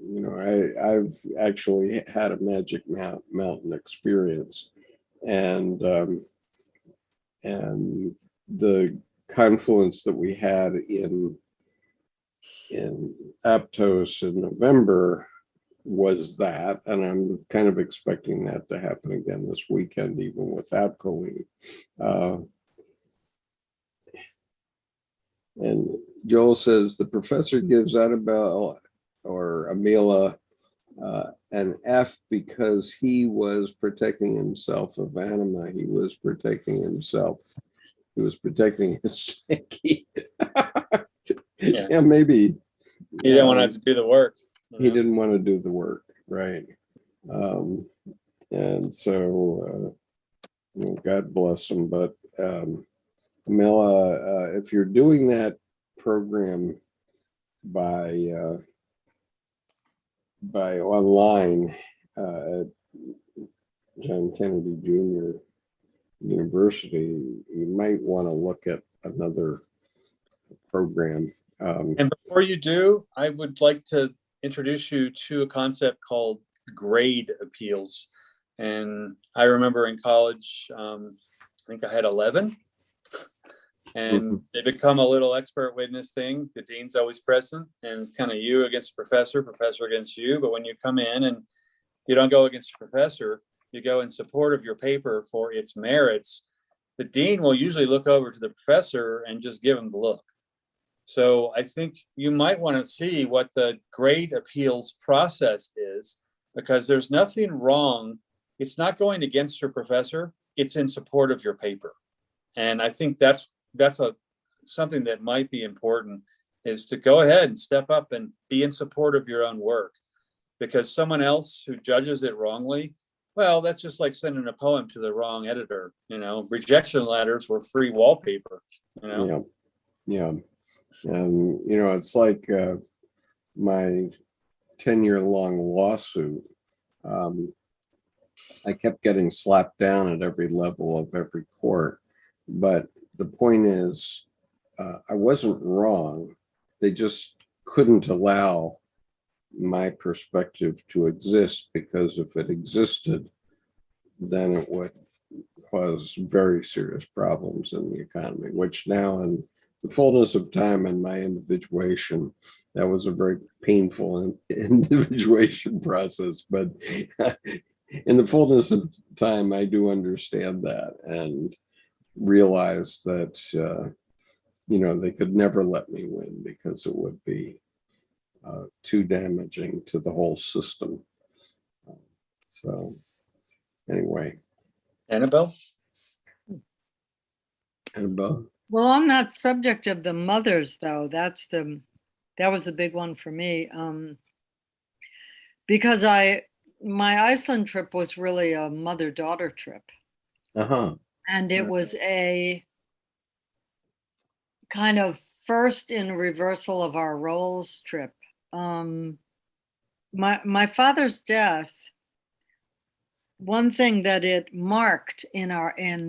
You know, I've actually had a Magic Mountain experience, and the confluence that we had in Aptos in November was that, and I'm kind of expecting that to happen again this weekend, even without Colleen. And Joel says the professor gives Annabelle or Amila an F because he was protecting himself of anima. He was protecting himself. He was protecting his psyche. Yeah, maybe. He didn't want to have to do the work. He didn't want to do the work, right? And so, God bless him. But Mela, if you're doing that program by online at John Kennedy Jr. University, you might want to look at another program. And before you do, I would like to introduce you to a concept called grade appeals. And I remember in college, I think I had 11, and they become a little expert witness thing. The dean's always present, and it's kind of you against the professor against you. But when you come in and you don't go against the professor, you go in support of your paper for its merits, the dean will usually look over to the professor and just give him the look. So I think you might want to see what the grade appeals process is, because there's nothing wrong. It's not going against your professor. It's in support of your paper. And I think that's something that might be important, is to go ahead and step up and be in support of your own work, because someone else who judges it wrongly, well, that's just like sending a poem to the wrong editor. You know, rejection letters were free wallpaper, you know? Yeah. It's like my 10-year-long lawsuit. I kept getting slapped down at every level of every court. But the point is, I wasn't wrong. They just couldn't allow my perspective to exist, because if it existed, then it would cause very serious problems in the economy, which now in the fullness of time and my individuation, that was a very painful individuation process. But in the fullness of time, I do understand that and realize that, they could never let me win because it would be too damaging to the whole system. So anyway. Annabelle? Annabelle? Well, on that subject of the mothers, though, that was the big one for me. Because my Iceland trip was really a mother-daughter trip. Uh-huh. And it was a kind of first in reversal of our roles trip. My father's death, one thing that it marked in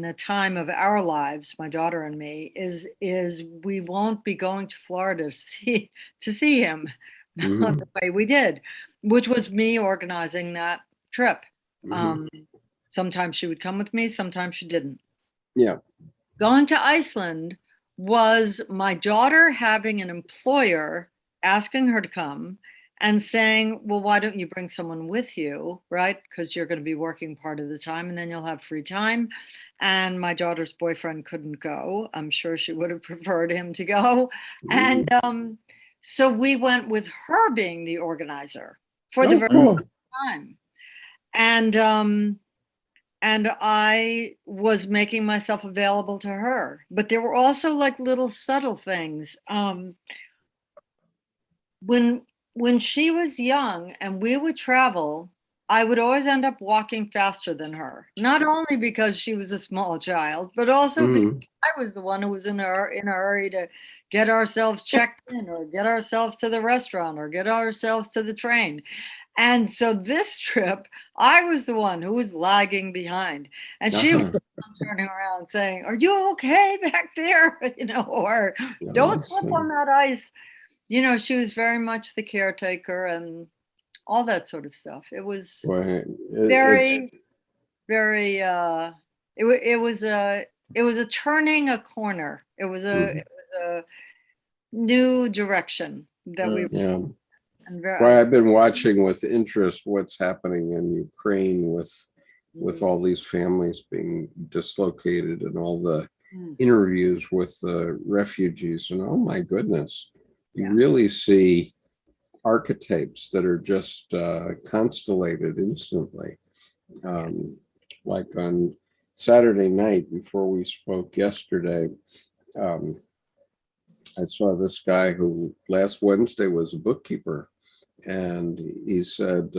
the time of our lives, my daughter and me, is we won't be going to Florida to see him the way we did, which was me organizing that trip. Sometimes she would come with me, sometimes she didn't. Yeah. Going to Iceland was my daughter having an employer asking her to come and saying, well, why don't you bring someone with you, right? Because you're going to be working part of the time and then you'll have free time. And my daughter's boyfriend couldn't go. I'm sure she would have preferred him to go. And so we went with her being the organizer for the very first time. And I was making myself available to her. But there were also like little subtle things. When she was young and we would travel, I would always end up walking faster than her. Not only because she was a small child, but also because I was the one who was in a hurry to get ourselves checked in or get ourselves to the restaurant or get ourselves to the train. And so this trip, I was the one who was lagging behind. And she was turning around saying, are you okay back there? Or don't slip on that ice. She was very much the caretaker and all that sort of stuff. It was very, very, it was a turning a corner. It was a new direction that we were. Well, I've been watching with interest what's happening in Ukraine with all these families being dislocated and all the interviews with the refugees. And oh my goodness, you really see archetypes that are just constellated instantly. Like on Saturday night before we spoke yesterday, I saw this guy who last Wednesday was a bookkeeper, and he said,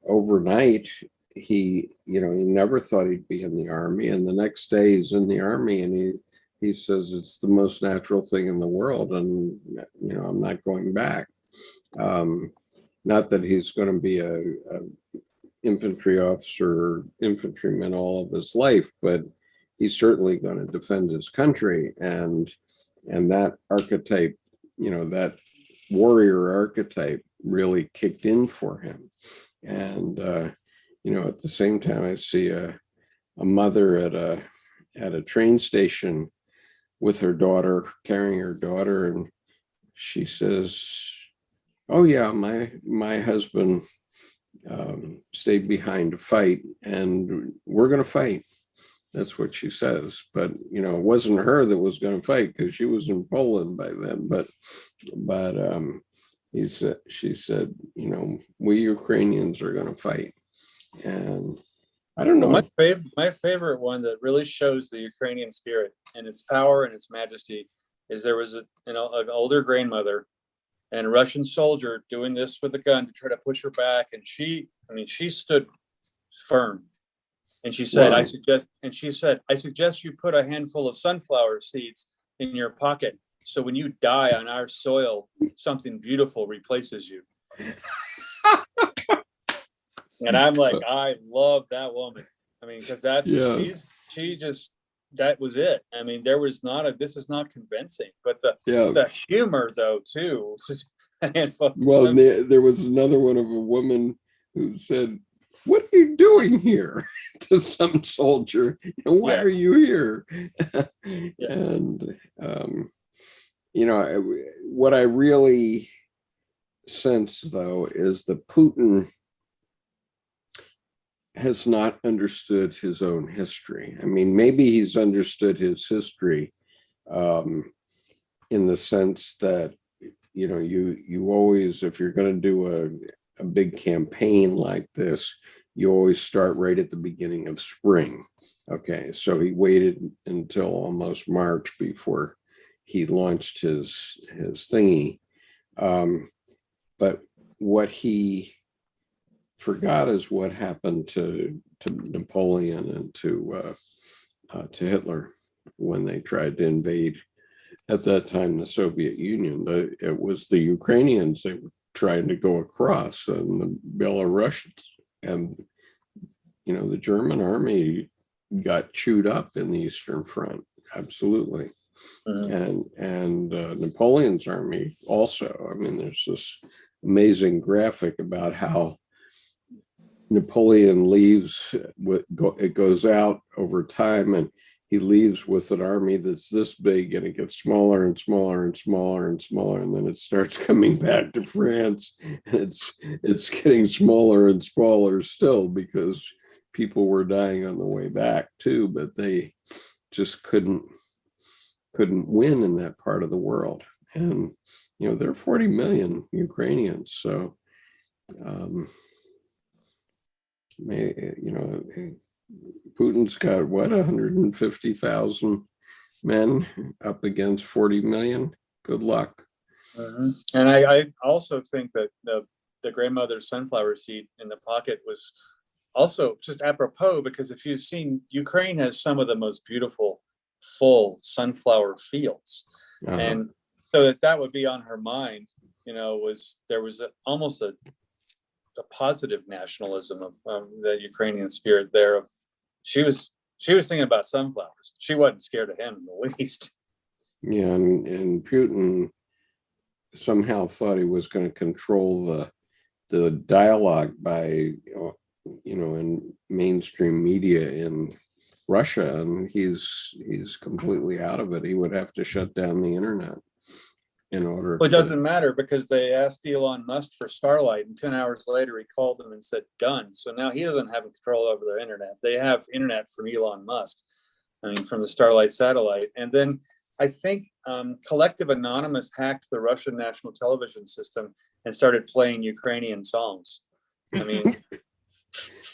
overnight he never thought he'd be in the Army, and the next day he's in the Army, and he says it's the most natural thing in the world, and I'm not going back. Not that he's going to be a infantry officer or infantryman all of his life, but he's certainly going to defend his country, and that archetype, that warrior archetype really kicked in for him. And at the same time, I see a mother at a train station with her daughter, carrying her daughter, and she says, oh yeah, my husband stayed behind to fight, and we're going to fight. That's what she says. But it wasn't her that was going to fight because she was in Poland by then. But she said, we Ukrainians are going to fight. And I don't know. My favorite one that really shows the Ukrainian spirit and its power and its majesty is there was an older grandmother and a Russian soldier doing this with a gun to try to push her back, and she stood firm. And she said, Wow. I suggest you put a handful of sunflower seeds in your pocket, so when you die on our soil, something beautiful replaces you. And I'm like, I love that woman. Because that was it. There was this is not convincing, but the humor though too. Well, there was another one of a woman who said, what are you doing here? To some soldier, why Yeah. are you here? Yeah. And, what I really sense, though, is that Putin has not understood his own history. I mean, maybe he's understood his history in the sense that, you always, if you're going to do a big campaign like this, you always start right at the beginning of spring. Okay, so he waited until almost March before he launched his thingy. But what he forgot is what happened to Napoleon and to Hitler when they tried to invade, at that time, the Soviet Union. It was the Ukrainians they were trying to go across, and the Belarusians, and the German army got chewed up in the Eastern Front. Absolutely. And Napoleon's army also. I mean, there's this amazing graphic about how Napoleon leaves, it goes out over time, and he leaves with an army that's this big, and it gets smaller and smaller and smaller and smaller, and then it starts coming back to France, and it's getting smaller and smaller still, because people were dying on the way back too, but they just couldn't win in that part of the world. And there are 40 million Ukrainians, so Putin's got what, 150,000 men up against 40 million. Good luck. And I also think that the grandmother's sunflower seed in the pocket was also just apropos, because if you've seen, Ukraine has some of the most beautiful full sunflower fields. And so that would be on her mind, there was almost a positive nationalism of the Ukrainian spirit there. She was thinking about sunflowers. She wasn't scared of him in the least. Yeah, and Putin somehow thought he was going to control the dialogue by in mainstream media in Russia, and he's completely out of it. He would have to shut down the internet in order. Well, it doesn't matter, because they asked Elon Musk for Starlight, and 10 hours later he called them and said done. So now he doesn't have control over their internet. They have internet from Elon Musk, from the Starlight satellite. And then I think Collective Anonymous hacked the Russian national television system and started playing Ukrainian songs.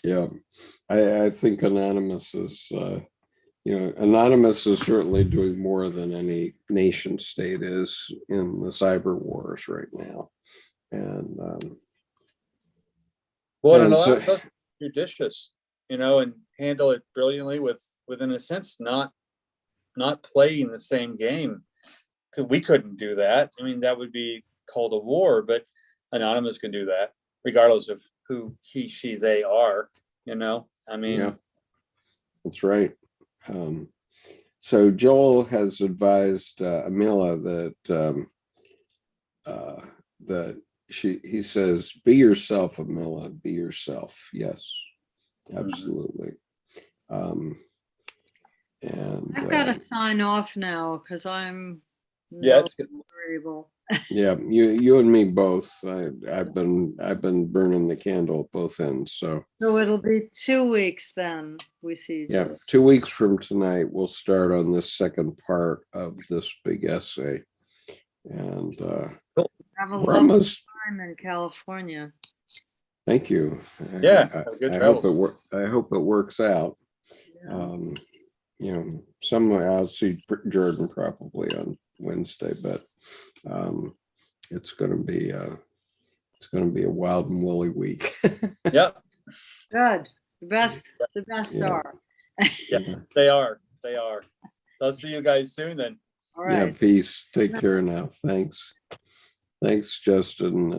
Yeah, I think Anonymous is Anonymous is certainly doing more than any nation state is in the cyber wars right now. And and a lot of us judicious, and handle it brilliantly with in a sense, not playing the same game. Because we couldn't do that. That would be called a war, but Anonymous can do that, regardless of who he, she, they are, Yeah, that's right. So Joel has advised Amila that he says, be yourself, Amila, be yourself. Yes, absolutely. And I've got to sign off now because I'm it's good. variable. Yeah, you and me both. I've been burning the candle at both ends. So it'll be 2 weeks then we see each other. 2 weeks from tonight, we'll start on this second part of this big essay. And Have a we're lovely almost time in California. Thank you. Yeah, good travels. I hope it works out. Yeah. Somewhere I'll see Jordan probably on Wednesday, but it's going to be a wild and woolly week. Yeah. Good. The best Yeah. are. Yeah, they are. I'll see you guys soon then. All right. Yeah, peace. Take care now. Thanks, Justin.